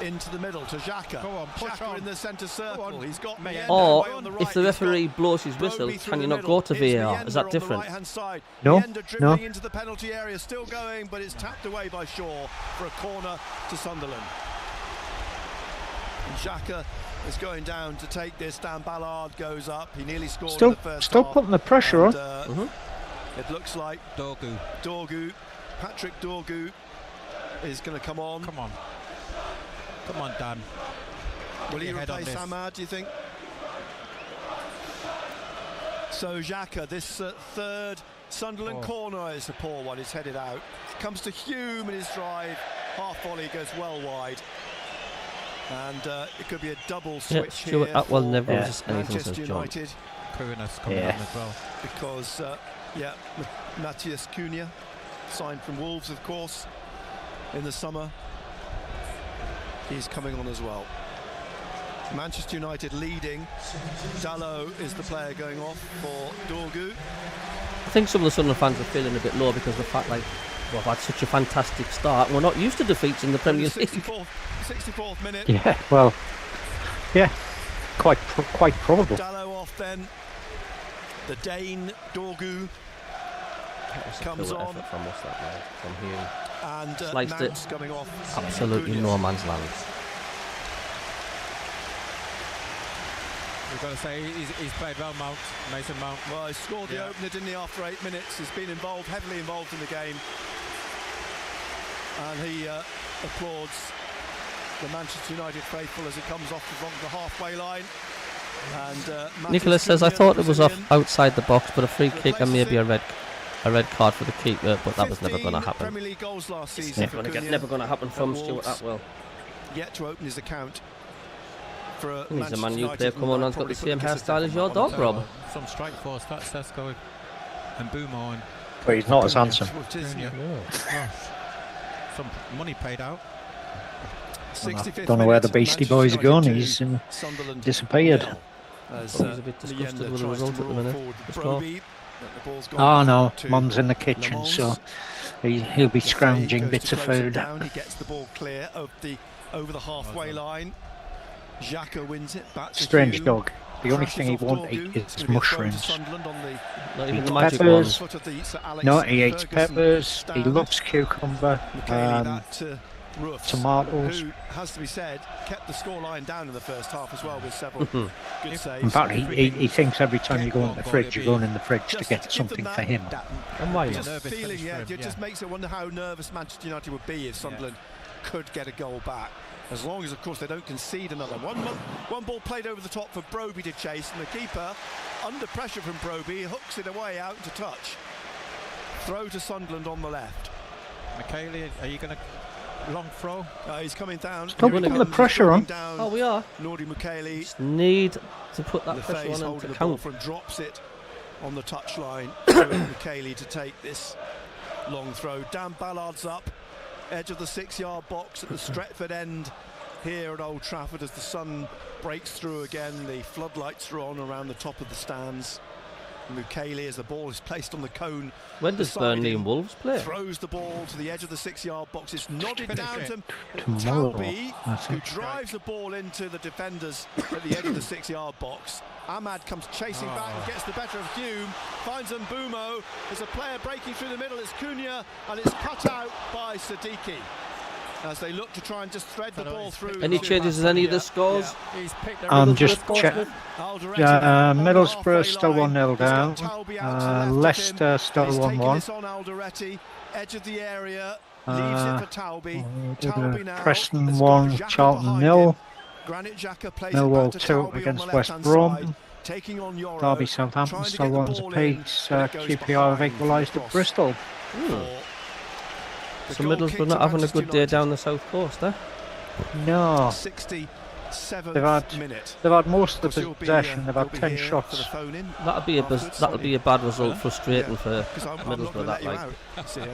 into the middle to Xhaka. Go on, push Xhaka on. in the centre circle. He's got Mayenda Or away on the if right. the He's referee got blows his whistle, Broby through can you the not go to middle. VAR? Here's Is that Mayenda on different? the right-hand side. No, Mayenda dribbling into the penalty area, still going, but it's tapped away by Shaw for a corner to Sunderland. Xhaka is going down to take this. Dan Ballard goes up. He nearly scored in Still, the first still half. putting the pressure on. It looks like Dorgu, Patrick Dorgu, is going to come on. Come on, Dan. Will he replace Ahmad, do you think? So Xhaka, this third Sunderland corner is a poor one. It's headed out. Comes to Hume in his drive. Half volley goes well wide. And it could be a double switch Stuart here Atwell for never does anything, Manchester says John. United. Kuna's coming on as well. Because, Matthias Cunha, signed from Wolves, of course, in the summer. He's coming on as well. Manchester United leading. Dalot is the player going off for Dorgu. I think some of the Sunderland fans are feeling a bit low because of the fact, like, we've had such a fantastic start. We're not used to defeats in the Premier League. 64th minute. Yeah, well, yeah, quite probable. Dalot off then. The Dane Dorgu comes on. From what's that now? From Hume. And Sliced Mount's it. coming off. Absolutely no man's land. We've got to say he's played well, Mason Mount. Well, he scored the opener, didn't he, after 8 minutes. He's been heavily involved in the game. And he applauds the Manchester United faithful as it comes off the halfway line. And Nicholas says, I thought it was off outside the box, but a free kick and maybe a red card for the keeper, but that was never going to happen. Premier League goals last season. Never going to happen from Stuart Atwell. Yet to open his account. For He's a Man U player come on and's got the same hairstyle as your dog, Rob. Some strike force, that's Sesko and Boomo and... But he's not as handsome. Some money paid out. Don't know where the Beastie Boys are going. He's disappeared. He's a bit disgusted with the result at the minute. Oh no, Mum's in the kitchen, so he'll be scrounging bits of food. He gets the ball clear over the halfway line. Xhaka wins it back to Strange Hume. dog. The only thing he won't eat is mushrooms. Not even the magic Peppers. ones. No, he eats peppers. He loves cucumber. Tomatoes. Who, has to be said, kept the scoreline down in the first half as well with several good saves. In fact, he thinks every time you go in the fridge, you're going in the fridge to get something for him. And why Just not? feeling, it just makes it wonder how nervous Manchester United would be if Sunderland could get a goal back. As long as, of course, they don't concede another. One ball played over the top for Broby to chase, and the keeper, under pressure from Broby, hooks it away out into touch. Throw to Sunderland on the left. McKaylee, are you going to long throw? He's coming down. Stop putting the pressure on. Oh, we are. Nordy McKaylee. Just need to put that pressure Lefay's on him holding to the ball count. from drops it on the touchline. McKaylee to take this long throw. Dan Ballard's up. Edge of the 6-yard box at the Stretford end here at Old Trafford as the sun breaks through again. The floodlights are on around the top of the stands. Mukele, as the ball is placed on the cone. When does Burnley and Wolves play? Throws the ball to the edge of the 6-yard box. It's nodded down to Tomorrow, Talby, who drives the ball into the defenders at the edge of the 6-yard box. Ahmad comes chasing back and gets the better of Hume. Finds Mbumo. There's a player breaking through the middle. It's Cunha, and it's cut out by Siddiqui as they look to try and just thread the ball through. Any changes in any of the scores? I'm just checking. Middlesbrough still 1-0 down. Leicester still 1-1. Edge of the area. Leaves it for Talby. Talby now. Preston 1, Charlton 0. Millwall 2 against West Brom. Derby Southampton still 1 apiece. QPR have equalised at Bristol. So Middlesbrough not having a good day down the south coast, eh? No. They've had most of the possession. They've had 10 shots. That'll be a bad result, frustrating for Middlesbrough. That like,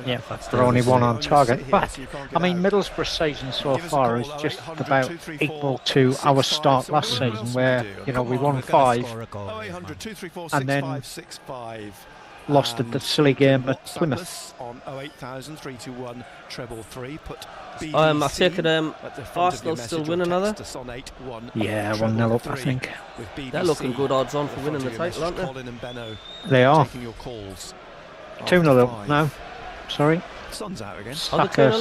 yeah, they're only 1 on target. But I mean, Middlesbrough's season so far is just about equal to our start last season, where we won 5 and then lost at the silly game at Plymouth. On 08000 321 333. Put I take it Arsenal still win another? Yeah, 1-0 up, I think. They're looking good odds on for winning the title, aren't they? They are. 2-0 up now. Sorry. Sun's out again. Saka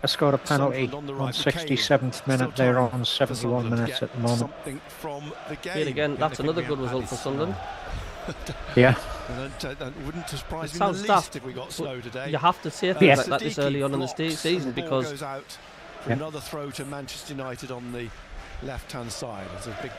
scored a penalty Sunderland on right. 67th minute. They're on 71 minutes at the moment. From the game. Here again, that's another good result for Sunderland. Yeah. That wouldn't surprise me in sounds the daft, least if we got slow today. You have to say things like that this early on in the season because goes out for another throw to Manchester United on the left-hand side. It's a big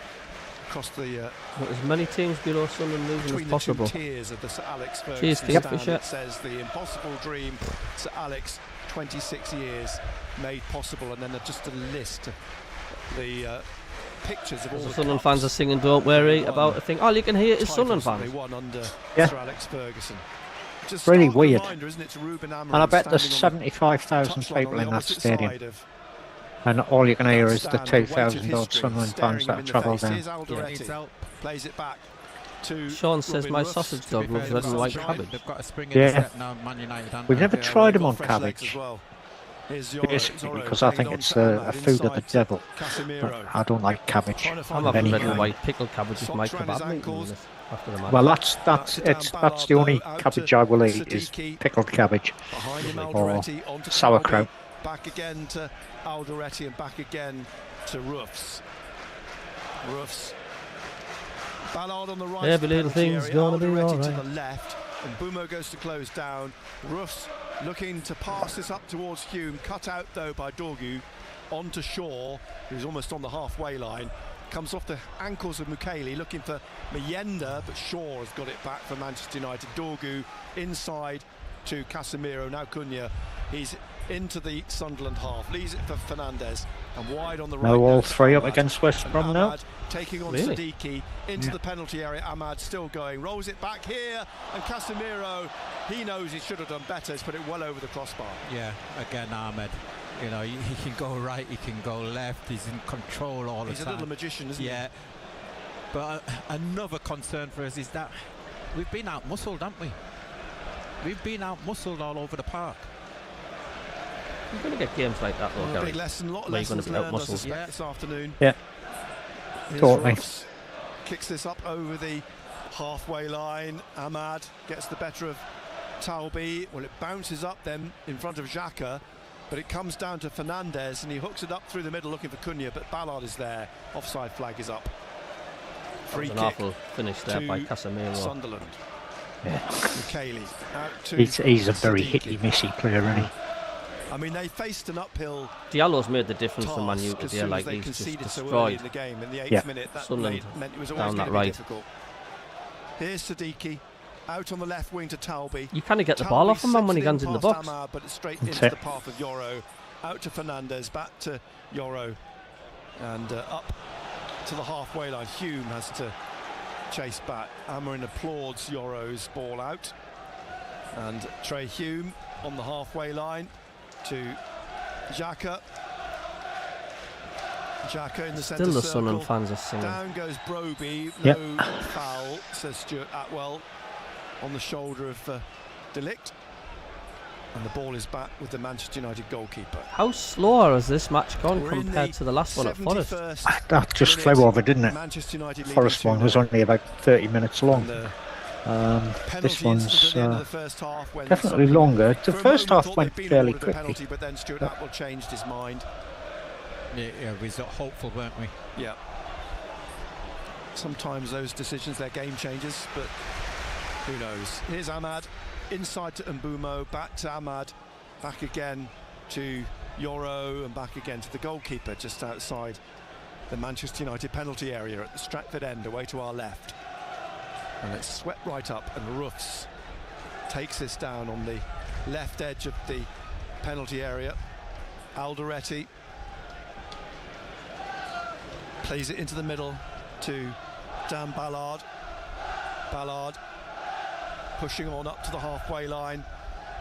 across the as many teams below Sunderland losing as possible. The two tiers of the Sir Alex Ferguson Cheers, stand, Fisher. it says the impossible dream. Sir Alex, 26 years made possible, and then just a list of the pictures of all the Sunderland fans are singing "Don't Worry" about a thing. All you can hear is Sunderland fans. They won under Sir Alex Ferguson. It's really weird. Reminder, isn't it, to Ruben Amorim, And I bet there's 75,000 people in that stadium. And all you can hear is the 2,000 odd Sunderland fans that travel down. Plays it back to Sean says my sausage dog loves red and white cabbage. They've got a spring in the step now, Man United. We've never tried them on cabbage. Basically, because I think it's a food of the devil. But I don't like cabbage. I'm having red and white pickled cabbage with my kebab meat after the match. Well, that's the only cabbage I will eat is pickled cabbage or sauerkraut. Back again to Alderete and back again to Roofs. Ballard on the right. Every little thing's gonna be alright. To the left, and Bumo goes to close down. Roofs looking to pass this up towards Hume. Cut out though by Dorgu onto Shaw, who's almost on the halfway line. Comes off the ankles of Mukiele, looking for Mayenda, but Shaw has got it back for Manchester United. Dorgu inside to Casemiro. Now Cunha, he's into the Sunderland half, leaves it for Fernandez, and wide on the right. No, all three up against West Brom now. Taking on Siddiqui into the penalty area. Ahmad still going, rolls it back here, and Casemiro, he knows he should have done better. He's put it well over the crossbar. Yeah, again Ahmed. You know, he can go right, he can go left. He's in control all the time. He's a little magician, isn't he? Yeah. But another concern for us is that we've been out-muscled, haven't we? We've been out-muscled all over the park. You're going to get games like that, though, Gary. Big lesson, a lot of lessons learned, I suspect, this afternoon. Yeah, totally. Kicks this up over the halfway line. Ahmad gets the better of Talbi. Well, it bounces up then in front of Xhaka, but it comes down to Fernandez, and he hooks it up through the middle looking for Cunha, but Ballard is there. Offside flag is up. Free kick. An awful finish there by Casemiro. Sunderland. Yeah. Mukiele out to he's a very hit-y-missy player, isn't he? I mean, they faced an uphill. Diallo's made the difference for Man U today. Like he's just destroyed. In the game in the 8th minute, that meant it was always going to be difficult. Here's Siddiqui out on the left wing to Talbi. You kind of get the ball off him, man, when he lands in the box. Amar, but it's straight into the path of Yoro. Out to Fernandez, back to Yoro, and up to the halfway line. Hume has to chase back. Amorim applauds Yoro's ball out, and Trey Hume on the halfway line to Xhaka. Xhaka in the centre circle. Still the Sunderland fans are singing. Down goes Broby. No foul, says Stuart Atwell, on the shoulder of De Ligt. And the ball is back with the Manchester United goalkeeper. How slow has this match gone compared to the last one at Forest? That just flew over, didn't it? Forest one was only about 30 minutes long. This one's definitely longer. The first half went fairly quickly. But then Stuart Atwell changed his mind. Yeah, we were hopeful, weren't we? Yeah. Sometimes those decisions, they're game changers, but who knows. Here's Ahmad, inside to Mbumo, back to Ahmad, back again to Yoro, and back again to the goalkeeper just outside the Manchester United penalty area at the Stratford end, away to our left. And it's swept right up, and Roofs takes this down on the left edge of the penalty area. Alderete plays it into the middle to Dan Ballard. Ballard pushing on up to the halfway line,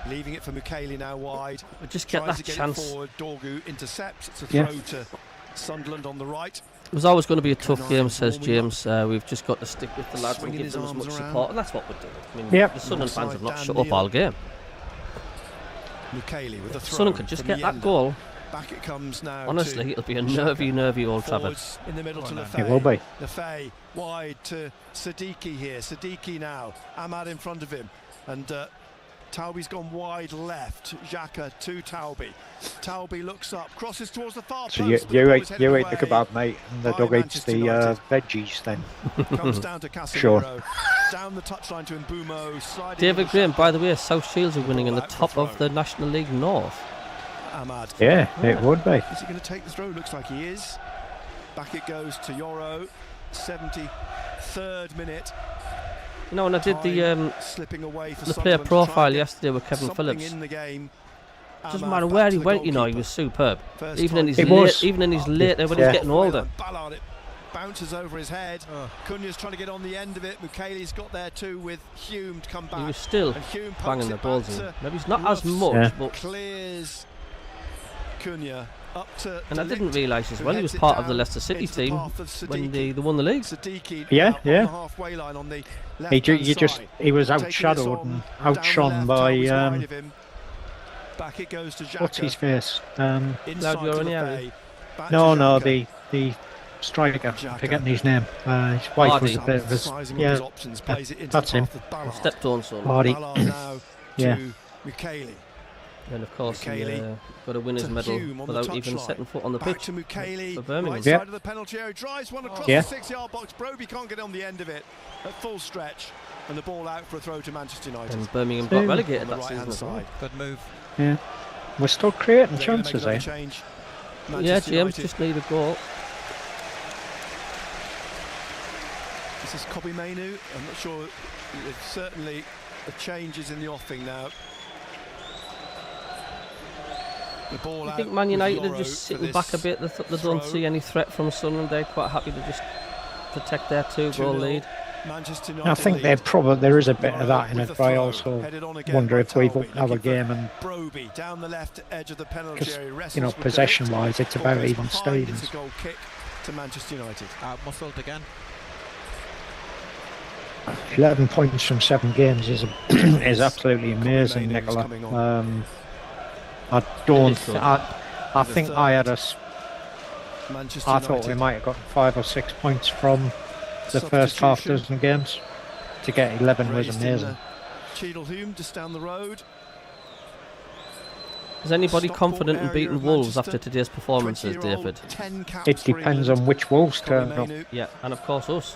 leaving it for Mukiele now wide. But just get that chance. Forward. Dorgu intercepts. It's a throw to Sunderland on the right. It was always going to be a tough game, says James. We've just got to stick with the lads and give them as much support, and that's what we're doing. I mean, the Sunderland fans have not shut up all game. Mukiele with a throw. Sunderland could just get that goal. Back it comes now. Honestly, it'll be a nervy Old Trafford. In the middle to Lefay. It will be. Lefay wide to Siddiqui here. Siddiqui now. Ahmad in front of him, and Taubie's gone wide left. Xhaka to Taubie. Taubie looks up, crosses towards the far So post. you ate the kebab, mate, and the dog eats the veggies then. Comes down to Casemiro. Down the touchline to Mbumo. David Graham, by the way, South Shields are winning in the top of the National League North. Ahmad. Yeah, it would be. Is he going to take the throw? Looks like he is. Back it goes to Yoro. 73rd minute. You know, when I did the slipping away for player profile yesterday with Kevin Phillips, in the game. doesn't matter where he went, you know, he was superb. Even in his later when he's getting older. Ballard, it bounces over his head. Cunha's trying to get on the end of it. Mukele's got there too with Hume to come back. He was still banging the balls in. Maybe he's not as much, but clears Cunha. And I didn't realise as well he was part of the Leicester City team when they won the league. Yeah. He was outshadowed and outshone by back it goes to Xhaka. What's his face? Claudio Ranieri. No, the striker. Forgetting his name. His wife was a bit of that's him. Stepped on so Hardy. Yeah. Mukele. And of course, he got a winner's medal without even setting foot on the pitch for Birmingham. Right side of the penalty area, drives one across the 6-yard box. Broby can't get on the end of it at full stretch, and the ball out for a throw to Manchester United. And Birmingham got relegated that season as well. Good move. Yeah, we're still creating chances, eh? Yeah, James just need a goal. This is CABBIE Mainoo. I'm not sure. There's certainly a changes in the offing now. I think Man United are just sitting back a bit. They don't see any threat from Sunderland. They're quite happy to just protect their 2-goal lead. I think there is a bit of that in it, but I also wonder if we've upped our game, and because, you know, possession-wise, it's about even Stevens. Muscled again. 11 points from 7 games is absolutely amazing, Nicola. I think I had I thought we might have got 5 or 6 points from the first half dozen games. To get 11 was amazing. Cheadle-Hulme just down the road. Is anybody confident in beating Wolves after today's performances, David? It depends on which Wolves turn up. Yeah, and of course us.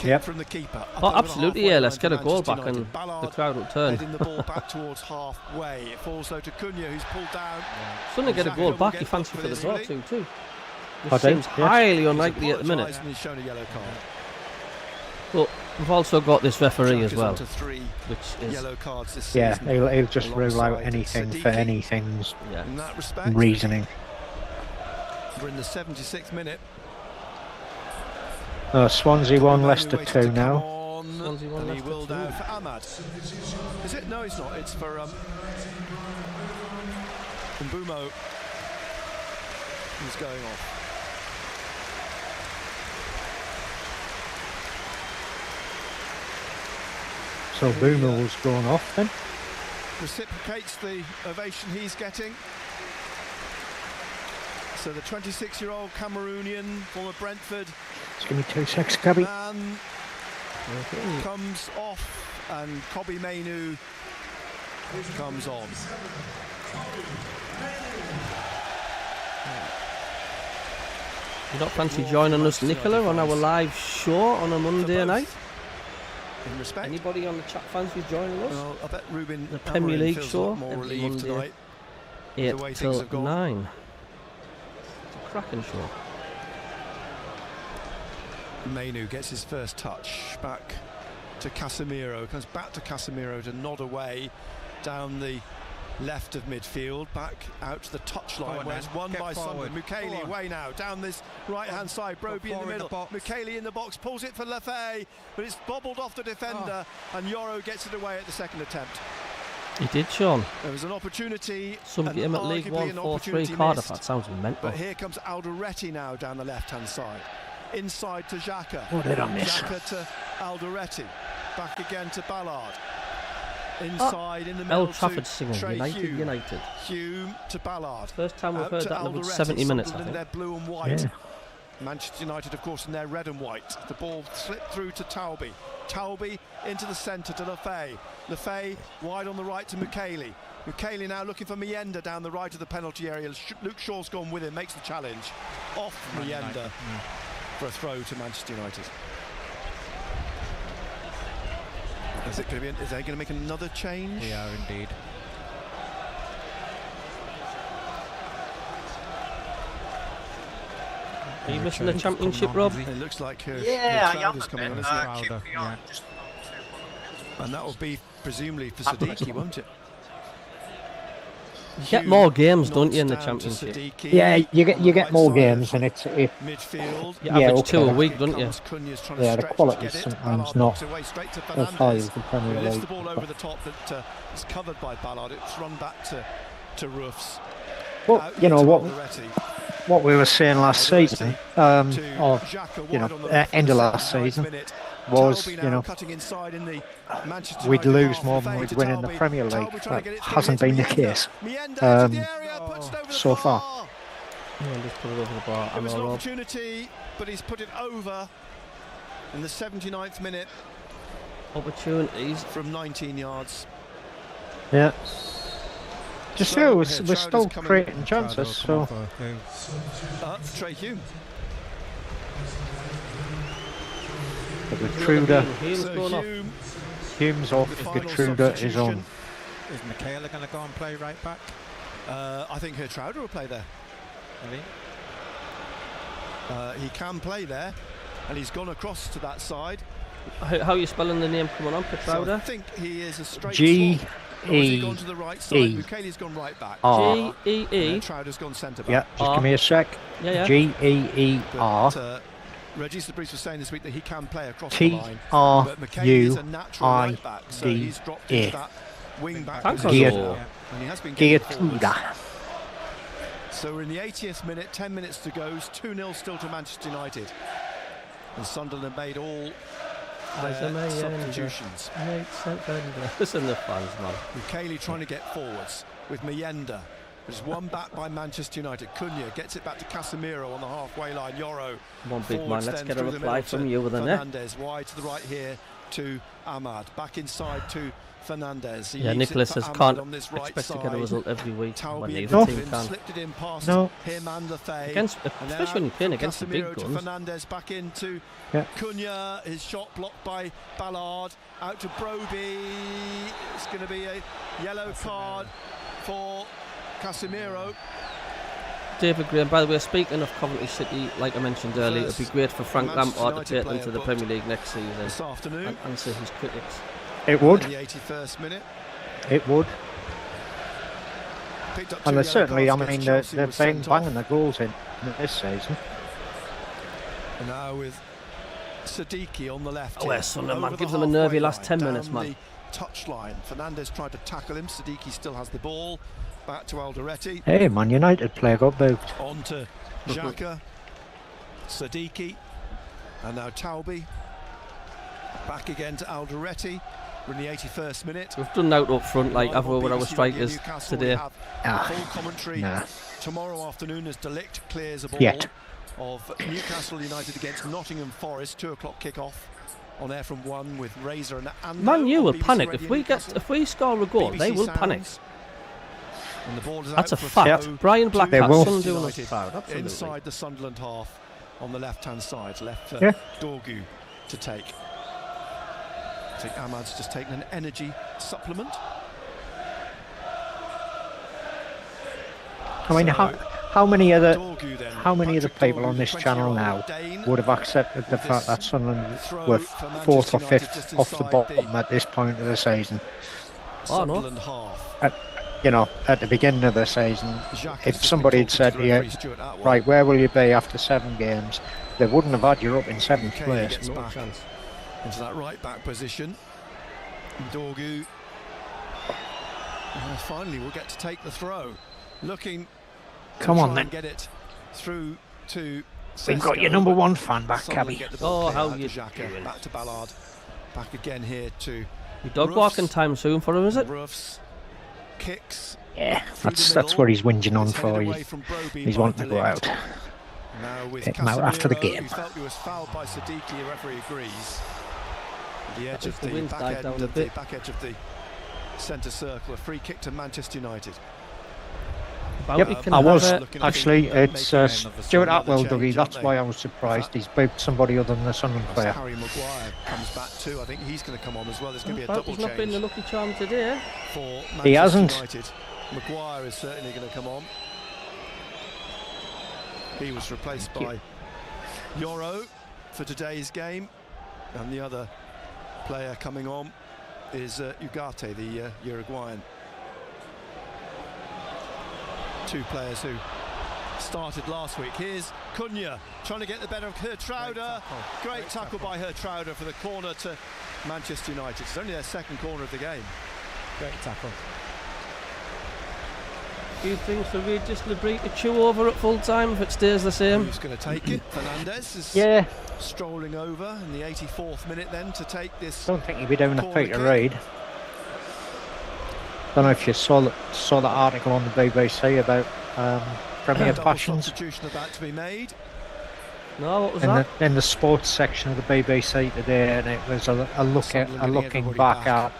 Yep. From the keeper. Oh, absolutely, yeah. Let's get a goal back and the crowd will turn. The ball back towards halfway. It falls though to Cunha, who's pulled down. Suddenly get a goal back, you fancy for the draw too. Which seems highly unlikely at the minute. He's shown a yellow card. But we've also got this referee as well, which is yellow cards this season. Yeah, he'll just rule out anything for anything's reasoning. We're in the 76th minute. Swansea 1, Leicester 2 now. Swansea 1, and he will down for Ahmad. Is it? No, it's not. It's for Mbumo. He's going off. So Mbumo's going off then. Reciprocates the ovation he's getting. So the 26-year-old Cameroonian, former Brentford. Just give me 2 seconds, CABBIE. Comes off, and CABBIE Mainoo comes on. You don't fancy joining us, Nicola, on our live show on a Monday night? In respect. Anybody on the chat fancy joining us? Well, I bet Ruben the Premier League show more every relieved Monday, tonight. 8 till 9. It's a cracking show. Mainoo gets his first touch, back to Casemiro, comes back to Casemiro to nod away down the left of midfield, back out to the touchline where it's won by Sunderland. Mukele away now, down this right-hand side, Broby in the middle, Mukele in the box, pulls it for Lefay, but it's bobbled off the defender, and Yoro gets it away at the second attempt. He did, Sean. There was an opportunity. Some game at League 1, 4-3 Cardiff, that sounds mental. But here comes Alderete now down the left-hand side. Inside to Xhaka. What did I miss? Xhaka to Alderete. Back again to Ballard. Inside in the middle. El Trafford singing, Hume to Ballard. First time we've heard that in about 70 minutes, I think. They're blue and white. Manchester United, of course, in their red and white. The ball slipped through to Taubie. Taubie into the centre to Lefay. Lefay wide on the right to Mukiele. Mukiele now looking for Mienda down the right of the penalty area. Luke Shaw's gone with him, makes the challenge. Off Mienda for a throw to Manchester United. Is they going to make another change? They are indeed. Are you missing the championship, Rob? It looks like her I am is coming on, isn't it? And that will be presumably for Siddiqui, won't it? You get more games, don't you, in the championship? Yeah, you get more games, and it's midfield. You average 2 a week, don't you? Yeah, the quality is sometimes not as high as the Premier Lifts League. the ball over the top that is covered by Ballard. It's run back to Roofs. Well, you know what we were saying last season, or end of last season, was we'd lose more than we'd win in the Premier League. That hasn't been the case so far. Just put it over the bar. It was an opportunity, but he's put it over in the 79th minute. Opportunities from 19 yards. Yeah. Just so we're still creating chances. So. Trey Hume. Getruda. Hume's off. Getruda is on. Is Michaela going to go and play right back? I think Gertruida will play there. Really? He can play there, and he's gone across to that side. How are you spelling the name coming on, Gertruida? So I think he is a straight G-E-E-R. to the right side. Mukele's gone right back. G-E-E. Gertruida's gone centre back. Yeah, just give me a sec. Yeah. G-E-E-R. Regis the Priest was saying this week that he can play across the line. T-R-U-I-D-A. So he's dropped into that wing back position. And he has been Gertruda. So we're in the 80th minute, 10 minutes to go. 2-0 still to Manchester United. And Sunderland made all their substitutions. Listen to the fans, man. Mukiele trying to get forwards with Mienda. There's one back by Manchester United. Cunha gets it back to Casemiro on the halfway line. Yoro. One big man. Let's get a reply from you with a net. Fernandez wide to the right here to Ahmad. Back inside to Fernandez. Yeah, Nicholas says can't expect to get a result every week when neither team can. Slipped it in past him and Lefay. Especially when you're playing against the big guns. Fernandez back into Cunha. His shot blocked by Ballard. Out to Broby. It's going to be a yellow card for Casemiro. David Graham, by the way, speaking of Coventry City, like I mentioned earlier, it'd be great for Frank Lampard to take them to the Premier League next season this afternoon and answer his critics. It would. In the 81st minute. It would. And they're certainly, I mean, they've been banging the goals in this season. And now with Siddiqui on the left. Oh, yes, Sunderland, give them a nervy last 10 minutes, man. Touchline. Fernandez tried to tackle him. Siddiqui still has the ball. Back to Alderete. Hey, Man United player got booked. On to Xhaka. Siddiqui. And now Taubie. Back again to Alderete. We're in the 81st minute. We've done out up front like I've with our strikers today. Full commentary tomorrow afternoon as Delict clears a ball of Newcastle United against Nottingham Forest. 2 o'clock kick-off on air from 1 with Razor and Ando. Man, you will panic if we score a goal. They will panic. And the ball is That's a out for fact. throw. Brian Blackhat's son doing us United proud. Absolutely. Inside the Sunderland half on the left-hand side, left for Dorgu to take. I think Ahmad's just taken an energy supplement. I mean, how many other people on this channel now would have accepted the fact that Sunderland were 4th or 5th off the bottom at this point of the season? Sunderland half. You know, at the beginning of the season, if somebody had said to you, right, where will you be after 7 games, they wouldn't have had you up in 7th place. No chance. Into that right back position. Dorgu. And finally, we'll get to take the throw. Looking. Come on then. Get it through to. We've got your number 1 fan back, Cabbie. Oh, how you doing? Back to Ballard. Back again here to. Your dog walking time soon for him, is it? Roofs. Kicks. Yeah, that's what he's whinging on for. He's wanting to go out. Now with pick him out after the game. He felt he was fouled by Siddiqui. The referee agrees. The edge of the the wind's back died end down a of the bit. back edge of the centre circle. A free kick to Manchester United. Yep, I was actually. It's Stuart Atwell, Dougie. That's why I was surprised. He's booked somebody other than the Sunderland player. Harry Maguire comes back too. I think he's going to come on as well. There's going to be a double He's change. not been the lucky charm today. For Manchester He hasn't. United. Maguire is certainly going to come on. He was replaced by Yoro for today's game, and the other player coming on is Ugarte, the Uruguayan. Two players who started last week. Here's Cunha trying to get the better of Hertrauder. Great tackle by Hertrauder for the corner to Manchester United. It's only their second corner of the game. Great tackle. Do you think so? We just agree to chew over at full time if it stays the same? Who's going to take it? Fernandez is strolling over in the 84th minute then to take this. Don't think he'd be doing a Peter Reid. Don't know if you saw that article on the BBC about Premier Passions. Substitution about to be made. No, what was that? In the sports section of the BBC today, and it was a looking back at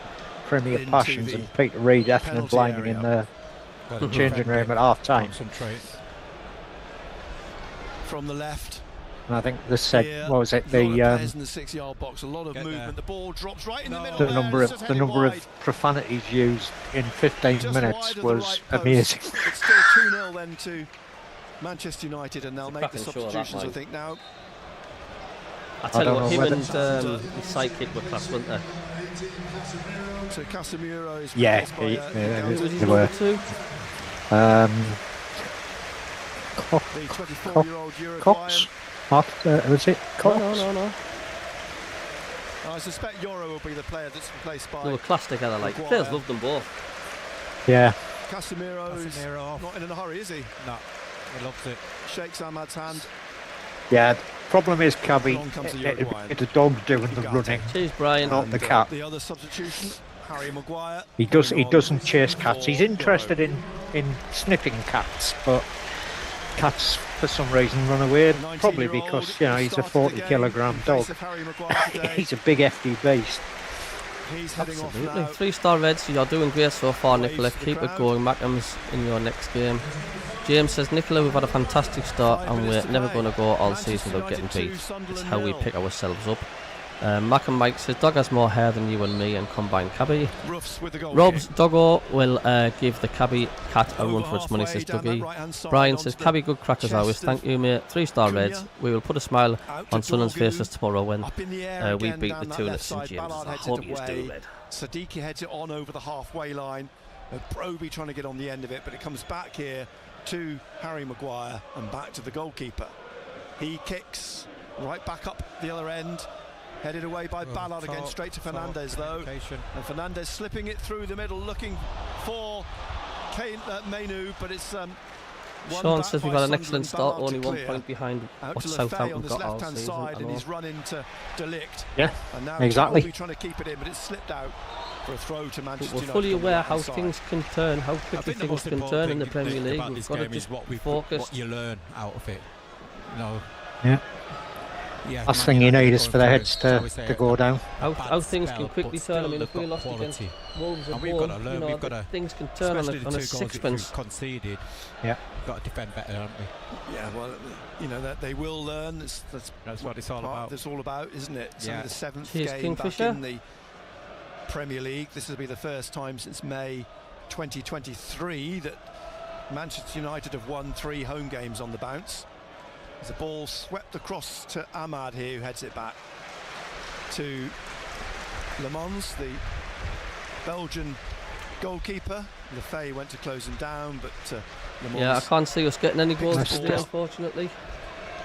Premier Passions and Peter Reid effing and blinding in the changing room at half time. From the left. And I think they said, what was it? The in the 6-yard box, a lot of movement. The ball drops right in the middle. The number of profanities used in 15 minutes was amazing. It's still 2-0 then to Manchester United, and they'll make the substitutions, I think, now. I tell you what, him and his sidekick were class, weren't they? So Casemiro is they were. The 24-year-old Uruguayan. Was it Cox? No. I suspect Yoro will be the player that's replaced by. They were class together, like players loved them both. Yeah. Casemiro's not in a hurry, is he? No, he loves it. Shakes Ahmad's hand. Yeah. Problem is, Cabbie, it's a dog doing the running. Cheers, Brian. Not the cat. The other substitution, Harry Maguire. He doesn't chase cats. He's interested in sniffing cats, but cats for some reason run away. Probably because he's a 40-kilogram dog. He's a big hefty beast. He's heading off now. Absolutely. 3-star Reds. You're doing great so far, Nicola. Keep it going. MACKEM's in your next game. James says, Nicola, we've had a fantastic start and we're never going to go all season without getting beat. It's how we pick ourselves up. MACKEM Mike says, Dog has more hair than you and me and combined Cabbie. Rob's Doggo will give the Cabbie cat a run for its money, says Dougie. Brian says, Cabbie, good crack as always. Thank you, mate. 3-star Reds. We will put a smile on Sunderland's faces tomorrow when we beat the Toon at St James. I hope you do, Red. Siddiqui heads it on over the halfway line. Broby trying to get on the end of it, but it comes back here to Harry Maguire and back to the goalkeeper. He kicks right back up the other end. Headed away by Ballard again, straight to Fernandez though. And Fernandez slipping it through the middle, looking for Mainu, but it's Sean says we've had an excellent start, only 1 point behind what what Southampton got all left-hand season. side, and he's run into Delict. Yeah, and now exactly. He's trying to keep it in, but it's slipped out for a throw to Manchester But we're fully aware how things can turn, how quickly things can turn in the Premier League. We've got to just focus. What you learn out of it. Yeah, last thing you need is for the heads to go down. How things can quickly turn. I mean, if we lost against Wolves and we've got to learn, things can turn on a sixpence. Conceded. Yeah, we've got to defend better, haven't we? Yeah, well, that they will learn. That's what it's all about. It's all about, isn't it? It's only the 7th Cheers, game Kingfisher. back in the Premier League. This will be the first time since May 2023 that Manchester United have won 3 home games on the bounce. There's a ball swept across to Ahmad here, who heads it back to Le Mans, the Belgian goalkeeper. Lefay went to close him down, but Le Mans... Yeah, I can't see us getting any goals today, unfortunately.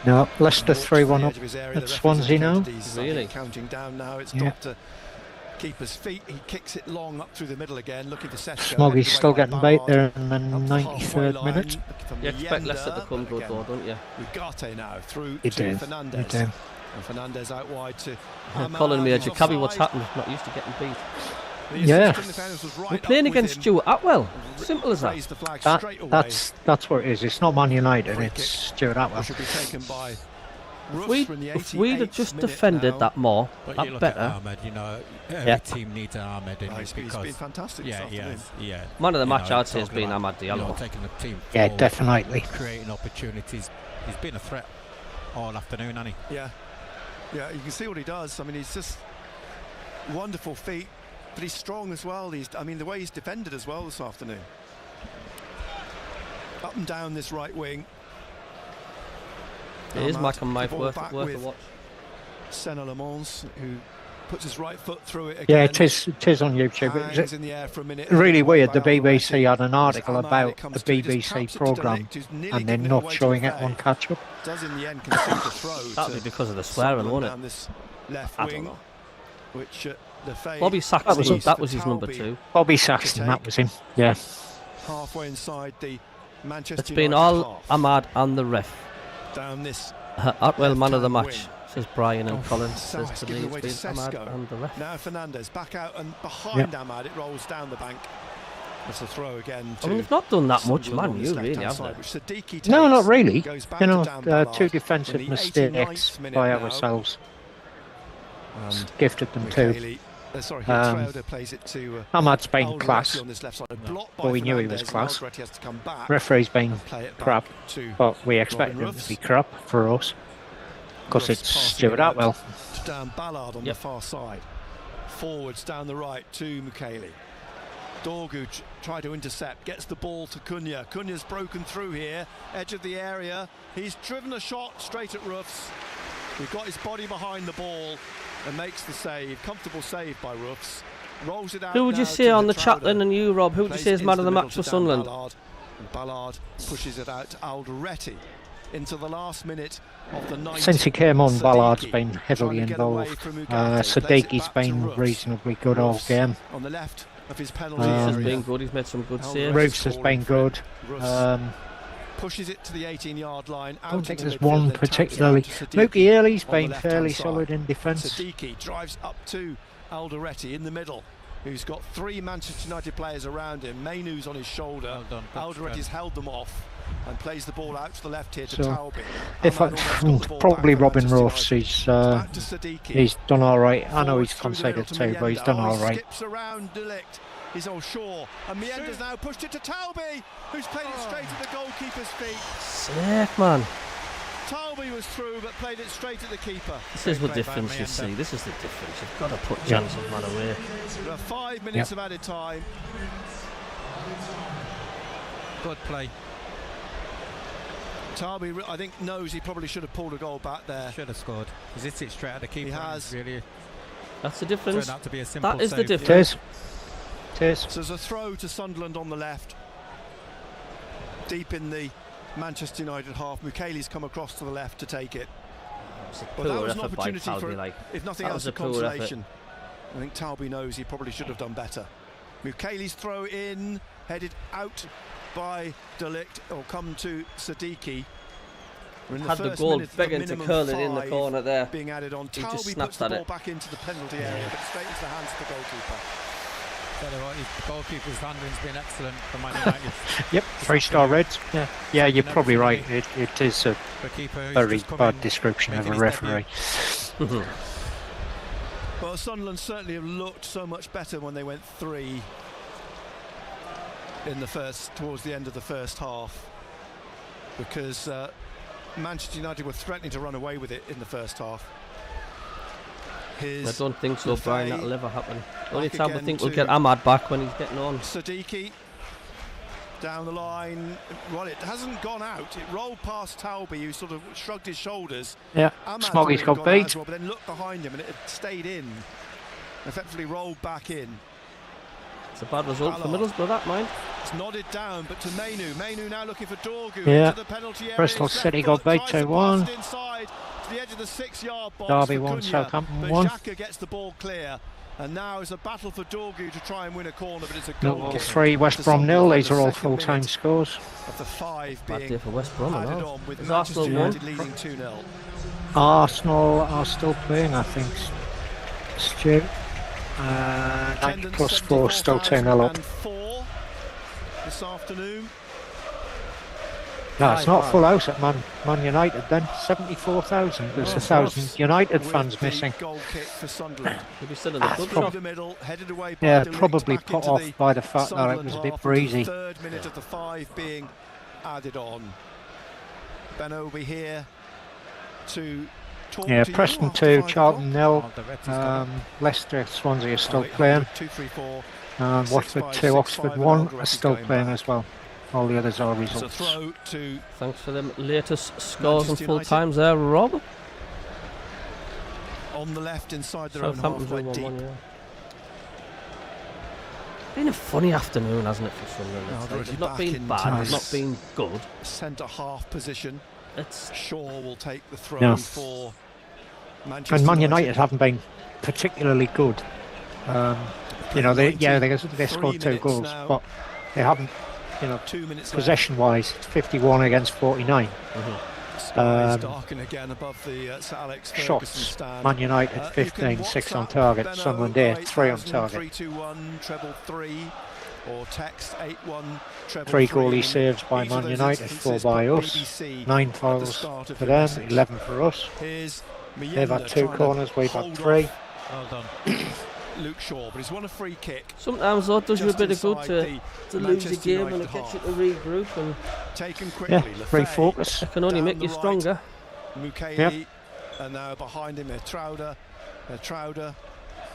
No, Leicester 3-1 up at Swansea now. Really? Counting down now, it's got to keeper's feet. He kicks it long up through the middle again, looking for Sesko. Smoggy's still getting bait there in the 93rd minute. You expect Leicester to come good though, don't you? Ugarte now through to Fernandez. And Fernandez out wide to Colin Major. Cabbie, what's happened? Not used to getting beat. Yeah. We're playing against Stuart Atwell. Simple as that. That's what it is. It's not Man United, it's Stuart Atwell. If we'd have just defended that more, that better. Ahmed, you know, every team needs an Ahmed in it because he's been fantastic. Yeah. Man of the match, I'd say, has been Ahmad Diallo. Taking the team Yeah, forward, definitely. creating opportunities. He's been a threat all afternoon, hasn't he? Yeah, you can see what he does. I mean, he's just wonderful feet, but he's strong as well. I mean, the way he's defended as well this afternoon. Up and down this right wing. It is MACKEM worth a watch. Senna Le Mans, who puts his right foot through it again. Yeah, it is on YouTube. Hangs in the air for a minute. Really weird. The BBC had an article about the BBC programme and they're not showing it on catch up. Does in the end concede the throw. That'd be because of the swearing, won't it? This left I wing, don't know. which Bobby Saxton, that was his number 2. Bobby Saxton, that was him. Yeah. Halfway inside the Manchester It's been United all half. Ahmad and the ref. Down this Atwell, man of the left-hand match, wing. says Brian and Colin. Sass Says to giving me away it's to been Ahmad Sesko. and the ref. Now Fernandez back out and behind Ahmad, it rolls down the bank. It's a throw again. I mean, we've not done that much, Sunderland man. on You this really left-hand have side, which Sadiki No, not takes, really. goes back You to know, Dan Ballard. 2 defensive In the mistakes 89th minute by now, ourselves. and Gifted them too. Michele, Traoré plays it to Ahmad's been Alderweireld class. on this left side. Blocked by Well, we knew he was Fernandez, class. and Alderweireld has to come back Referee's been and play it back crap, to but we expected him to be crap for us because Ruff's it's passing Stuart it out Atwell. to Dan Ballard on the far side. Forwards down the right to Michele. Dorgu tried to intercept, gets the ball to Cunha. Cunha's broken through here, edge of the area. He's driven a shot straight at Ruffs. We've got his body behind the ball and makes the save. Comfortable save by Ruffs. Rolls it out. Who would you say on the Chatlin and you, Rob? Who would you say is man of the match for Sunderland? Ballard pushes it out to Alderweireld into the last minute of the 90th. Since he came on, Sadiki Ballard's been heavily trying to get away involved. from Ugarte, plays it Sadiki's back to been Ruffs. reasonably good all Ruffs game. on the left of his penalty He's area. been good. He's made some good saves. Roofs has been good. Ruffs pushes it to the 18-yard line. I don't think into there's midfield, one then taps it particularly. out to Sadiki Mookie Early's on the been left-hand fairly side. solid in defence. Sadiki drives up to Alderweireld in the middle, who's got 3 Manchester United players around him. Mainu's on his shoulder. Alderweireld's held them off and plays the ball out to the left here to So, Taubé. probably Robin Ross, he's done all right. I know he's conceded too, but he's done all right. Skips around Delict. He's on shore, and Mienda's now pushed it to Taubé, who's played it straight at the goalkeeper's feet. Safe, man. Taubé was through, but played it straight at the keeper. This is the difference, you see. This is the difference. You've got to put chances, man, away. There are 5 minutes of added time. Good play. Taubé, I think, knows he probably should have pulled a goal back there. Should have scored. He's hit it straight at the keeper. He has. Really That's the difference. turned out to be a simple That is the save. difference. Tis. So there's a throw to Sunderland on the left. Deep in the Manchester United half. Michele's come across to the left to take it. But that was an opportunity for, if nothing else, a consolation. I think Taubé knows he probably should have done better. Michele's throw in, headed out by Delict, or come to Sadiki. Had the goal begging to curl it in the corner there. Being added on. He just Taubé snapped puts the at ball it. back into the penalty area, but straight into the hands of the goalkeeper. Tell you what, his goalkeeper's handling's been excellent for Man United. Yep, 3-star Reds. Yeah, you're probably right. It is a The keeper who's very just come bad in, description of making a his debut. referee. Well, Sunderland certainly have looked so much better when they went 3 in the towards the end of the first half, because Manchester United were threatening to run away with it in the first half. I don't think so, Brian. That'll ever happen. The only Back time I again think we'll to get Ahmad back when he's getting on. Sadiki down the line. Well, it hasn't gone out. It rolled past Taubé, who sort of shrugged his shoulders. Yeah, Ahmad's Smoggy's got gone out as beat. well, but then looked behind him and it had stayed in. Effectively rolled back in. It's a bad result for Ballard. Middlesbrough, that mind. It's nodded down, but to Mainu. Mainu now looking for Dorgu. Yeah. Into the penalty area. Bristol His City left got foot beat tries to 2-1. pass it inside to the edge of the 6-yard box. Derby for won, Cunha, Southampton but won. Xhaka gets the ball clear. And now it's a battle for Dorgu to try and win a corner, but it's a No, goal. 3, West Brom 0. These are all full-time scores. Of the 5 Bad being day for West Brom, I added know. on with Has Manchester Arsenal won? United leading 2-0. Arsenal are still playing, I think. Stu. 90 plus 4, still 2-0 up. 4 this afternoon. No, it's not full house at Man United then. 74,000. There's 1,000 United fans missing. Goal kick for Sunderland. He'll be still in the club Through shop. the middle, headed away by Yeah, De Ligt, probably back put into off the by the fact that it was a bit Sunderland breezy. half, the 3rd minute of the 5 being added on. Benno will be here to talk Yeah, to Preston you 2, after Charlton 0. The Reds has got Leicester, Swansea are still 0800 playing. 234. Watford 2, Oxford 1 are still playing as well. All the others are It's a results. throw to Thanks for them latest scores and Manchester full United. times there, Rob. on the left inside their own Southampton's half, 1-1, deep. yeah. Been a funny afternoon, hasn't it, for Sunderland? Now It's they're like, it's already not back been in bad, it's tennis. not been good. Centre half position. It's Shaw will take the throw Yeah. for Manchester And Man United. United haven't been particularly good. They scored 2 minutes goals, now. but they haven't, 2 minutes left. possession-wise, it's 51 against 49. Skies darken again above the Sir Alex Ferguson Shots, stand. Man United You 15, can 6 on WhatsApp target, Benno Sunderland 8, 3 on 08000 target. 321 treble 3 or text 81 treble 3 3. goalie saves by Each of Man those United, 4 instances by put us, BBC 9 at the fouls start of for your them, message. 11 for us. Here's They've Miyenda had 2 trying to corners, we've had hold 3. off Well done. Luke Shaw, but he's won a free kick. sometimes though, it does you a Just bit of good inside to the lose a Manchester game and United it gets you half. to regroup, and Taken quickly. Yeah, Lefebvre refocus. it can only down make the you right. stronger. Mukeli, Yep. and now behind him, Trauder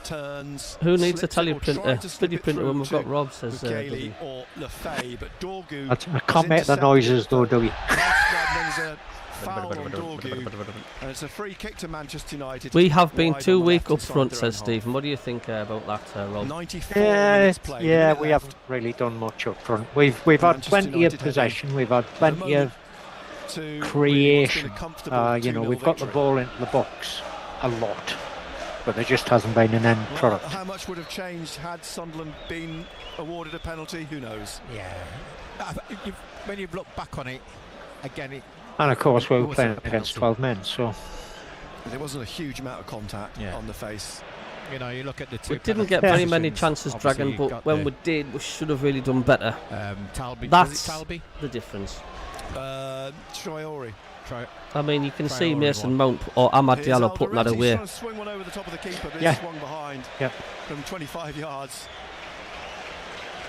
turns. Who needs a slips tally it or printer, tried to slip video it printer through when we've to got Rob, says Mukeli or Lefebvre, but Dorgu. I can't make the noises though, do we? There's a foul on Dorgu, and it's a free kick to Manchester United. We have been wide too on the weak left up inside front, their says own half. Stephen. What do you think about that, Rob? 94 Yeah, minutes played. yeah, minute we left. haven't really done much up front. We've had Manchester plenty United of possession, we've had the plenty moment of to really creation. what's been a comfortable 2-0 We've got the victory. ball into the box a lot, but there just hasn't been an end Well, product. how much would have changed had Sunderland been awarded a penalty? Who knows? Yeah. When you look back on it, again, And of course, we it were wasn't playing a against penalty. 12 men, so There wasn't a huge amount of contact Yeah. on the face. you look at the two. We didn't get Yeah. very many chances, Obviously, Dragon, you've but got when the- we did, we should have really done better. Talby. That's Was it Talby? the difference. Traore. I mean, you can see Traore Mason won. Mount or Ahmad Here's Diallo putting that Alderete. He's away. trying to swing one over the top of the keeper, but Yeah. it's swung behind Yeah. from 25 yards.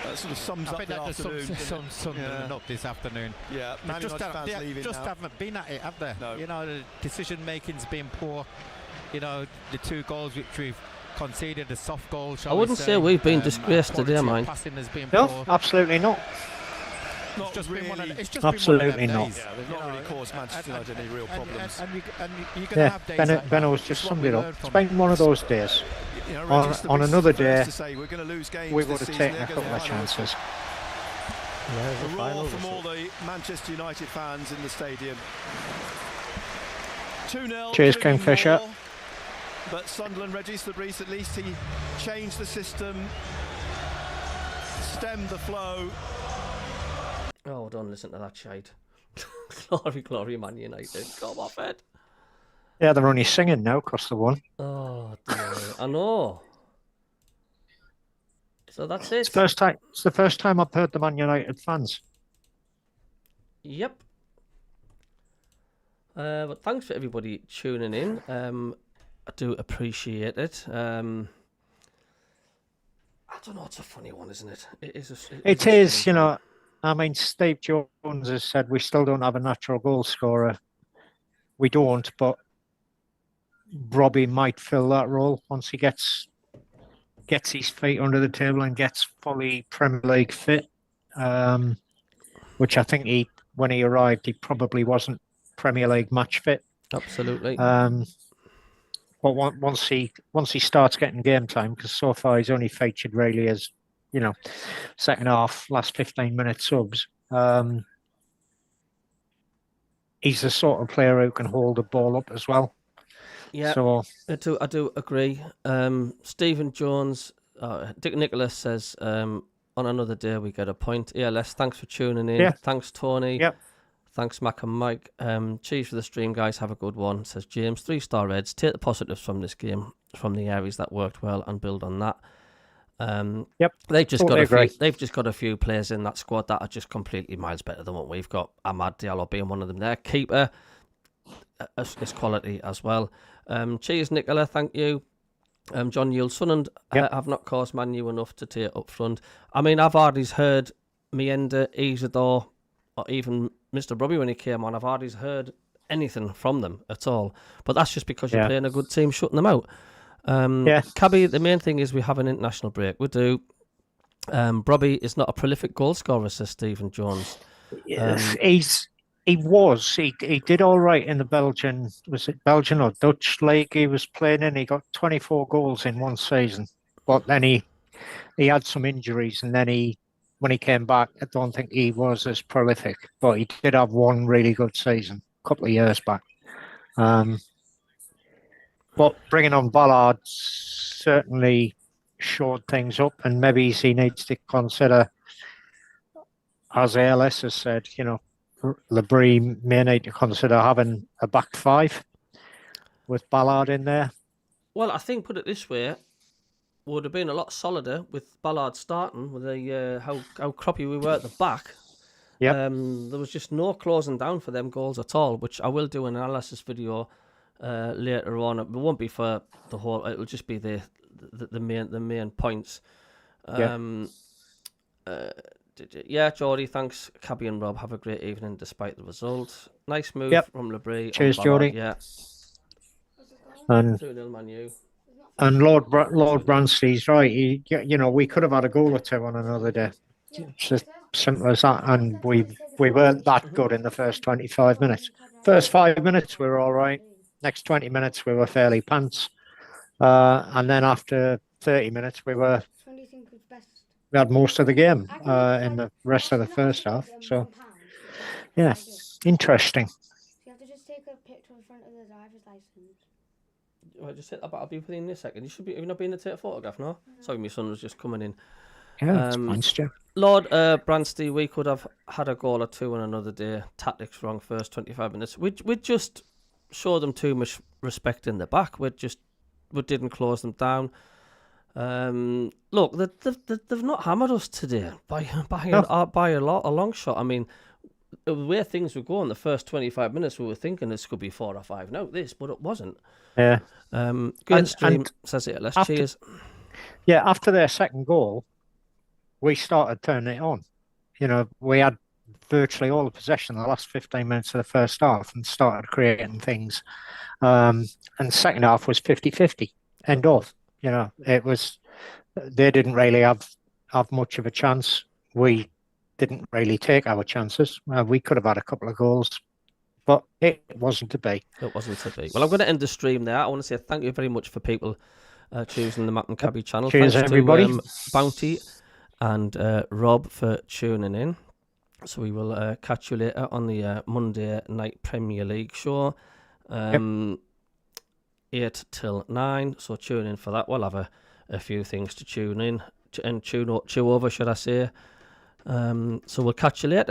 That sort of sums I up think the that does afternoon. doesn't some it? Sunderland Yeah. up this afternoon. Yeah, They Man just, United fans they leaving just now. haven't been at it, have they? No. The decision making's been poor. The 2 goals which we've conceded, the soft goal. I wouldn't say we've been disgraced today, quality of mind. Passing has been no, poor. absolutely not. Not It's just really. been one of, it's just Absolutely been one not. of them days. Yeah, they've not really caused Manchester United any real problems. And you're going to Yeah, have days like that. Benno's just It's what summed we it up. learn It's from been one of those days. You know, On- Regis, the on Beast is another the first day, to say we're going to lose games We this would have season. taken There a goes couple the of final whistle. chances. A roar from all the Manchester United fans in the stadium. 2-0. Cheers, could have been Kingfisher. more, but Sunderland, Regis the Breeze, at least he changed the system, stemmed the flow. Oh, don't listen to that shite. Glory, glory, Man United. Come off it. Yeah, they're only singing now across the one. Oh, dear. I know. So that's it. It's the first time I've heard the Man United fans. Yep. But thanks for everybody tuning in. I do appreciate it. I don't know. It's a funny one, isn't it? It is. It is, I mean, Steve Jones has said we still don't have a natural goal scorer. We don't, but Robbie might fill that role once he gets his feet under the table and gets fully Premier League fit. Which I think when he arrived, he probably wasn't Premier League match fit. Absolutely. But once he starts getting game time, because so far he's only featured really as, second half, last 15 minute subs. He's the sort of player who can hold the ball up as well. Yeah, So I do agree. Stephen Jones, Dick Nicholas says, on another day we get a point. ELS, thanks for tuning in. Yeah. Thanks, Tony. Yep. Thanks, Mac and Mike. Cheers for the stream, guys. Have a good one. Says James. 3-star Reds. Take the positives from this game, from the areas that worked well, and build on that. Yep. They've just got Totally they've just got a few players in that squad that are just completely miles better than what we've got. Ahmad Diallo being one of them. There, keeper is quality as well. Cheers, Nicola. Thank you. John Yule, Sunderland have not caused Man U enough to take up front. I mean, I've already heard Mienda, Isidore, or even Mr. Robbie when he came on. I've already heard anything from them at all. But that's just because you're playing a good team, shutting them out. Cabbie, the main thing is we have an international break. We do. Robbie is not a prolific goal scorer, says Stephen Jones. He did all right in the Belgian or Dutch league he was playing in. He got 24 goals in one season, but then he had some injuries, and then when he came back, I don't think he was as prolific, but he did have one really good season a couple of years back. But bringing on Ballard certainly shored things up, and maybe he needs to consider, as ALS has said, Labrie may need to consider having a back five with Ballard in there. Well, I think, put it this way, would have been a lot solider with Ballard starting, with how crappy we were at the back. Yep. There was just no closing down for them goals at all, which I will do an analysis video later on. It won't be for the whole. It'll just be the main points. Geordie, thanks. Cabbie and Rob, have a great evening despite the result. Nice move from Labrie. Cheers, Geordie. Yeah. And 2-0 Man U. And Lord Bransley's right. We could have had a goal or two on another day. It's as simple as that. And we weren't that good in the first 25 minutes. First 5 minutes we were all right. Next 20 minutes we were fairly pants. And then after 30 minutes we had most of the game in the rest of the first half. So, yeah, interesting. You have to just take a picture in front of the driver's license. Well, just hit that, but I'll be with you in a second. Have you not been to take a photograph, no? Sorry, my son was just coming in. Yeah, it's fine, Stu. Lord Bransty, we could have had a goal or two on another day. Tactics wrong first 25 minutes. We just showed them too much respect in the back. We didn't close them down. Look, they've not hammered us today by a long shot. I mean, the way things were going, the first 25 minutes, we were thinking this could be 4 or 5 now, but it wasn't. Yeah. Great stream, says it. Let's cheers. Yeah, after their second goal, we started turning it on. We had virtually all the possession in the last 15 minutes of the first half and started creating things. And second half was 50-50, end of. It was, they didn't really have much of a chance. We didn't really take our chances. We could have had a couple of goals, but it wasn't to be. It wasn't to be. Well, I'm going to end the stream there. I want to say thank you very much for people choosing the MACKEM CABBIE channel. Cheers, thanks everybody. To Bounty and Rob for tuning in. So we will catch you later on the Monday night Premier League show. 8 till 9, so tune in for that. We'll have a few things to tune in and chew over, should I say. So we'll catch you later.